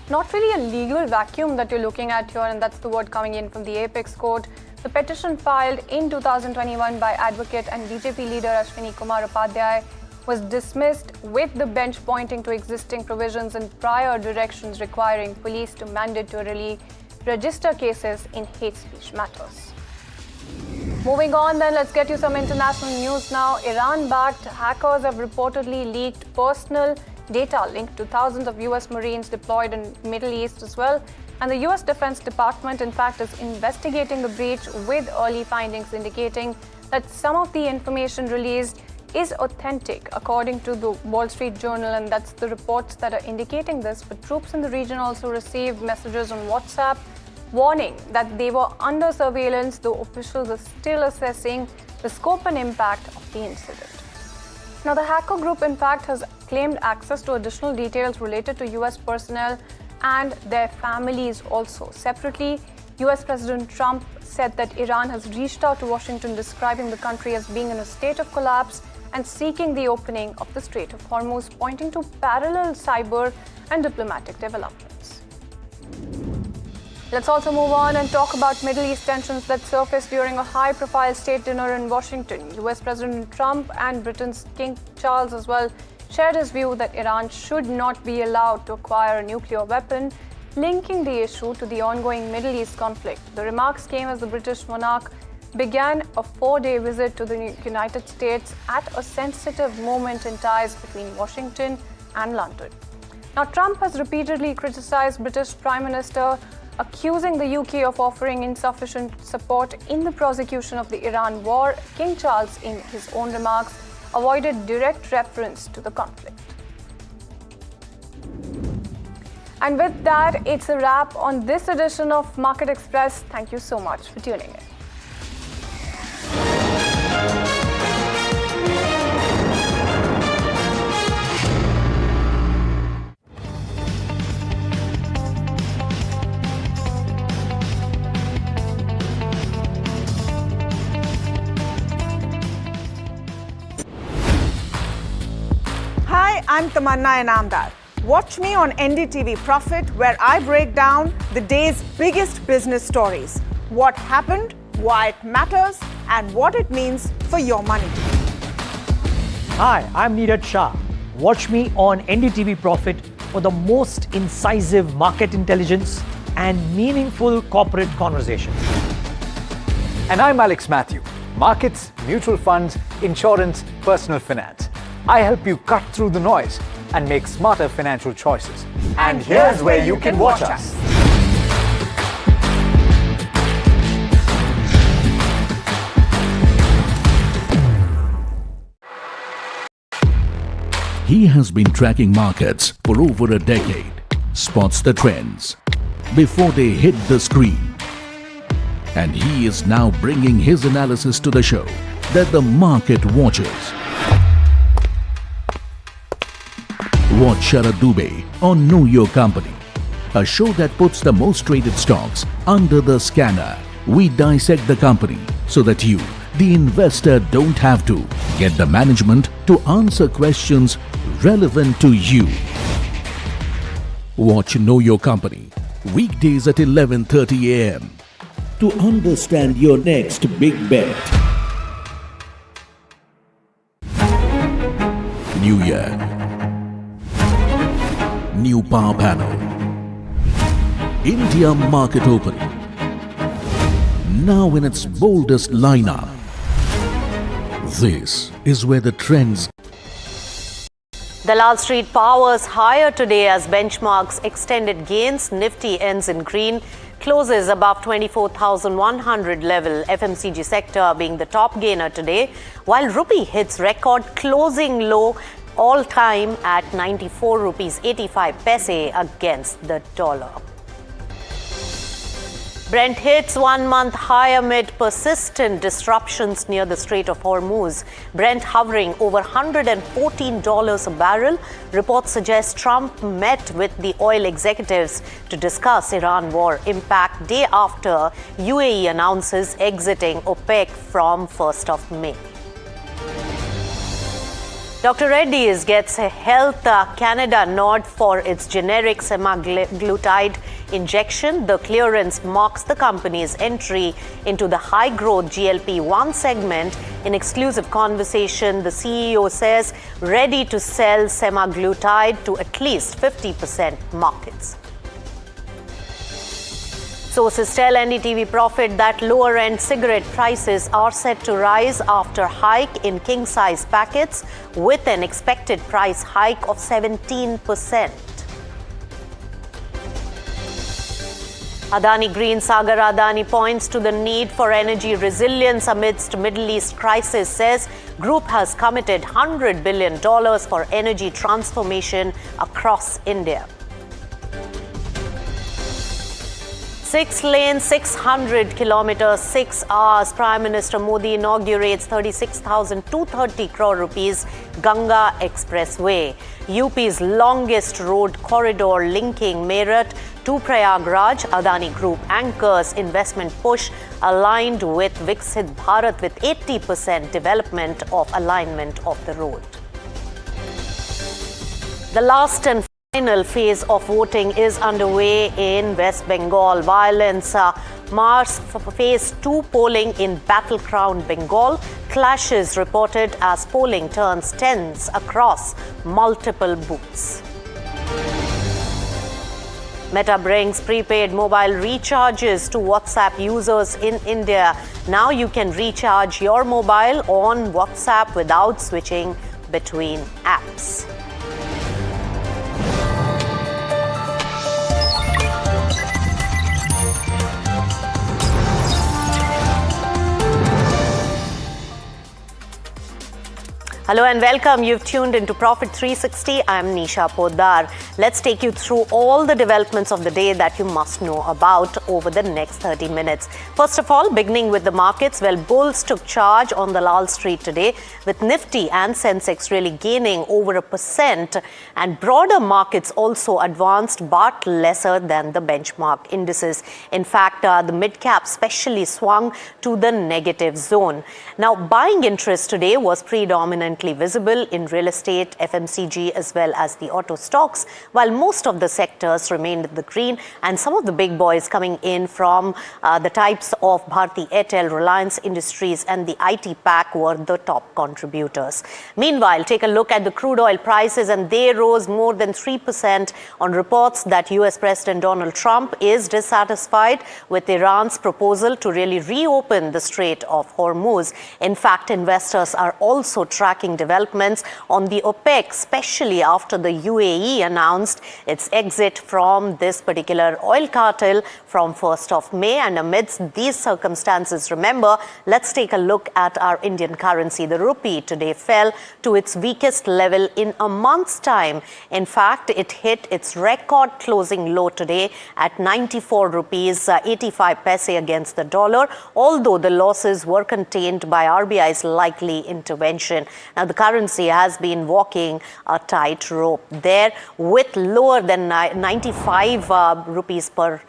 not really a legal vacuum that you're looking at here, and that's the word coming in from the Apex Court. The petition filed in 2021 by advocate and BJP leader Ashwini Kumar Upadhyay was dismissed, with the bench pointing to existing provisions and prior directions requiring police to mandatorily register cases in hate speech matters. Moving on then, let's get you some international news now. Iran-backed hackers have reportedly leaked personal data linked to thousands of US Marines deployed in Middle East as well. And the US Defense Department, in fact, is investigating the breach, with early findings indicating that some of the information released is authentic, according to the Wall Street Journal, and that's the reports that are indicating this. But troops in the region also received messages on WhatsApp warning that they were under surveillance, though officials are still assessing the scope and impact of the incident. Now, the hacker group, in fact, has claimed access to additional details related to US personnel and their families also. Separately, US President Trump said that Iran has reached out to Washington, describing the country as being in a state of collapse and seeking the opening of the Strait of Hormuz, pointing to parallel cyber and diplomatic developments. Let's also move on and talk about Middle East tensions that surfaced during a high-profile state dinner in Washington. US President Trump and Britain's King Charles as well shared his view that Iran should not be allowed to acquire a nuclear weapon, linking the issue to the ongoing Middle East conflict. The remarks came as the British monarch began a 4-day visit to the United States at a sensitive moment in ties between Washington and London. Now, Trump has repeatedly criticized British Prime Minister, accusing the UK of offering insufficient support in the prosecution of the Iran war. King Charles, in his own remarks, avoided direct reference to the conflict. And with that, it's a wrap on this edition of Market Express. Thank you so much for tuning in. Hi, I'm Tamanna Inamdar. Watch me on NDTV Profit, where I break down the day's biggest business stories. What happened, why it matters, and what it means for your money. Hi, I'm Neeraj Shah. Watch me on NDTV Profit for the most incisive market intelligence and meaningful corporate conversations. And I'm Alex Matthew. Markets, mutual funds, insurance, personal finance. I help you cut through the noise and make smarter financial choices. And here's where you can watch us. He has been tracking markets for over a decade, spots the trends before they hit the screen. And he is now bringing his analysis to the show that the market watches. Watch Sharad Dubey on Know Your Company, a show that puts the most traded stocks under the scanner. We dissect the company so that you, the investor, don't have to. Get the management to answer questions relevant to you. Watch Know Your Company, weekdays at 11:30 a.m. to understand your next big bet. New year. New power panel. India market open. Now in its boldest lineup. This is where the trends. Dalal Street powers higher today as benchmarks extended gains. Nifty ends in green, closes above 24,100 level. FMCG sector being the top gainer today, while rupee hits record closing low all time at 94 rupees 85 paise against the dollar. Brent hits 1 month high amid persistent disruptions near the Strait of Hormuz. Brent hovering over $114 a barrel. Reports suggest Trump met with the oil executives to discuss Iran war impact day after UAE announces exiting OPEC from 1st of May. Dr. Reddy's gets a Health Canada nod for its generic semaglutide injection. The clearance marks the company's entry into the high-growth GLP-1 segment. In exclusive conversation, the CEO says ready to sell semaglutide to at least 50% markets. Sources tell NDTV Profit that lower-end cigarette prices are set to rise after hike in king-size packets, with an expected price hike of 17%. Adani Green Sagar Adani points to the need for energy resilience amidst Middle East crisis, says Group has committed $100 billion for energy transformation across India. 6 lanes, 600 kilometers, 6 hours. Prime Minister Modi inaugurates 36,230 crore rupees Ganga Expressway, UP's longest road corridor linking Meerut to Prayagraj. Adani Group anchors investment push aligned with Viksit Bharat with 80% development of alignment of the road. The last and final phase of voting is underway in West Bengal. Violence mars phase 2 polling in battleground Bengal. Clashes reported as polling turns tense across multiple booths. Meta brings prepaid mobile recharges to WhatsApp users in India. Now you can recharge your mobile on WhatsApp without switching between apps. Hello and welcome. You've tuned into Profit 360. I'm Nisha Poddar. Let's take you through all the developments of the day that you must know about over the next 30 minutes. First of all, beginning with the markets, well, bulls took charge on the Lal Street today, with Nifty and Sensex really gaining over 1%, and broader markets also advanced but lesser than the benchmark indices. In fact, the mid-cap especially swung to the negative zone. Now, buying interest today was predominantly visible in real estate, FMCG, as well as the auto stocks, while most of the sectors remained in the green, and some of the big boys coming in from the types of Bharti Airtel, Reliance Industries, and the IT pack were the top contributors. Meanwhile, take a look at the crude oil prices, and they rose more than 3% on reports that US President Donald Trump is dissatisfied with Iran's proposal to really reopen the Strait of Hormuz. In fact, investors are also tracking developments on the OPEC, especially after the UAE announced its exit from this particular oil cartel from 1st of May. And amidst these circumstances, remember, let's take a look at our Indian currency. The rupee today fell to its weakest level in a month's time. In fact, it hit its record closing low today at 94 rupees 85 paise against the dollar, although the losses were contained by RBI's likely intervention. Now, the currency has been walking a tightrope there, with lower than 95 rupees per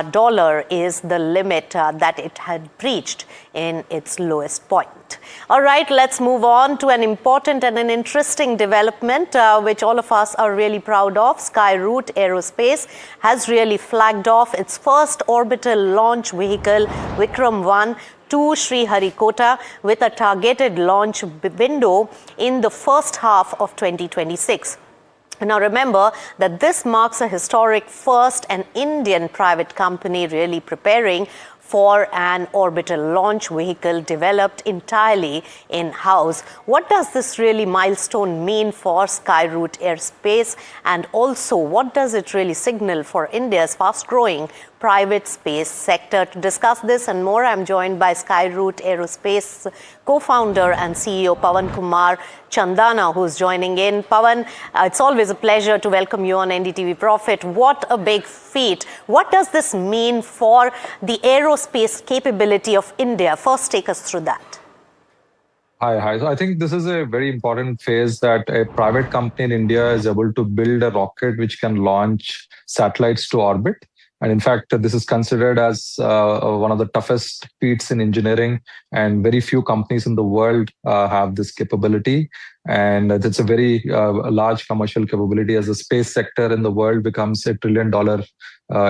dollar is the limit that it had breached in its lowest point. All right, let's move on to an important and an interesting development which all of us are really proud of. Skyroot Aerospace has really flagged off its first orbital launch vehicle, Vikram 1, to Sriharikota with a targeted launch window in the first half of 2026. Now remember that this marks a historic first, an Indian private company really preparing for an orbital launch vehicle developed entirely in-house. What does this really milestone mean for Skyroot Aerospace, and also what does it really signal for India's fast-growing private space sector? To discuss this and more, I'm joined by Skyroot Aerospace co-founder and CEO Pawan Kumar Chandana, who's joining in. Pawan, it's always a pleasure to welcome you on NDTV Profit. What a big feat. What does this mean for the aerospace capability of India? First, take us through that. Hi. So I think this is a very important phase that a private company in India is able to build a rocket which can launch satellites to orbit. And in fact, this is considered as one of the toughest feats in engineering, and very few companies in the world have this capability. And it's a very large commercial capability as the space sector in the world becomes $1 trillion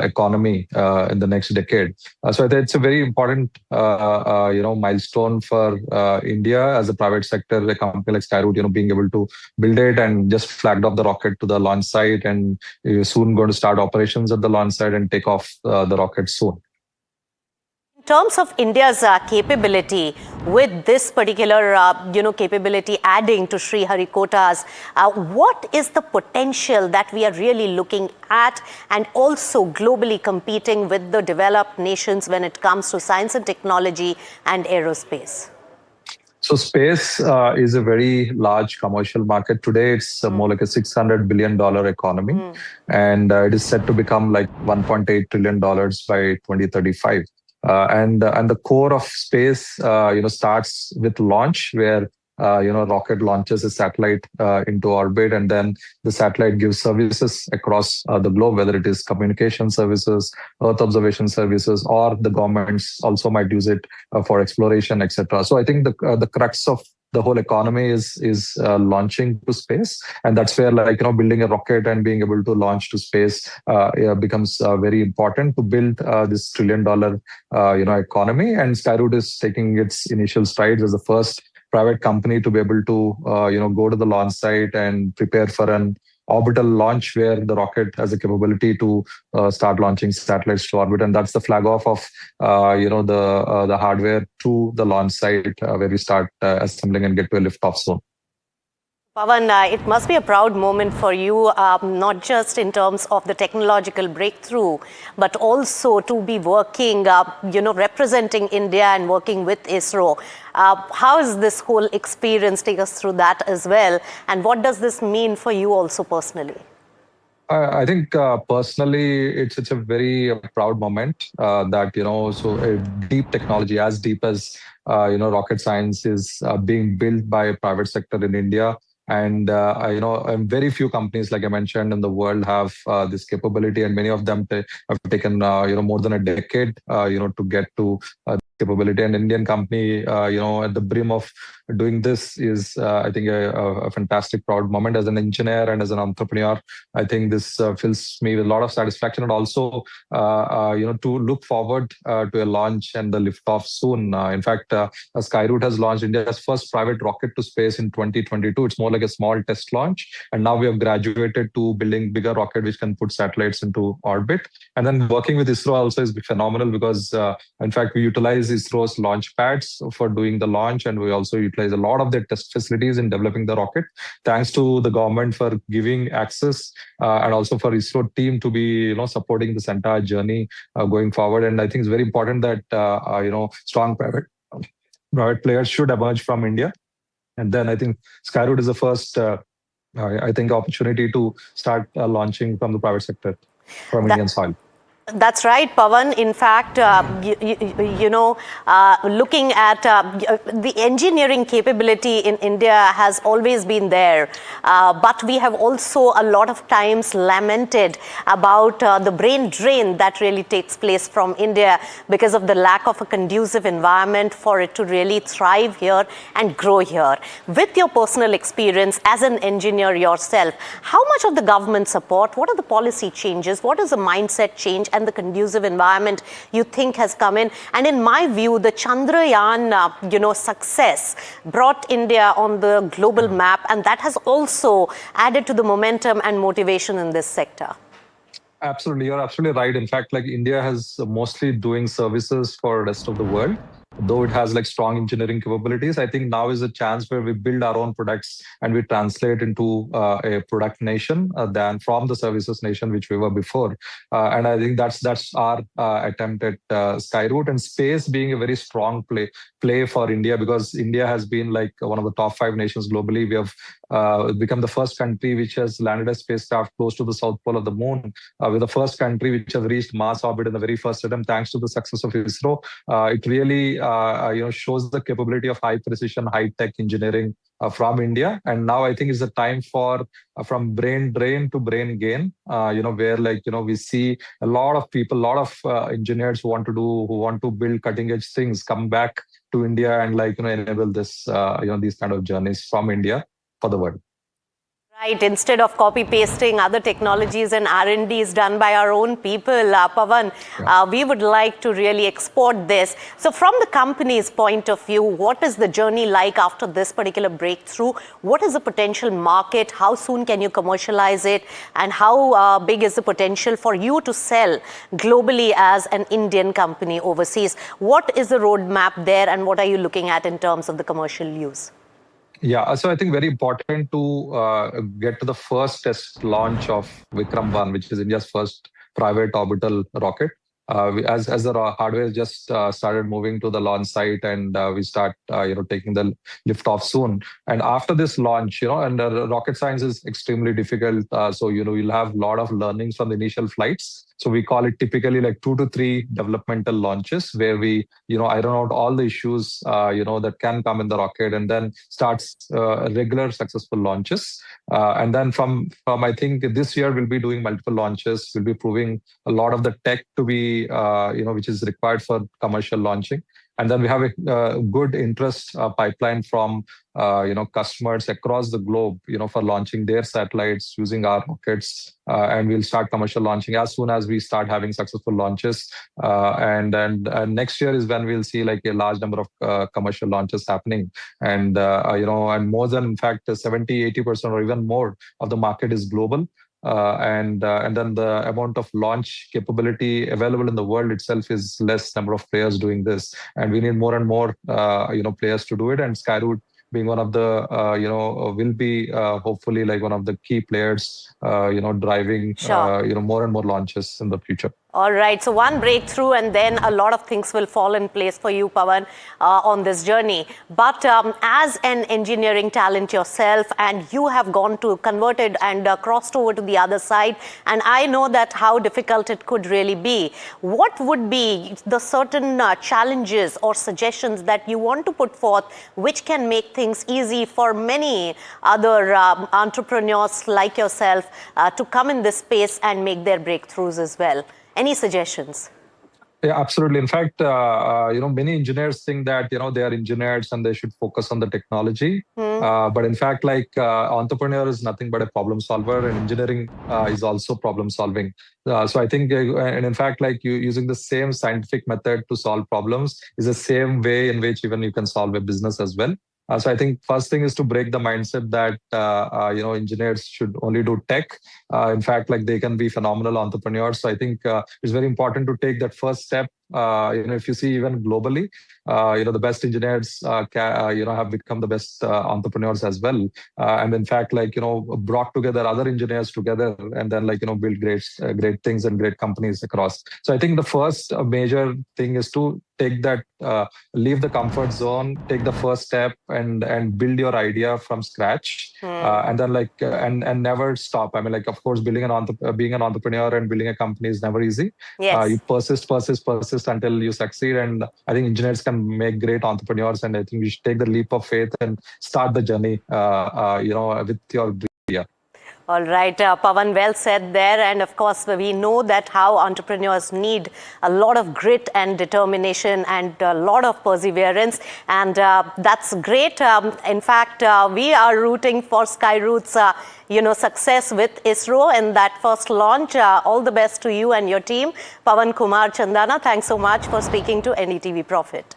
economy in the next decade. So I think it's a very important milestone for India as a private sector, a company like Skyroot, being able to build it and just flagged off the rocket to the launch site, and you're soon going to start operations at the launch site and take off the rocket soon. In terms of India's capability with this particular, capability adding to Sriharikota's, what is the potential that we are really looking at, and also globally competing with the developed nations when it comes to science and technology and aerospace? So space is a very large commercial market. Today, it's more like a $600 billion economy. And it is set to become like $1.8 trillion by 2035. And the core of space, starts with launch, where rocket launches a satellite into orbit, and then the satellite gives services across the globe, whether it is communication services, Earth observation services, or the governments also might use it for exploration, etc. So I think the crux of the whole economy is launching to space, and that's where building a rocket and being able to launch to space becomes very important to build this $1 trillion economy. And Skyroot is taking its initial strides as the first private company to be able to go to the launch site and prepare for an orbital launch, where the rocket has a capability to start launching satellites to orbit. And that's the flag off of the hardware to the launch site, where we start assembling and get to a liftoff zone. Pawan, it must be a proud moment for you, not just in terms of the technological breakthrough, but also to be working, representing India and working with ISRO. How is this whole experience? Take us through that as well. And what does this mean for you also personally? I think personally, it's a very proud moment that, so a deep technology, as deep as, rocket science is being built by a private sector in India. And, very few companies, like I mentioned, in the world have this capability, and many of them have taken, more than a decade, to get to capability. An Indian company, at the brim of doing this is, I think, a fantastic, proud moment. As an engineer and as an entrepreneur, I think this fills me with a lot of satisfaction, and also, to look forward to a launch and the liftoff soon. In fact, Skyroot has launched India's first private rocket to space in 2022. It's more like a small test launch, and now we have graduated to building bigger rocket which can put satellites into orbit. And then working with ISRO also is phenomenal, because in fact we utilize ISRO's launch pads for doing the launch, and we also utilize a lot of their test facilities in developing the rocket. Thanks to the government for giving access, and also for ISRO team to be supporting this entire journey going forward. And I think it's very important that strong private players should emerge from India. And then I think Skyroot is the first opportunity to start launching from the private sector from Indian soil. That's right, Pawan. In fact, looking at the engineering capability in India has always been there. But we have also a lot of times lamented about the brain drain that really takes place from India because of the lack of a conducive environment for it to really thrive here and grow here. With your personal experience as an engineer yourself, how much of the government support, what are the policy changes, what is the mindset change and the conducive environment you think has come in? And in my view, the Chandrayaan, success brought India on the global map, and that has also added to the momentum and motivation in this sector. Absolutely, you're absolutely right. In fact, India has mostly doing services for the rest of the world. Though it has strong engineering capabilities, I think now is a chance where we build our own products and we translate into a product nation than from the services nation which we were before. And I think that's our attempt at Skyroot, and space being a very strong play for India, because India has been one of the top 5 nations globally. We have become the first country which has landed a spacecraft close to the south pole of the moon. We're the first country which has reached Mars orbit in the very first attempt, thanks to the success of ISRO. It really shows the capability of high precision, high tech engineering from India. And now I think is the time for from brain drain to brain gain. Where we see a lot of people, a lot of engineers who want to build cutting edge things come back to India and enable this these kind of journeys from India for the world. Right, instead of copy pasting other technologies and R&Ds done by our own people, Pawan, we would like to really export this. So from the company's point of view, what is the journey like after this particular breakthrough? What is the potential market? How soon can you commercialize it? And how big is the potential for you to sell globally as an Indian company overseas? What is the roadmap there, and what are you looking at in terms of the commercial use? Yeah, so I think very important to get to the first test launch of Vikram 1, which is India's first private orbital rocket. as the hardware just started moving to the launch site, and we start taking the lift off soon. And after this launch, and rocket science is extremely difficult, so you'll have a lot of learnings from the initial flights. So we call it typically like 2 to 3 developmental launches, where we iron out all the issues that can come in the rocket, and then starts regular successful launches. And then from I think this year we'll be doing multiple launches. We'll be proving a lot of the tech to be which is required for commercial launching. And then we have a good interest pipeline from customers across the globe, for launching their satellites using our rockets. And we'll start commercial launching as soon as we start having successful launches. And next year is when we'll see like a large number of commercial launches happening. And and more than, in fact, 70-80% or even more of the market is global. And then the amount of launch capability available in the world itself is less number of players doing this, and we need more and more players to do it. And Skyroot, being one of the will be hopefully like one of the key players driving more and more launches in the future. All right, so one breakthrough and then a lot of things will fall in place for you, Pawan, on this journey. But as an engineering talent yourself, and you have converted and crossed over to the other side, and I know that how difficult it could really be. What would be the certain challenges or suggestions that you want to put forth which can make things easy for many other entrepreneurs like yourself to come in this space and make their breakthroughs as well? Any suggestions? Yeah, absolutely. In fact, many engineers think that, they are engineers and they should focus on the technology. But in fact, like entrepreneur is nothing but a problem solver, and engineering is also problem solving. So I think, and in fact, like using the same scientific method to solve problems is the same way in which even you can solve a business as well. So I think first thing is to break the mindset that engineers should only do tech. In fact, like they can be phenomenal entrepreneurs. So I think it's very important to take that first step. If you see even globally, the best engineers have become the best entrepreneurs as well. And in fact, like brought together other engineers together, and then build great things and great companies across. So I think the first major thing is to take that, leave the comfort zone, take the first step, and build your idea from scratch, and then and never stop. I mean, like, of course, being an entrepreneur and building a company is never easy. Yes. You persist until you succeed, and I think engineers can make great entrepreneurs, and I think you should take the leap of faith and start the journey with your idea. All right, Pawan, well said there. And of course, we know that how entrepreneurs need a lot of grit and determination and a lot of perseverance. And that's great. In fact, we are rooting for Skyroot's success with ISRO in that first launch. All the best to you and your team. Pawan Kumar Chandana, thanks so much for speaking to NDTV Profit.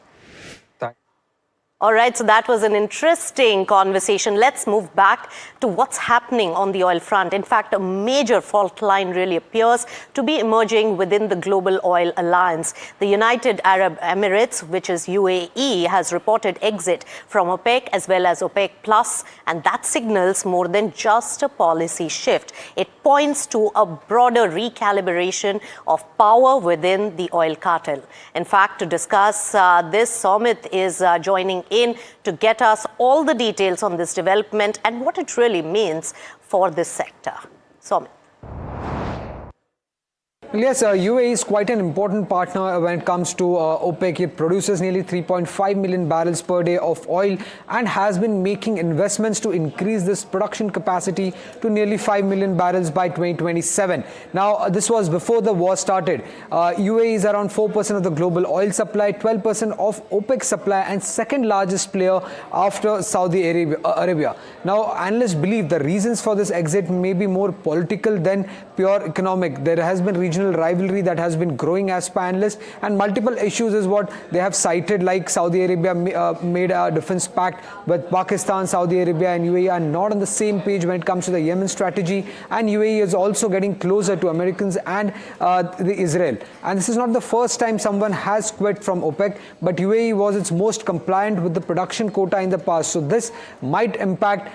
All right, so that was an interesting conversation. Let's move back to what's happening on the oil front. In fact, a major fault line really appears to be emerging within the global oil alliance. The United Arab Emirates, which is UAE, has reported exit from OPEC as well as OPEC Plus, and that signals more than just a policy shift. It points to a broader recalibration of power within the oil cartel. In fact, to discuss this, Somit is joining in to get us all the details on this development and what it really means for this sector. Somit. Yes, UAE is quite an important partner when it comes to OPEC. It produces nearly 3.5 million barrels per day of oil and has been making investments to increase this production capacity to nearly 5 million barrels by 2027. Now, this was before the war started. UAE is around 4% of the global oil supply, 12% of OPEC supply, and second largest player after Saudi Arabia. Now, analysts believe the reasons for this exit may be more political than pure economic. There has been regional rivalry that has been growing as per analysts, and multiple issues is what they have cited, like Saudi Arabia made a defense pact with Pakistan. Saudi Arabia and UAE are not on the same page when it comes to the Yemen strategy, and UAE is also getting closer to Americans and the Israel. And this is not the first time someone has quit from OPEC, but UAE was its most compliant with the production quota in the past. So this might impact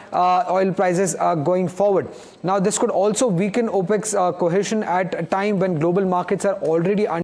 oil prices going forward. Now, this could also weaken OPEC's cohesion at a time when global markets are already